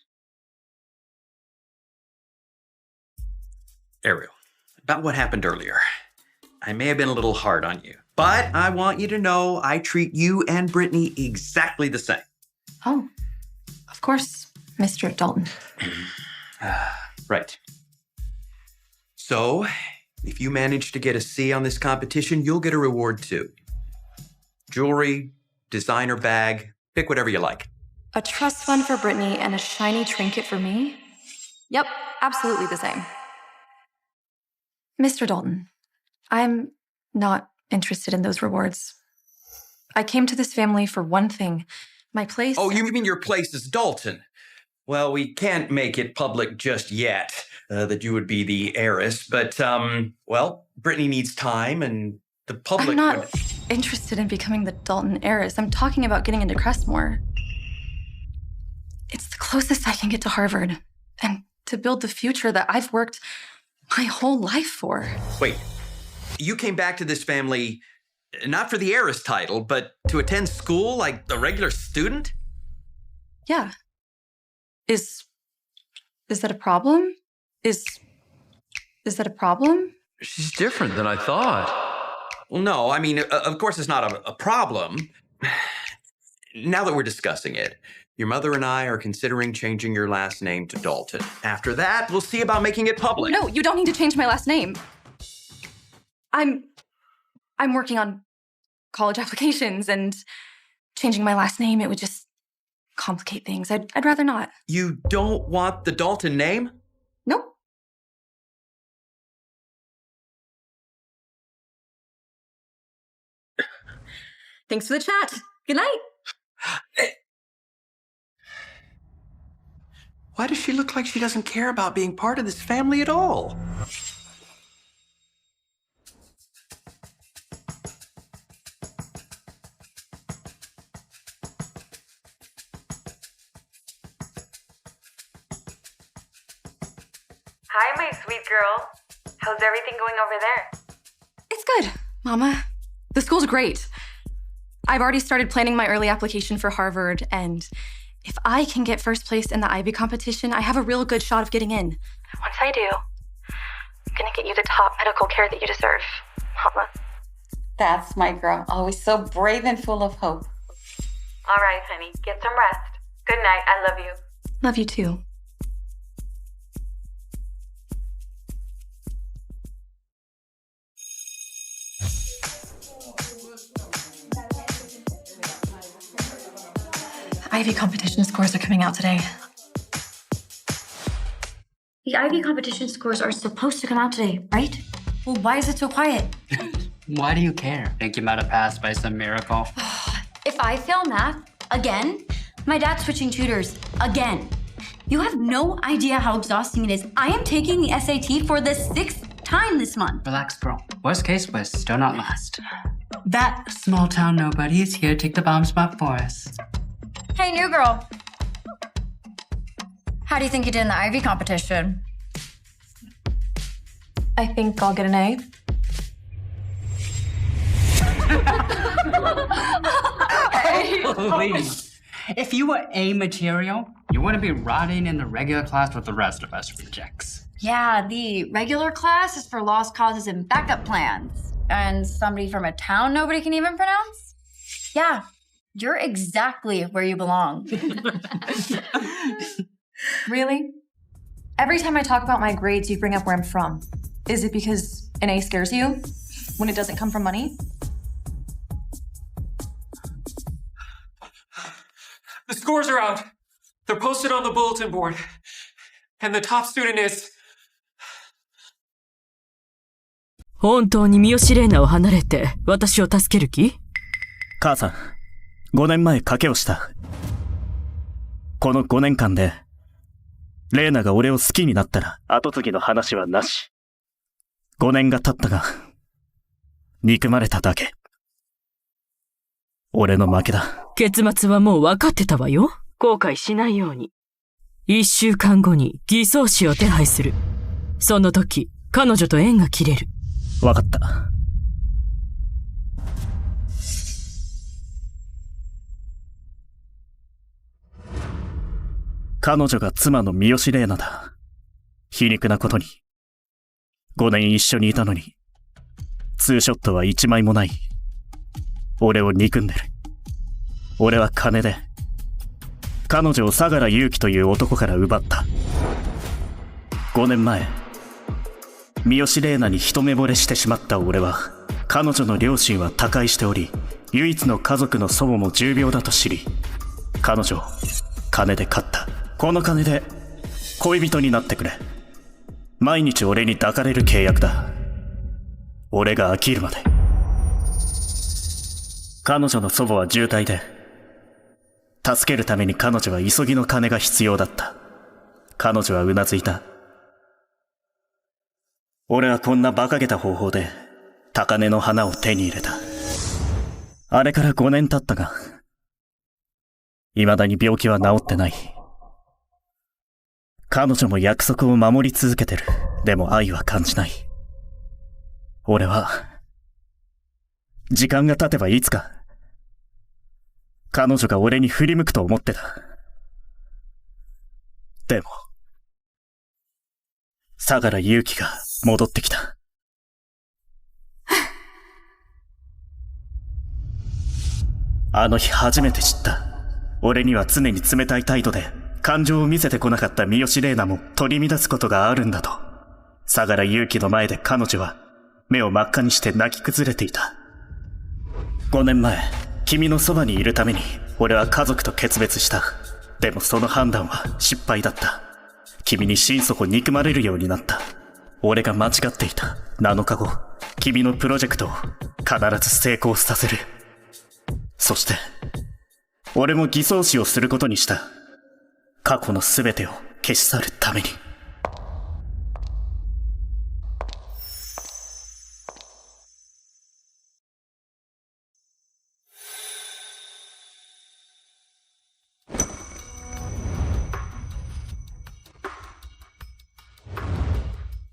Ariel, about what happened earlier. I may have been a little hard on you, but I want you to know I treat you and Brittany exactly the same. Oh, of course, Mr. Dalton. Right. So, if you manage to get a C on this competition, you'll get a reward too. Jewelry, designer bag, pick whatever you like. A trust fund for Brittany and a shiny trinket for me? Yep, absolutely the same. Mr. Dalton, I'm not interested in those rewards. I came to this family for one thing. My place... Oh, you mean your place is Dalton? Well, we can't make it public just yet that you would be the heiress, but, well, Brittany needs time and the public I'm not interested in becoming the Dalton heiress. I'm talking about getting into Crestmore. It's the closest I can get to Harvard and to build the future that I've worked my whole life for. Wait, you came back to this family not for the heiress title, but to attend school like a regular student? Yeah. Is that a problem? Is that a problem? She's different than I thought. Well, no, I mean, of course it's not a problem. Now that we're discussing it, your mother and I are considering changing your last name to Dalton. After that, we'll see about making it public. No, you don't need to change my last name. I'm working on college applications, and changing my last name, it would just complicate things. I'd rather not. You don't want the Dalton name? Nope. Thanks for the chat. Good night. Why does she look like she doesn't care about being part of this family at all? Hi, my sweet girl. How's everything going over there? It's good, Mama. The school's great. I've already started planning my early application for Harvard, and if I can get first place in the Ivy competition, I have a real good shot of getting in. Once I do, I'm gonna get you the top medical care that you deserve, Mama. That's my girl. Always so brave and full of hope. All right, honey. Get some rest. Good night. I love you. Love you too. Ivy competition scores are coming out today. The Ivy competition scores are supposed to come out today, right? Well, why is it so quiet? Why do you care? Think you might have passed by some miracle? If I fail math again, my dad's switching tutors again. You have no idea how exhausting it is. I am taking the SAT for the 6th time this month. Relax, bro. Worst case, we're still not lost. That small town nobody is here to take the bomb spot for us. Hey, new girl. How do you think you did in the Ivy competition? I think I'll get an A. Please. If you were A material, you wouldn't be rotting in the regular class with the rest of us rejects. Yeah, the regular class is for lost causes and backup plans. And somebody from a town nobody can even pronounce? Yeah, you're exactly where you belong. Really? Every time I talk about my grades, you bring up where I'm from. Is it because an A scares you when it doesn't come from money? The scores are out. They're posted on the bulletin board. And the top student is... 本当に三好玲奈を離れて私を助ける気？母さん、5年前賭けをした。この5年間で、玲奈が俺を好きになったら後継ぎの話はなし。5年が経ったが、憎まれただけ。俺の負けだ。結末はもう分かってたわよ。後悔しないように。1週間後に偽装紙を手配する。その時、彼女と縁が切れる。分かった。彼女が妻の三好玲奈だ。皮肉なことに。5年一緒にいたのに、ツーショットは1枚もない。俺を憎んでる。俺は金で、彼女を相良勇樹という男から奪った。5年前、三好玲奈に一目惚れしてしまった俺は、彼女の両親は他界しており、唯一の家族の祖母も重病だと知り、彼女を金で買った。この金で恋人になってくれ。毎日俺に抱かれる契約だ。俺が飽きるまで。彼女の祖母は重体で、助けるために彼女は急ぎの金が必要だった。彼女はうなずいた。俺はこんな馬鹿げた方法で高嶺の花を手に入れた。あれから5年経ったが、未だに病気は治ってない。彼女も約束を守り続けてる。でも愛は感じない。俺は、時間が経てばいつか、彼女が俺に振り向くと思ってた。でも、相良勇樹が戻ってきた。あの日初めて知った。俺には常に冷たい態度で感情を見せてこなかった三好玲奈も取り乱すことがあるんだと。相良勇樹の前で彼女は目を真っ赤にして泣き崩れていた。5年前、君のそばにいるために俺は家族と決別した。でもその判断は失敗だった。君に心底憎まれるようになった。俺が間違っていた。7日後、君のプロジェクトを必ず成功させる。そして、俺も偽装死をすることにした。過去のすべてを消し去るために。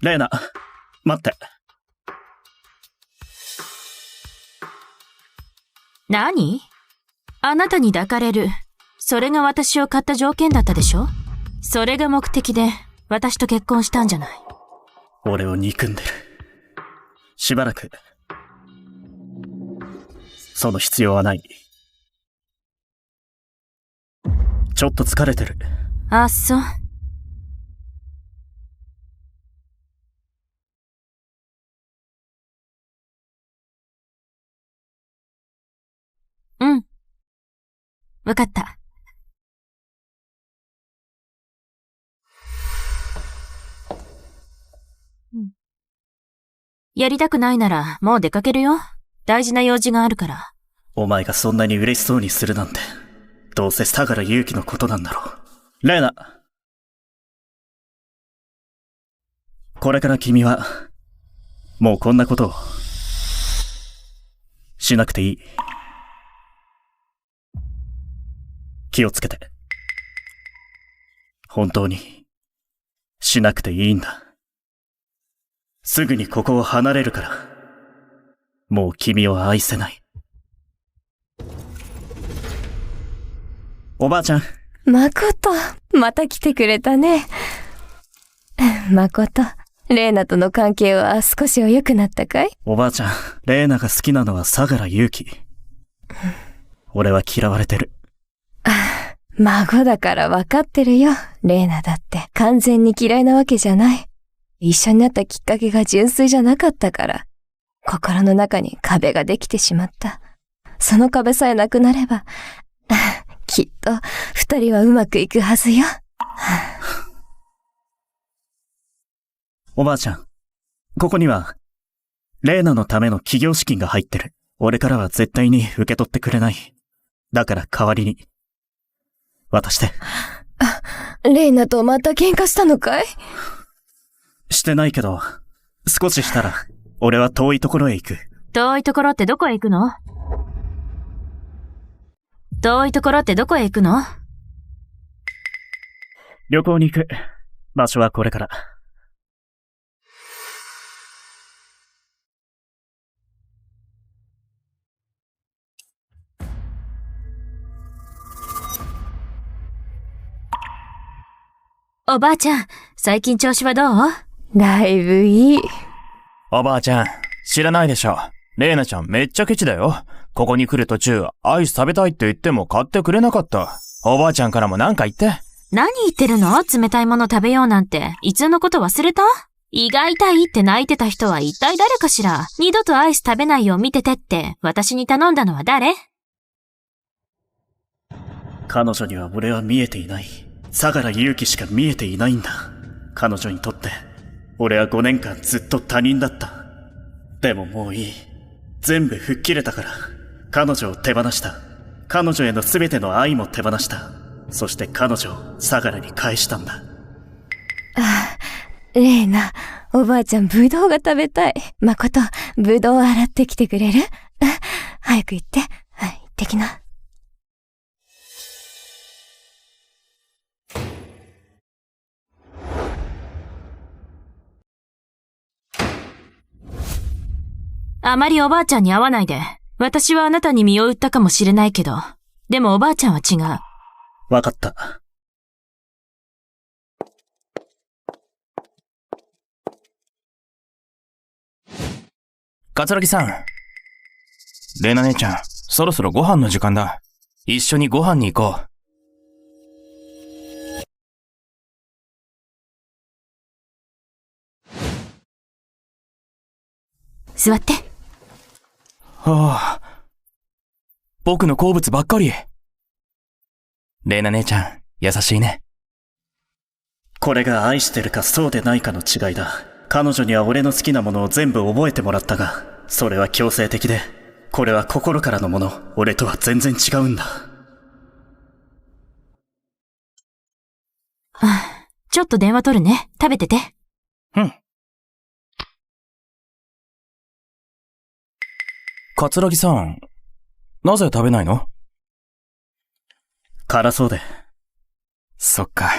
レイナ、待って。何？あなたに抱かれる。それが私を買った条件だったでしょ？それが目的で私と結婚したんじゃない。俺を憎んでる。しばらく、その必要はない。ちょっと疲れてる。あ、そう。うん。わかった。やりたくないならもう出かけるよ。大事な用事があるから。お前がそんなに嬉しそうにするなんて、どうせ相良勇樹のことなんだろう。レイナ。これから君はもうこんなことをしなくていい。気をつけて。本当にしなくていいんだ。すぐにここを離れるから。もう君を愛せない。おばあちゃん。誠、また来てくれたね。誠、レイナとの関係は少しは良くなったかい？おばあちゃん、レイナが好きなのは相良勇気。俺は嫌われてる。孫だから分かってるよ。レイナだって完全に嫌いなわけじゃない。一緒になったきっかけが純粋じゃなかったから。心の中に壁ができてしまった。その壁さえなくなれば、きっと二人はうまくいくはずよ。おばあちゃん、ここにはレイナのための起業資金が入ってる。俺からは絶対に受け取ってくれない。だから代わりに渡して。レイナとまた喧嘩したのかい？してないけど、少ししたら俺は遠いところへ行く。遠いところってどこへ行くの？遠いところってどこへ行くの？旅行に行く。場所はこれから。おばあちゃん、最近調子はどう？だいぶいい。おばあちゃん、知らないでしょ。レイナちゃんめっちゃケチだよ。ここに来る途中、アイス食べたいって言っても買ってくれなかった。おばあちゃんからも何か言って。何言ってるの？冷たいもの食べようなんて。いつのこと忘れた？胃が痛いって泣いてた人は一体誰かしら？二度とアイス食べないよう見ててって私に頼んだのは誰？彼女には俺は見えていない。相良勇気しか見えていないんだ。彼女にとって俺は5年間ずっと他人だった。でももういい。全部吹っ切れたから。彼女を手放した。彼女への全ての愛も手放した。そして彼女を相良に返したんだ。レイナ、おばあちゃんブドウが食べたい。誠、ブドウ洗ってきてくれる？早く行って。行ってきな。あまりおばあちゃんに会わないで。私はあなたに身を売ったかもしれないけど、でもおばあちゃんは違う。わかった。桂木さん。レイナ姉ちゃん、そろそろご飯の時間だ。一緒にご飯に行こう。座って。はあ。僕の好物ばっかり。レイナ姉ちゃん、優しいね。これが愛してるかそうでないかの違いだ。彼女には俺の好きなものを全部覚えてもらったが、それは強制的で、これは心からのもの。俺とは全然違うんだ。ちょっと電話取るね。食べてて。うん。桂木さん、なぜ食べないの？辛そうで。そっか。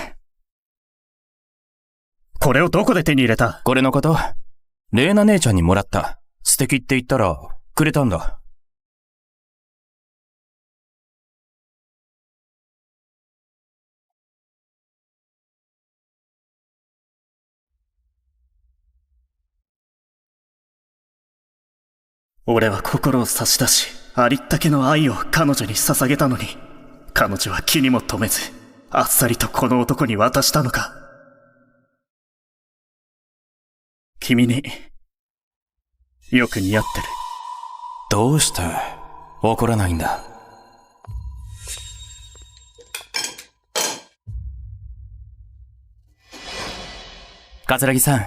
これをどこで手に入れた？これのこと？レイナ姉ちゃんにもらった。素敵って言ったら、くれたんだ。俺は心を差し出し、ありったけの愛を彼女に捧げたのに、彼女は気にも留めず、あっさりとこの男に渡したのか。君によく似合ってる。どうして怒らないんだ？桂木さん、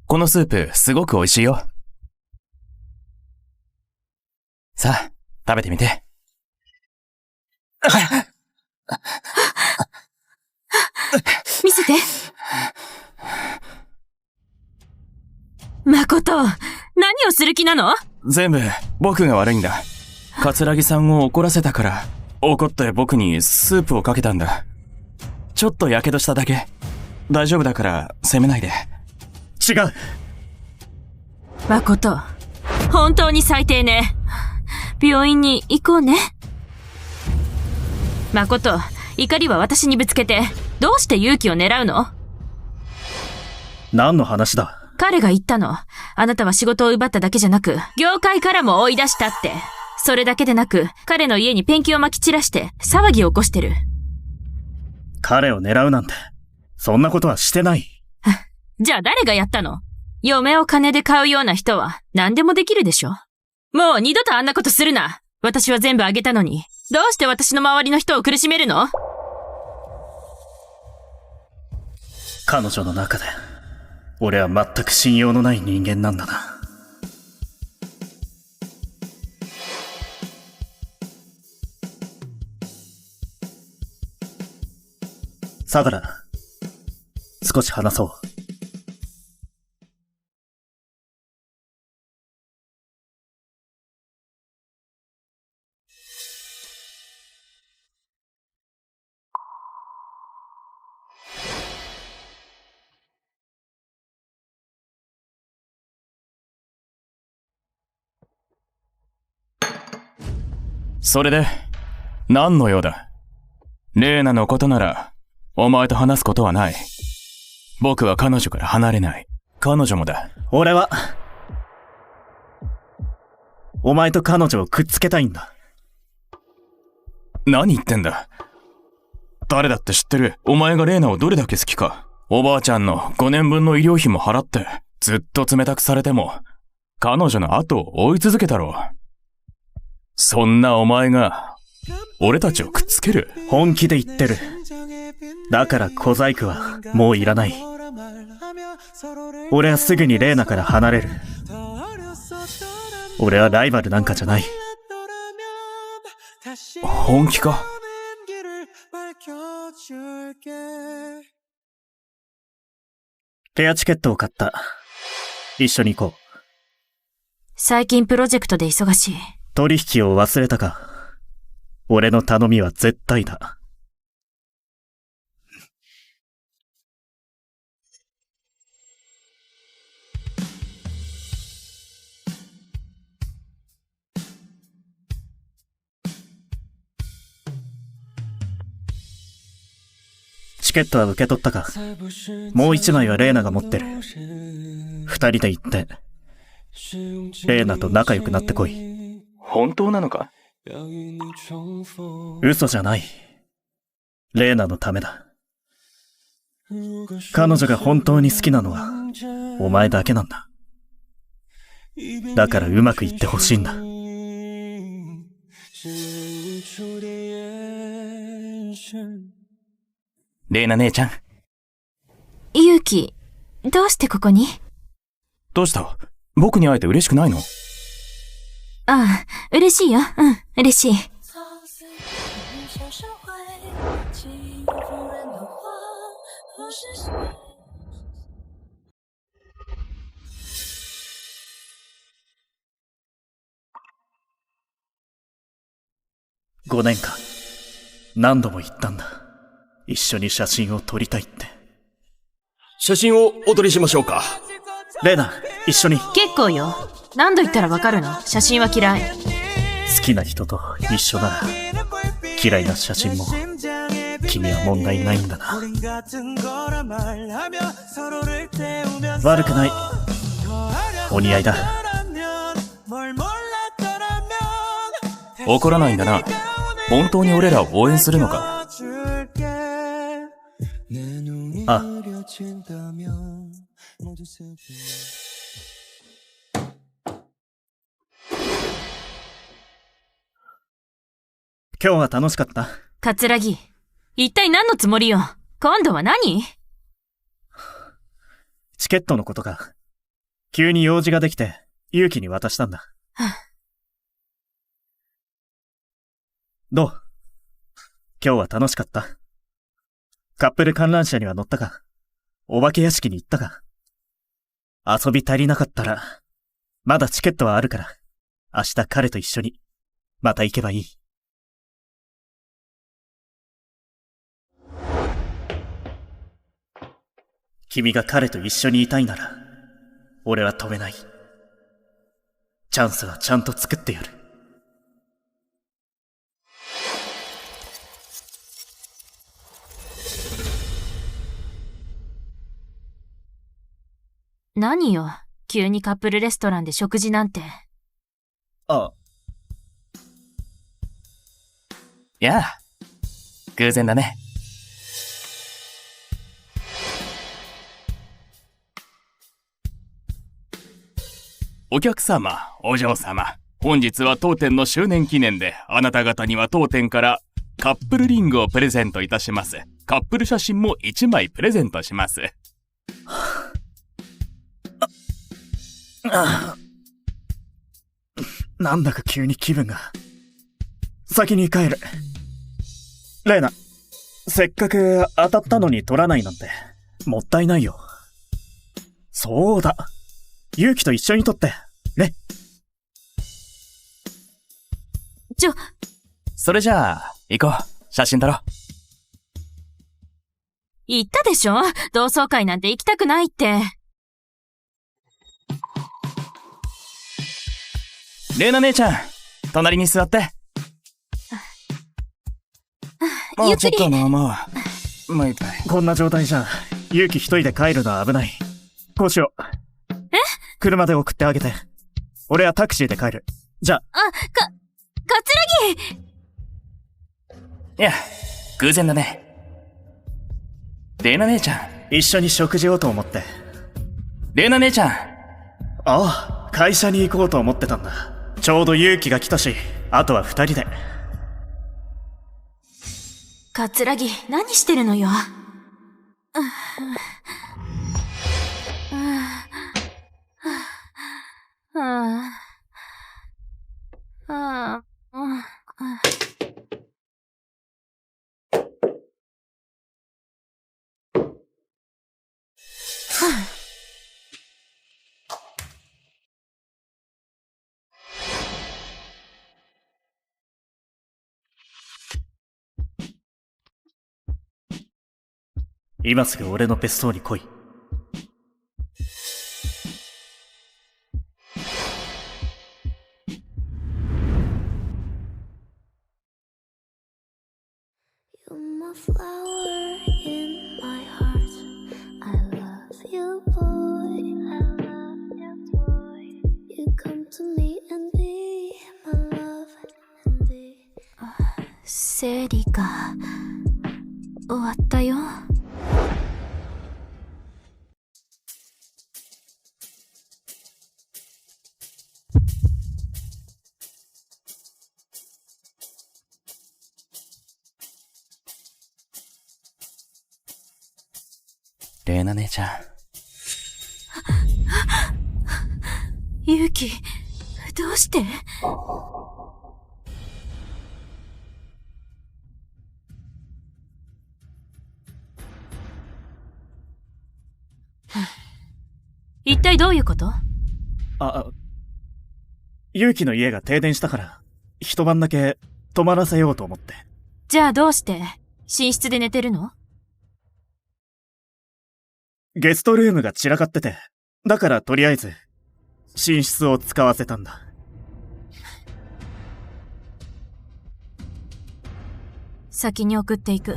このスープすごく美味しいよ。さあ、食べてみて。見せて。誠、何する気なの？全部僕が悪いんだ。桂木さんを怒らせたから、怒って僕にスープをかけたんだ。ちょっと火傷しただけ。大丈夫だから責めないで。違う。誠、本当に最低ね。病院に行こうね。誠、怒りは私にぶつけて、どうして勇気を狙うの？何の話だ？彼が言ったの。あなたは仕事を奪っただけじゃなく、業界からも追い出したって。それだけでなく、彼の家にペンキを撒き散らして、騒ぎを起こしてる。彼を狙うなんて、そんなことはしてない。じゃあ誰がやったの？嫁を金で買うような人は何でもできるでしょ。もう二度とあんなことするな。私は全部あげたのに、どうして私の周りの人を苦しめるの？彼女の中で、俺は全く信用のない人間なんだな。相良、少し話そう。それで、何の用だ？レーナのことなら、お前と話すことはない。僕は彼女から離れない。彼女もだ。俺は、お前と彼女をくっつけたいんだ。何言ってんだ？誰だって知ってる。お前がレーナをどれだけ好きか。おばあちゃんの5年分の医療費も払って、ずっと冷たくされても、彼女の後を追い続けたろう。そんなお前が、俺たちをくっつける？本気で言ってる。だから小細工はもういらない。俺はすぐにレーナから離れる。俺はライバルなんかじゃない。本気か？ペアチケットを買った。一緒に行こう。最近プロジェクトで忙しい。取引を忘れたか。俺の頼みは絶対だ。チケットは受け取ったか？もう一枚はレーナが持ってる。二人で行って、レーナと仲良くなってこい。本当なのか？嘘じゃない。レーナのためだ。彼女が本当に好きなのは、お前だけなんだ。だからうまくいってほしいんだ。レーナ姉ちゃん。勇気、どうしてここに？どうした？僕に会えて嬉しくないの？ああ、嬉しいよ。うん、嬉しい。5年間、何度も言ったんだ。一緒に写真を撮りたいって。写真をお撮りしましょうか。レーナ、一緒に。結構よ。何度言ったらわかるの？写真は嫌い。好きな人と一緒なら、嫌いな写真も、君は問題ないんだな。悪くない。お似合いだ。怒らないんだな。本当に俺らを応援するのか？あ。今日は楽しかった。桂木、一体何のつもりよ？今度は何？チケットのことか。急に用事ができて、勇気に渡したんだ。どう？今日は楽しかった？カップル観覧車には乗ったか？お化け屋敷に行ったか？遊び足りなかったら、まだチケットはあるから、明日彼と一緒に、また行けばいい。君が彼と一緒にいたいなら、俺は止めない。チャンスはちゃんと作ってやる。何よ、急にカップルレストランで食事なんて。あ。やあ、偶然だね。お客様、お嬢様、本日は当店の周年記念で、あなた方には当店からカップルリングをプレゼントいたします。カップル写真も1枚プレゼントします。なんだか急に気分が。先に帰る。レイナ、せっかく当たったのに取らないなんて、もったいないよ。そうだ。勇気と一緒に撮って、ね。それじゃあ、行こう。写真撮ろう。言ったでしょ？同窓会なんて行きたくないって。レイナ姉ちゃん、隣に座って。もうちょっと飲もう。もう一杯。こんな状態じゃ、勇気一人で帰るのは危ない。こうしよう。車で送ってあげて。俺はタクシーで帰る。じゃあ。桂木！いや、偶然だね。レイナ姉ちゃん。一緒に食事をと思って。レイナ姉ちゃん。ああ、会社に行こうと思ってたんだ。ちょうど勇気が来たし、あとは二人で。桂木、何してるのよ。今すぐ俺の別荘に来い。生理が終わったよ。レイナ姉ちゃん。勇気、どうして？一体どういうこと？勇気の家が停電したから、一晩だけ泊まらせようと思って。じゃあどうして寝室で寝てるの？ゲストルームが散らかってて、だからとりあえず、寝室を使わせたんだ。先に送っていく。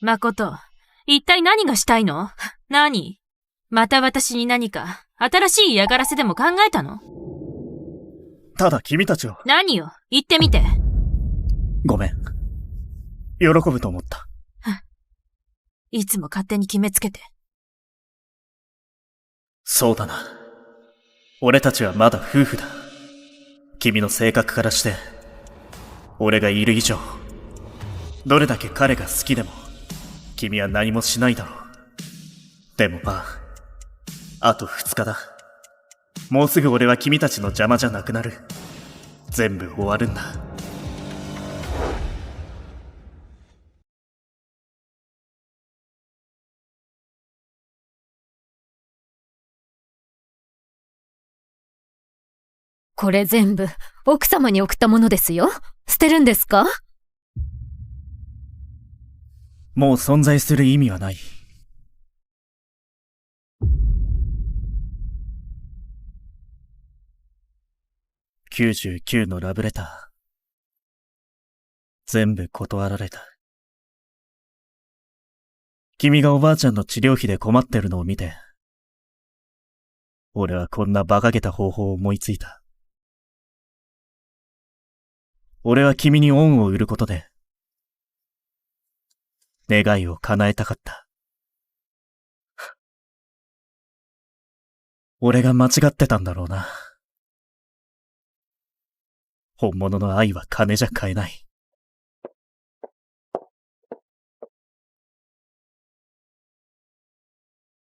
誠、一体何がしたいの？何？また私に何か新しい嫌がらせでも考えたの？ただ君たちを。何よ、言ってみて。ごめん。喜ぶと思った。いつも勝手に決めつけて。そうだな。俺たちはまだ夫婦だ。君の性格からして、俺がいる以上、どれだけ彼が好きでも、君は何もしないだろう。でもまあ、あと2日だ。もうすぐ俺は君たちの邪魔じゃなくなる。全部終わるんだ。これ全部奥様に送ったものですよ。捨てるんですか？もう存在する意味はない。99のラブレター。全部断られた。君がおばあちゃんの治療費で困ってるのを見て、俺はこんな馬鹿げた方法を思いついた。俺は君に恩を売ることで、願いを叶えたかった。俺が間違ってたんだろうな。本物の愛は金じゃ買えない。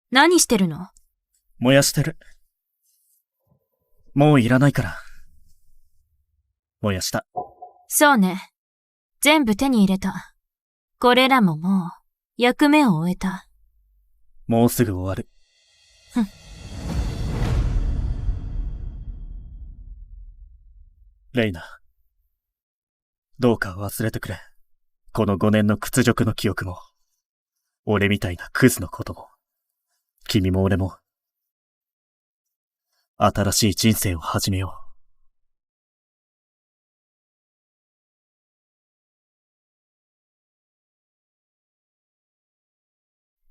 何してるの？燃やしてる。もういらないから。燃やした。そうね。全部手に入れた。これらももう、役目を終えた。もうすぐ終わる。ふん。レイナ。どうか忘れてくれ。この5年の屈辱の記憶も、俺みたいなクズのことも、君も俺も、新しい人生を始めよう。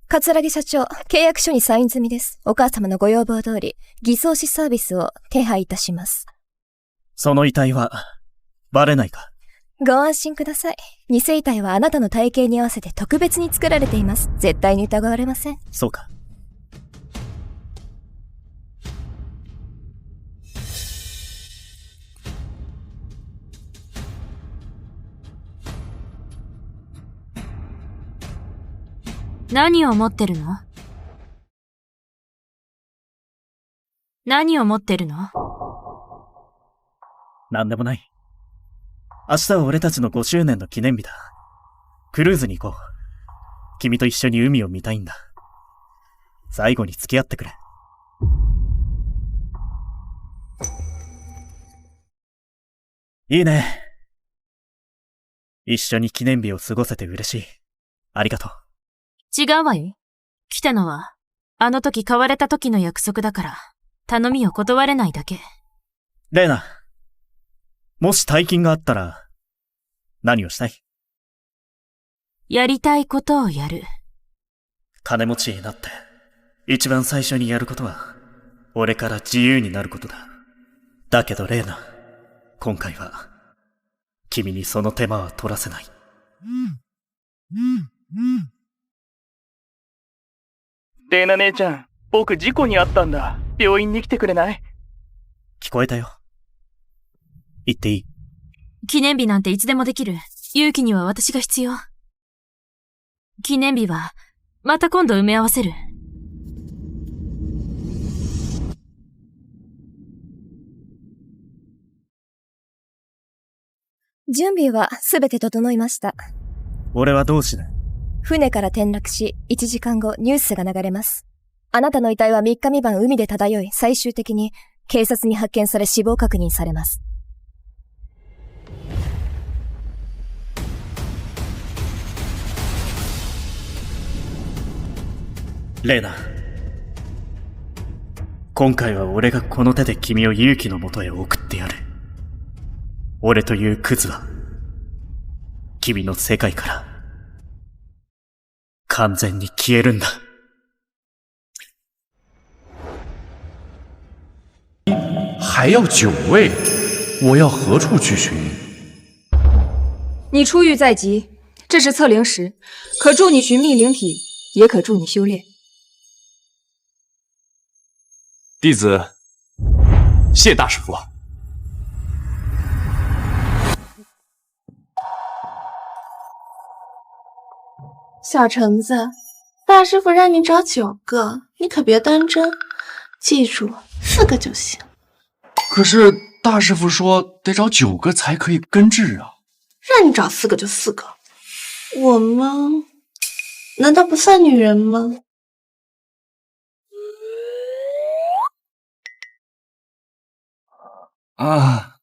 桂木社長、契約書にサイン済みです。お母様のご要望通り、偽装死サービスを手配いたします。その遺体は、バレないか？ご安心ください。偽遺体はあなたの体型に合わせて特別に作られています。絶対に疑われません。そうか。何を持ってるの？何を持ってるの？なんでもない。明日は俺たちの5周年の記念日だ。クルーズに行こう。君と一緒に海を見たいんだ。最後に付き合ってくれ。いいね。一緒に記念日を過ごせて嬉しい。ありがとう。違うわよ。来たのは、あの時買われた時の約束だから、頼みを断れないだけ。レイナ、もし大金があったら、何をしたい？やりたいことをやる。金持ちになって、一番最初にやることは、俺から自由になることだ。だけどレイナ、今回は、君にその手間は取らせない。レイナ姉ちゃん、僕事故に遭ったんだ。病院に来てくれない？聞こえたよ。言っていい？記念日なんていつでもできる。勇気には私が必要。記念日は、また今度埋め合わせる。準備はすべて整いました。俺はどうしない？船から転落し、1時間後ニュースが流れます。あなたの遺体は3日3晩海で漂い、最終的に警察に発見され死亡確認されます。レイナ、今回は俺がこの手で君を勇気のもとへ送ってやる。俺というクズは、君の世界から、完全に消えるんだ。还要9位，我要何处去寻？你出狱在即，这是测灵石，可助你寻觅灵体，也可助你修炼。弟子，谢大师傅。小橙子，大师傅让你找9个，你可别当真，记住4个就行。可是大师傅说得找9个才可以根治啊。让你找4个就4个，我们难道不算女人吗？啊。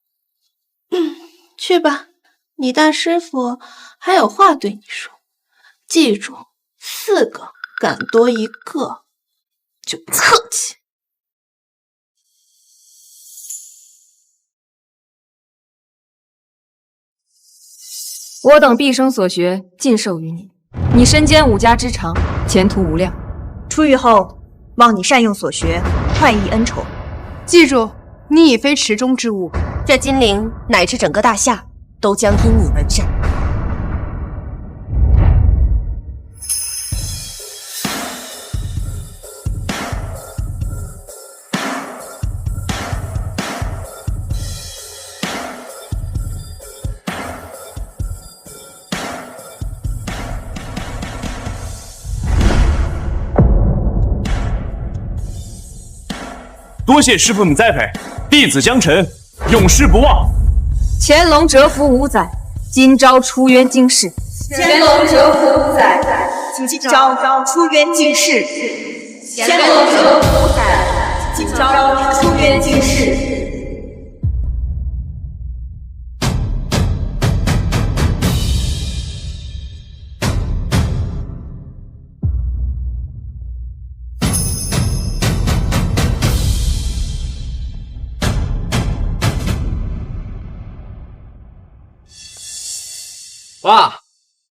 去吧，你大师傅还有话对你说。记住，4个敢多1个就不客气。我等毕生所学尽授于你，你身兼5家之长，前途无量。出狱后，望你善用所学，快意恩仇。记住，你已非池中之物，这金陵乃至整个大夏都将因你而战。多谢师傅们栽培，弟子江辰永世不忘。乾隆蛰伏5载，今朝出渊经世。乾隆蛰伏5载，今朝出渊经世。乾隆蛰伏5载，今朝出渊经世。爸，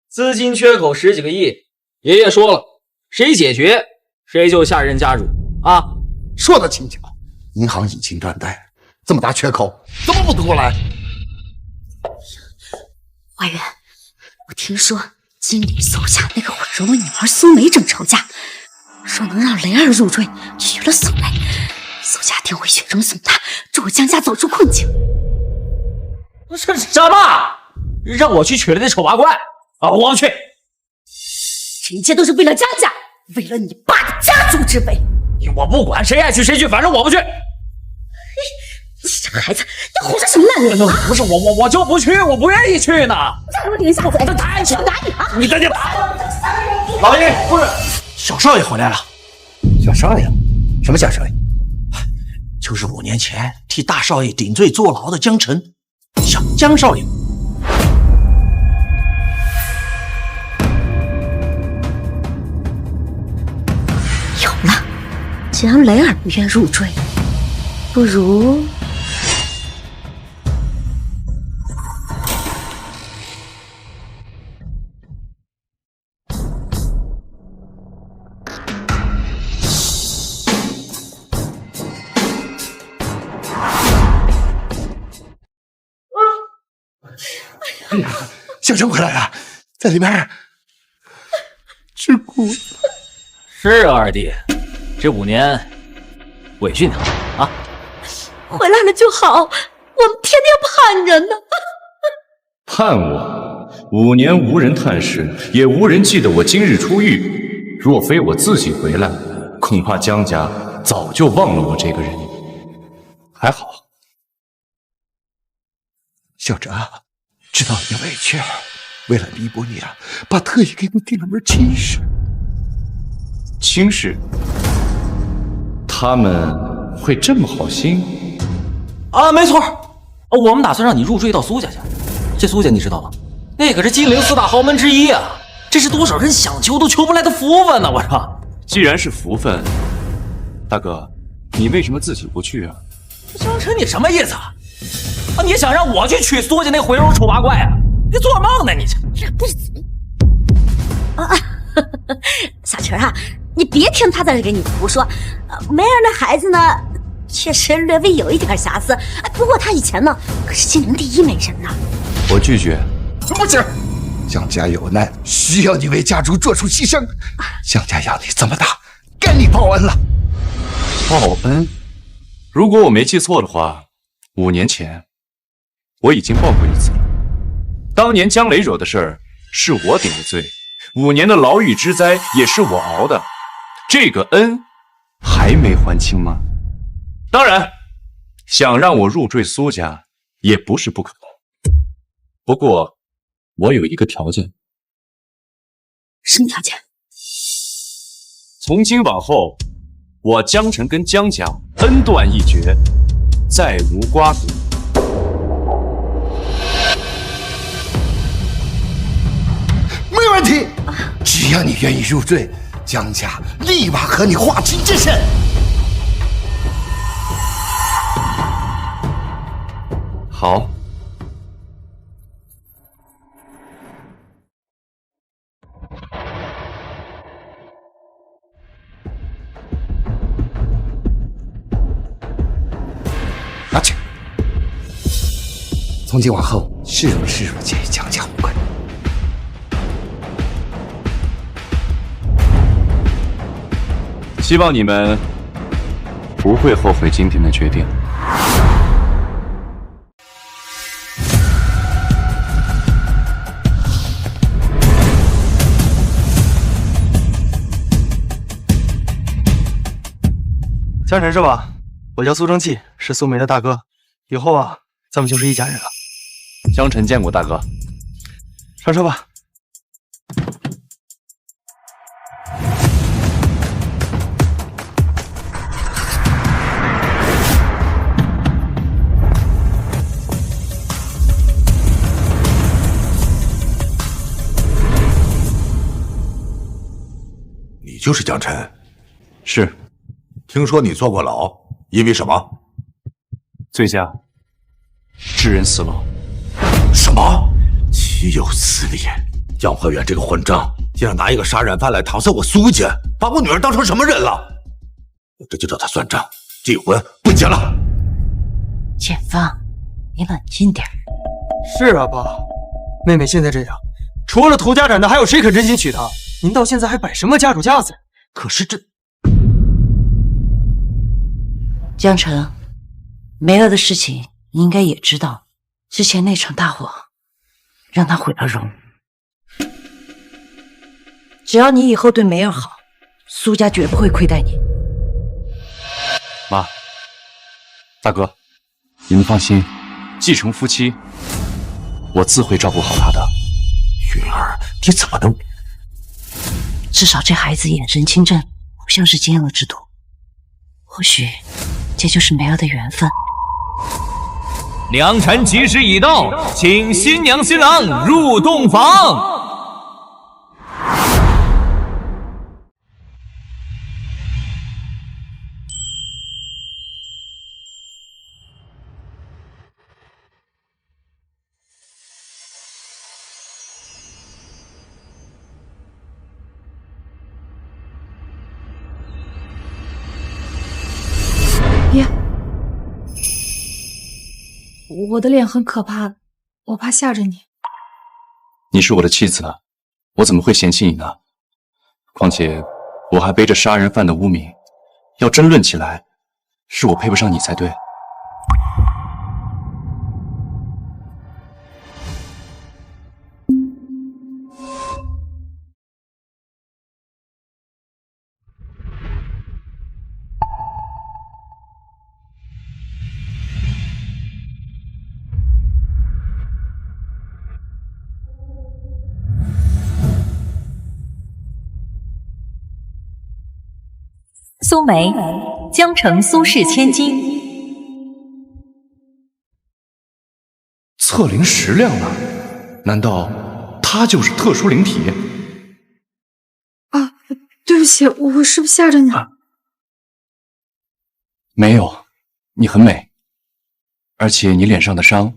资金缺口10几个亿，爷爷说了，谁解决谁就下任家主啊！说得轻巧，银行已经断贷，这么大缺口，怎么补得过来？花园，我听说金陵搜家那个毁容的女儿苏梅正吵架，说能让雷儿入赘，娶了苏梅，苏家定会雪中送炭，助江家走出困境。什么？让我去娶了那丑八怪啊！我不去。这一切都是为了江家，为了你爸的家族之悲。我不管，谁爱去谁去，反正我不去。你这孩子，你哄着什么烂脸啊？不是我就不去，我不愿意去呢。让我顶下嘴，打你！打你啊！你在这打！老爷，不是，小少爷回来了。小少爷？什么小少爷？就是5年前替大少爷顶罪坐牢的江辰，小江少爷。有了，既然雷尔不愿入赘，不如哎呀，小生回来了，在里面吃苦了。是啊，二弟，这5年委屈你了啊！回来了就好，我们天天盼着呢。盼我？5年无人探视，也无人记得我今日出狱。若非我自己回来，恐怕江家早就忘了我这个人。还好，小哲，知道你的委屈，为了弥补你啊，爸特意给你定了门亲事。亲事？他们会这么好心？啊，没错，我们打算让你入赘到苏家去。这苏家你知道吗？那可是金陵4大豪门之一啊，这是多少人想求都求不来的福分呢！我说，既然是福分，大哥，你为什么自己不去啊？江辰，你什么意思啊？你想让我去娶苏家那毁容丑八怪啊？你做梦呢！你这不是小陈啊，你别听他在这给你胡说。梅儿那孩子呢，确实略微有一点瑕疵，不过他以前呢可是金陵第1美人呢。我拒绝。不行，江家有难，需要你为家主做出牺牲。江家养你这么大，该你报恩了。报恩？如果我没记错的话，5年前我已经报过一次了。当年江雷惹的事儿是我顶的罪，5年的牢狱之灾也是我熬的，这个恩还没还清吗？当然，想让我入赘苏家也不是不可能，不过我有一个条件。什么条件？从今往后，我江辰跟江家恩断义绝，再无瓜葛。问题。只要你愿意入赘，江家立马和你划清界限。好。拿去。从今往后，是入是入皆与江家无关。希望你们不会后悔今天的决定。江晨是吧？我叫苏正气，是苏梅的大哥。以后啊，咱们就是一家人了。江晨见过大哥。上车吧。你就是江晨？是。听说你坐过牢，因为什么？醉驾，致人死亡。什么？岂有此理！杨怀远这个混账，竟然拿一个杀人犯来搪塞我苏家，把我女儿当成什么人了？我这就找他算账，这婚不结了。建芳，你冷静点。是啊，爸，妹妹现在这样，除了涂家长的，还有谁肯真心娶她？您到现在还摆什么家主架子？可是这……江澄，梅儿的事情你应该也知道，之前那场大火让她毁了容。只要你以后对梅儿好，苏家绝不会亏待你。妈，大哥，你们放心，继承夫妻，我自会照顾好她的。云儿，你怎么能……至少这孩子眼神清正，不像是奸恶之徒。或许这就是梅儿的缘分。良辰吉时已到，请新娘新郎入洞房。别，我的脸很可怕，我怕吓着你。你是我的妻子，我怎么会嫌弃你呢？况且我还背着杀人犯的污名，要争论起来，是我配不上你才对。苏梅，江城苏氏千金。测灵石亮了，难道他就是特殊灵体？啊，对不起，我是不是吓着你了？没有，你很美，而且你脸上的伤，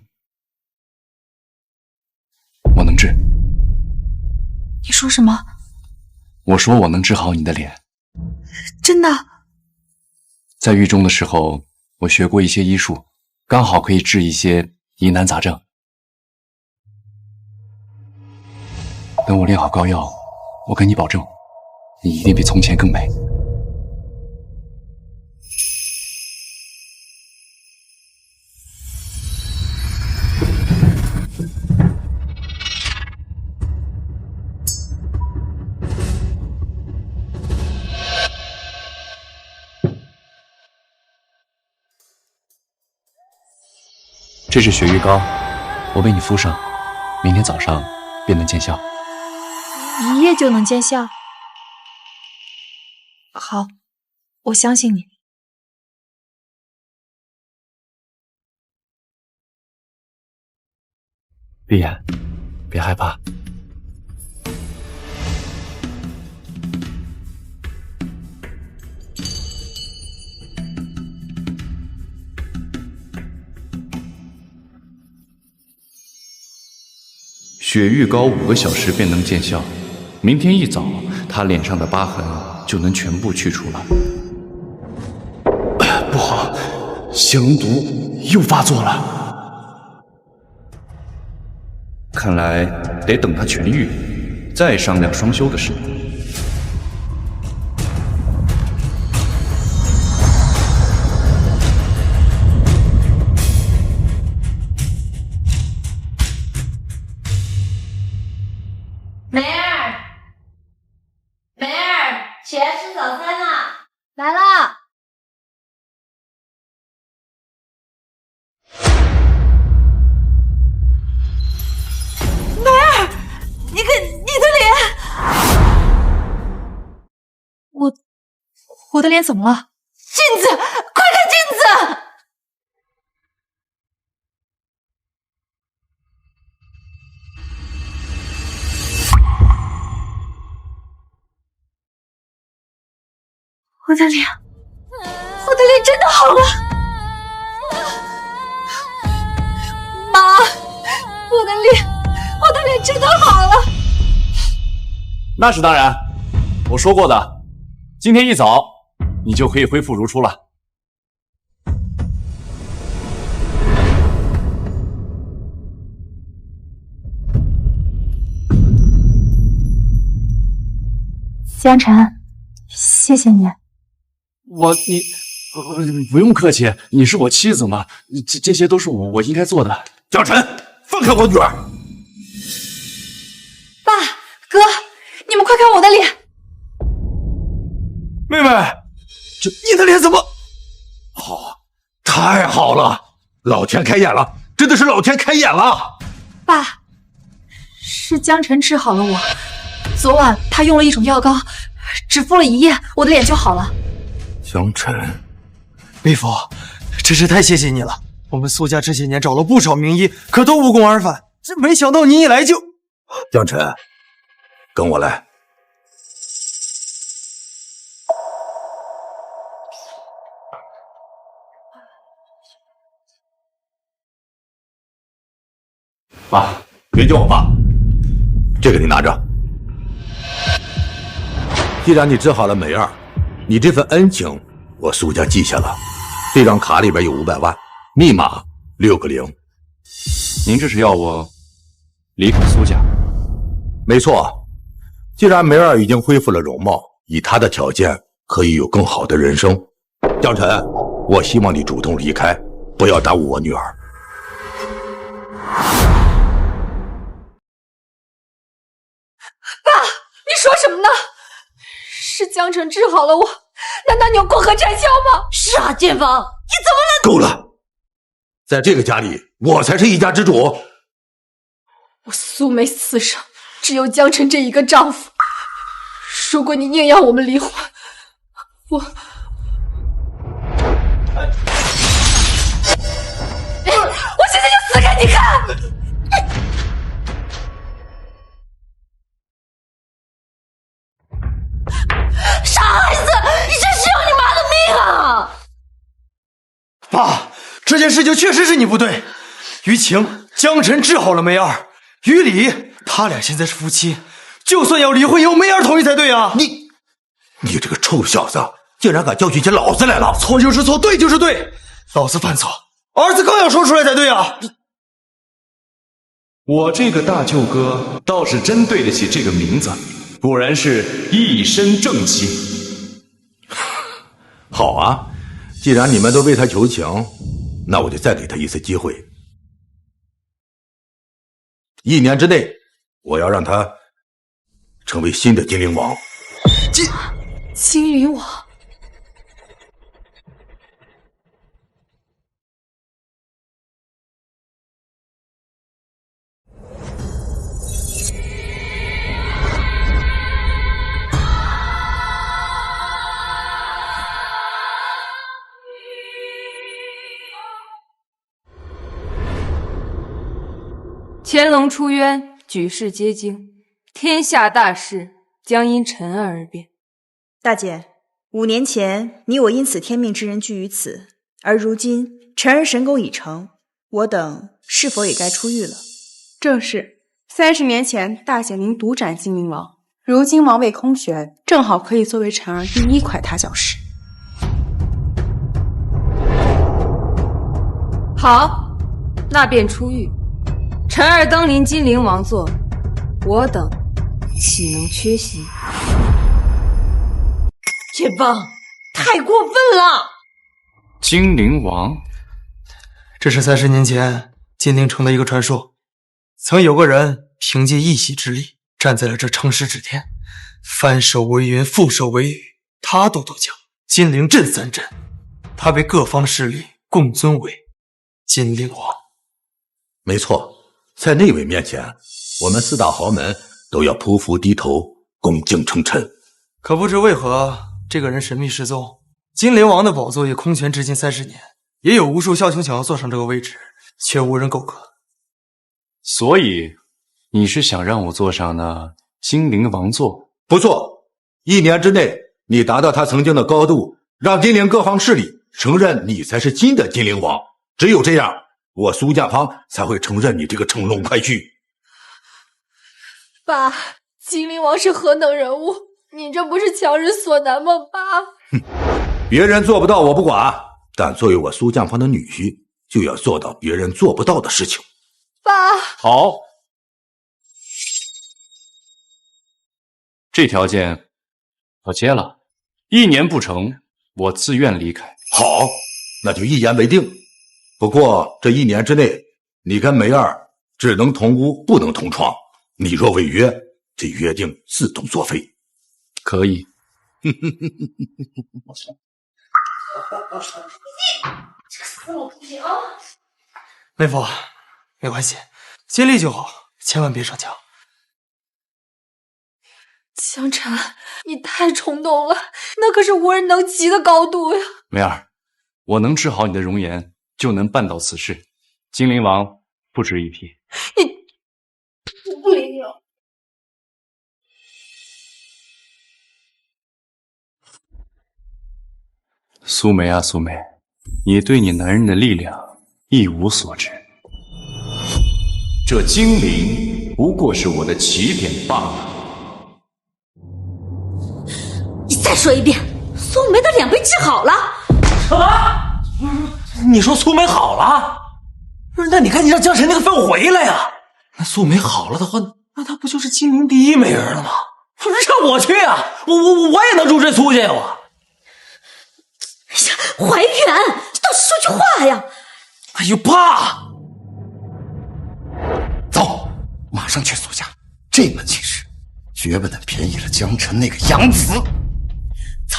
我能治。你说什么？我说我能治好你的脸。真的？在狱中的时候，我学过一些医术，刚好可以治一些疑难杂症。等我炼好膏药，我跟你保证，你一定比从前更美。这是血瘀膏，我为你敷上，明天早上便能见效。一夜就能见效？好，我相信你。闭眼，别害怕。雪玉膏5个小时便能见效，明天一早，他脸上的疤痕就能全部去除了。不好，血龙毒又发作了。看来得等他痊愈，再商量双修的事。梅儿，梅儿，起来吃早餐啦！来啦！梅儿，你的脸，我的脸怎么了？镜子，快看镜子！我的脸真的好了，妈，我的脸真的好了。那是当然，我说过的，今天一早你就可以恢复如初了。江晨，谢谢你。你不用客气，你是我妻子嘛，这些都是我应该做的。江晨，放开我女儿！爸，哥，你们快看我的脸！妹妹，你的脸怎么好？太好了，老天开眼了，真的是老天开眼了！爸，是江晨治好了我。昨晚他用了一种药膏，只敷了1夜，我的脸就好了。江晨，李父，真是太谢谢你了。我们苏家这些年找了不少名医，可都无功而返。这没想到你一来就……江晨，跟我来。爸，别叫我爸，这个你拿着。既然你治好了梅儿，你这份恩情我苏家记下了。这张卡里边有500万，密码6个0。您这是要我离开苏家？没错，既然梅儿已经恢复了容貌，以她的条件可以有更好的人生。江晨，我希望你主动离开，不要耽误我女儿。爸，你说什么呢？是江晨治好了我，难道你要过河拆桥吗？傻剑锋，你怎么能……够了，在这个家里，我才是一家之主。我苏梅死生只有江晨这一个丈夫。如果你硬要我们离婚，我现在就死给你看！傻孩子，你真是要你妈的命啊！爸，这件事情确实是你不对。于情，江晨治好了梅儿；于理，他俩现在是夫妻，就算要离婚，也要梅儿同意才对啊！你这个臭小子，竟然敢教训起老子来了！错就是错，对就是对。老子犯错，儿子更要说出来才对啊！我这个大舅哥倒是真对得起这个名字，果然是一身正气。好啊，既然你们都为他求情，那我就再给他一次机会。1年之内，我要让他成为新的精灵王。精灵王。乾隆出渊，举世皆惊，天下大事将因臣而变。大姐，5年前你我因此天命之人聚于此，而如今臣儿神功已成，我等是否也该出狱了？正是， 30年前，大显灵独斩精灵王，如今王位空悬，正好可以作为婵儿第1块踏脚石。好，那便出狱。婵儿登临金陵王座，我等岂能缺席？这帮太过分了！精灵王，这是30年前金陵城的一个传说。曾有个人凭借一己之力站在了这城市之巅，翻手为云，覆手为雨，他都将金陵镇3镇。他被各方势力共尊为金陵王。没错，在那位面前，我们4大豪门都要匍匐低头，恭敬称臣。可不知为何，这个人神秘失踪，金陵王的宝座也空悬至今30年，也有无数枭雄想要坐上这个位置，却无人够格。所以，你是想让我坐上那金陵王座？不错，1年之内，你达到他曾经的高度，让金陵各方势力承认你才是金的金陵王。只有这样，我苏家浜才会承认你这个乘龙快婿。爸，金陵王是何等人物？你这不是强人所难吗？爸，别人做不到我不管，但作为我苏家浜的女婿，就要做到别人做不到的事情。爸，好，这条件我接了。1年不成，我自愿离开。好，那就一言为定。不过这1年之内，你跟梅儿只能同屋，不能同床。你若违约，这约定自动作废。可以。这死老不行！妹夫，没关系，尽力就好，千万别上墙。江辰，你太冲动了，那可是无人能及的高度呀！梅儿，我能治好你的容颜，就能办到此事。金陵王不值一提。我不理你了。苏梅啊，苏梅，你对你男人的力量一无所知。这金陵不过是我的起点罢了。你再说一遍，苏梅的脸被治好了。什么？你说苏梅好了？那你赶紧让江辰那个粪回来呀！那苏梅好了的话，那她不就是金陵第1美人了吗？不是让我去啊！我也能入赘苏家呀！我。怀远，你倒是说句话呀！哎呦，爸！走，马上去苏家。这门亲事，绝不能便宜了江辰那个养子。走。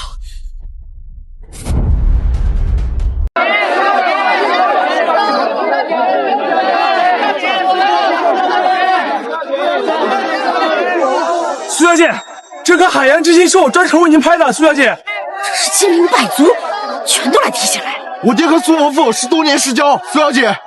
苏小姐，这颗海洋之心是我专程为您拍的，苏小姐。这是金陵百族，全都来提起来。我爹和苏伯父是多年世交，苏小姐。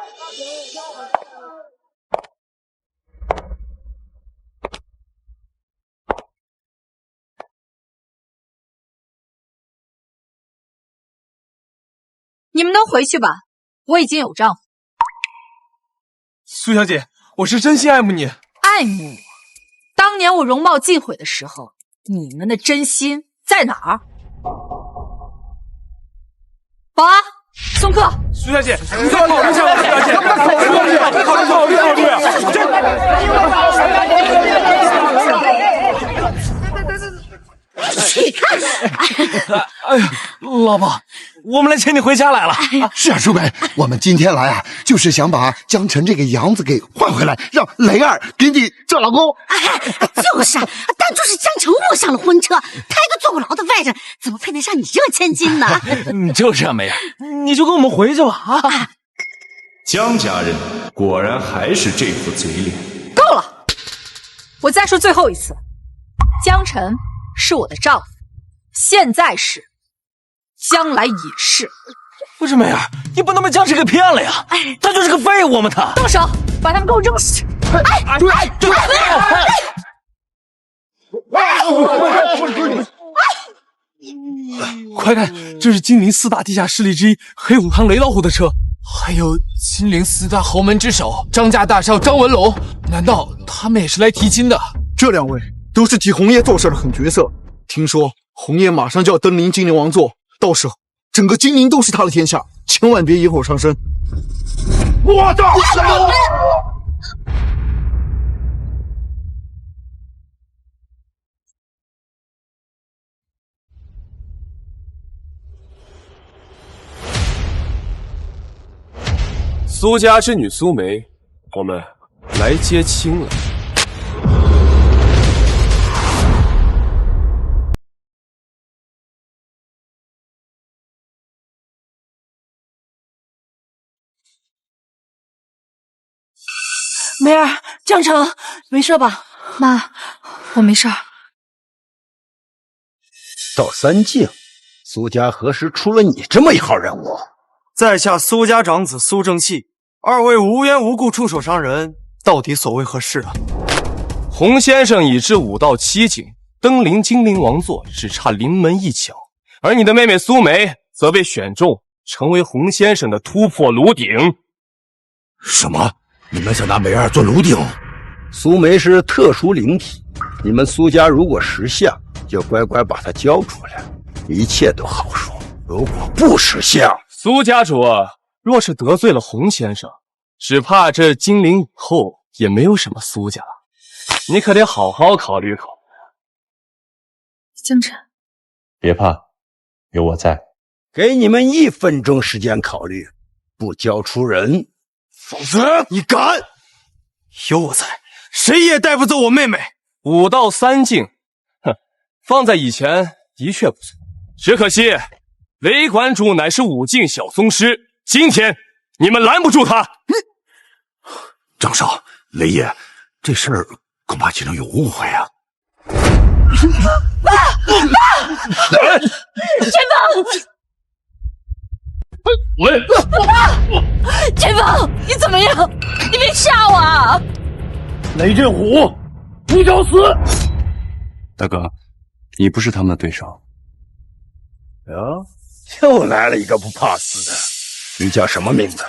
你们都回去吧，我已经有丈夫。苏小姐，我是真心爱慕你。爱慕我？当年我容貌尽毁的时候，你们的真心在哪儿？保安，送客。苏小姐，你再考虑一下，苏小姐，考虑啊！去看！哎呀，老婆，我们来请你回家来了。是啊，叔伯，我们今天来啊，就是想把江辰这个养子给换回来，让雷儿给你做老公。就是啊，单就是江辰卧上了婚车，他一个坐过牢的外人，怎么配得上你这个千金呢？就是啊，梅儿，你就跟我们回去吧啊！江家人果然还是这副嘴脸。够了，我再说最后一次，江辰是我的丈夫，现在是，将来也是。不是梅儿，你不能被江辰给骗了呀！他就是个废物嘛，他。动手，把他们给我扔出去！快看，这是金陵4大地下势力之一黑虎堂雷老虎的车，还有金陵4大豪门之首张家大少张文龙，难道他们也是来提亲的？这2位都是替红爷做事的狠角色。听说红爷马上就要登临金陵王座，到时候整个金陵都是他的天下，千万别引火上身。我的手！苏家之女苏梅，我们来接亲了。梅儿，江城，没事吧？妈，我没事儿。到3境，苏家何时出了你这么一号人物？在下苏家长子苏正气，2位无缘无故出手伤人，到底所为何事啊？洪先生已至5到7境，登临金陵王座只差临门一脚，而你的妹妹苏梅则被选中成为洪先生的突破炉鼎。什么？你们想拿梅儿做炉鼎？苏梅是特殊灵体，你们苏家如果识相，就乖乖把她交出来，一切都好说。如果不识相，苏家主若是得罪了洪先生，只怕这金陵以后也没有什么苏家了。你可得好好考虑考虑。江辰，别怕，有我在。给你们1分钟时间考虑，不交出人，否则你敢！有我在，谁也带不走我妹妹。5到3境，哼，放在以前的确不错，只可惜雷馆主乃是5境小宗师，今天你们拦不住他。张少，雷爷，这事儿恐怕其中有误会啊！陈峰，喂，陈峰，你怎么样？你别吓我啊！雷震虎，你找死！大哥，你不是他们的对手。又来了一个不怕死的，你叫什么名字？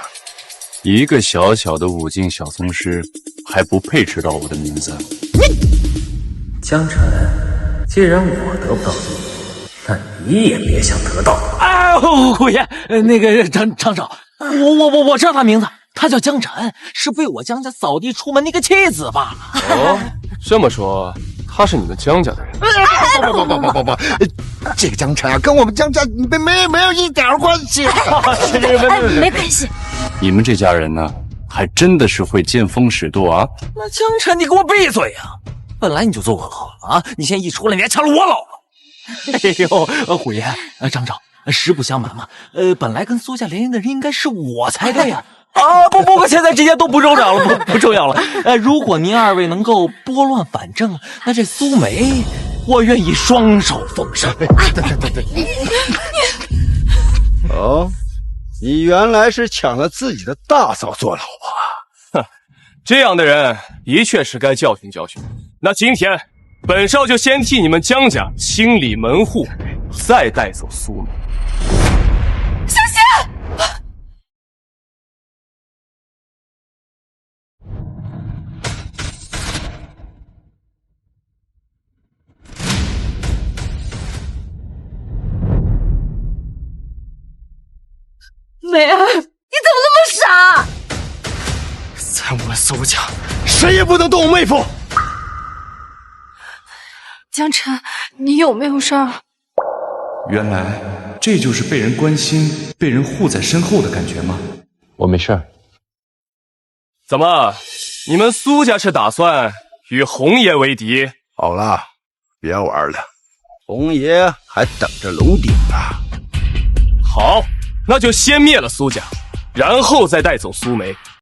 一个小小的5境小宗师，还不配知道我的名字。江辰，既然我得不到你，那你也别想得到。虎爷，那个张少，我知道他名字，他叫江辰，是为我江家扫地出门那个弃子吧？哦，这么说他是你们江家的人？不，这个江辰啊，跟我们江家没有一点关系。没关系。你们这家人呢，还真的是会见风使舵啊！那江辰，你给我闭嘴啊！本来你就做过牢了啊，你现在一出来，你还抢了我老婆。哎呦，虎爷，张少，实不相瞒嘛，本来跟苏家联姻的人应该是我才对呀。不，现在这些都不重要了，不重要了。如果您2位能够拨乱反正，那这苏梅，我愿意双手奉上。对。哦，你原来是抢了自己的大嫂做老婆。哼，这样的人的确是该教训教训。那今天，本少就先替你们江家清理门户，再带走苏梅。小心！梅儿，你怎么那么傻？在我们苏家，谁也不能动我妹夫。江辰，你有没有事儿？原来这就是被人关心、被人护在身后的感觉吗？我没事儿。怎么，你们苏家是打算与洪爷为敌？好了，别玩了，洪爷还等着楼顶呢。好，那就先灭了苏家，然后再带走苏梅。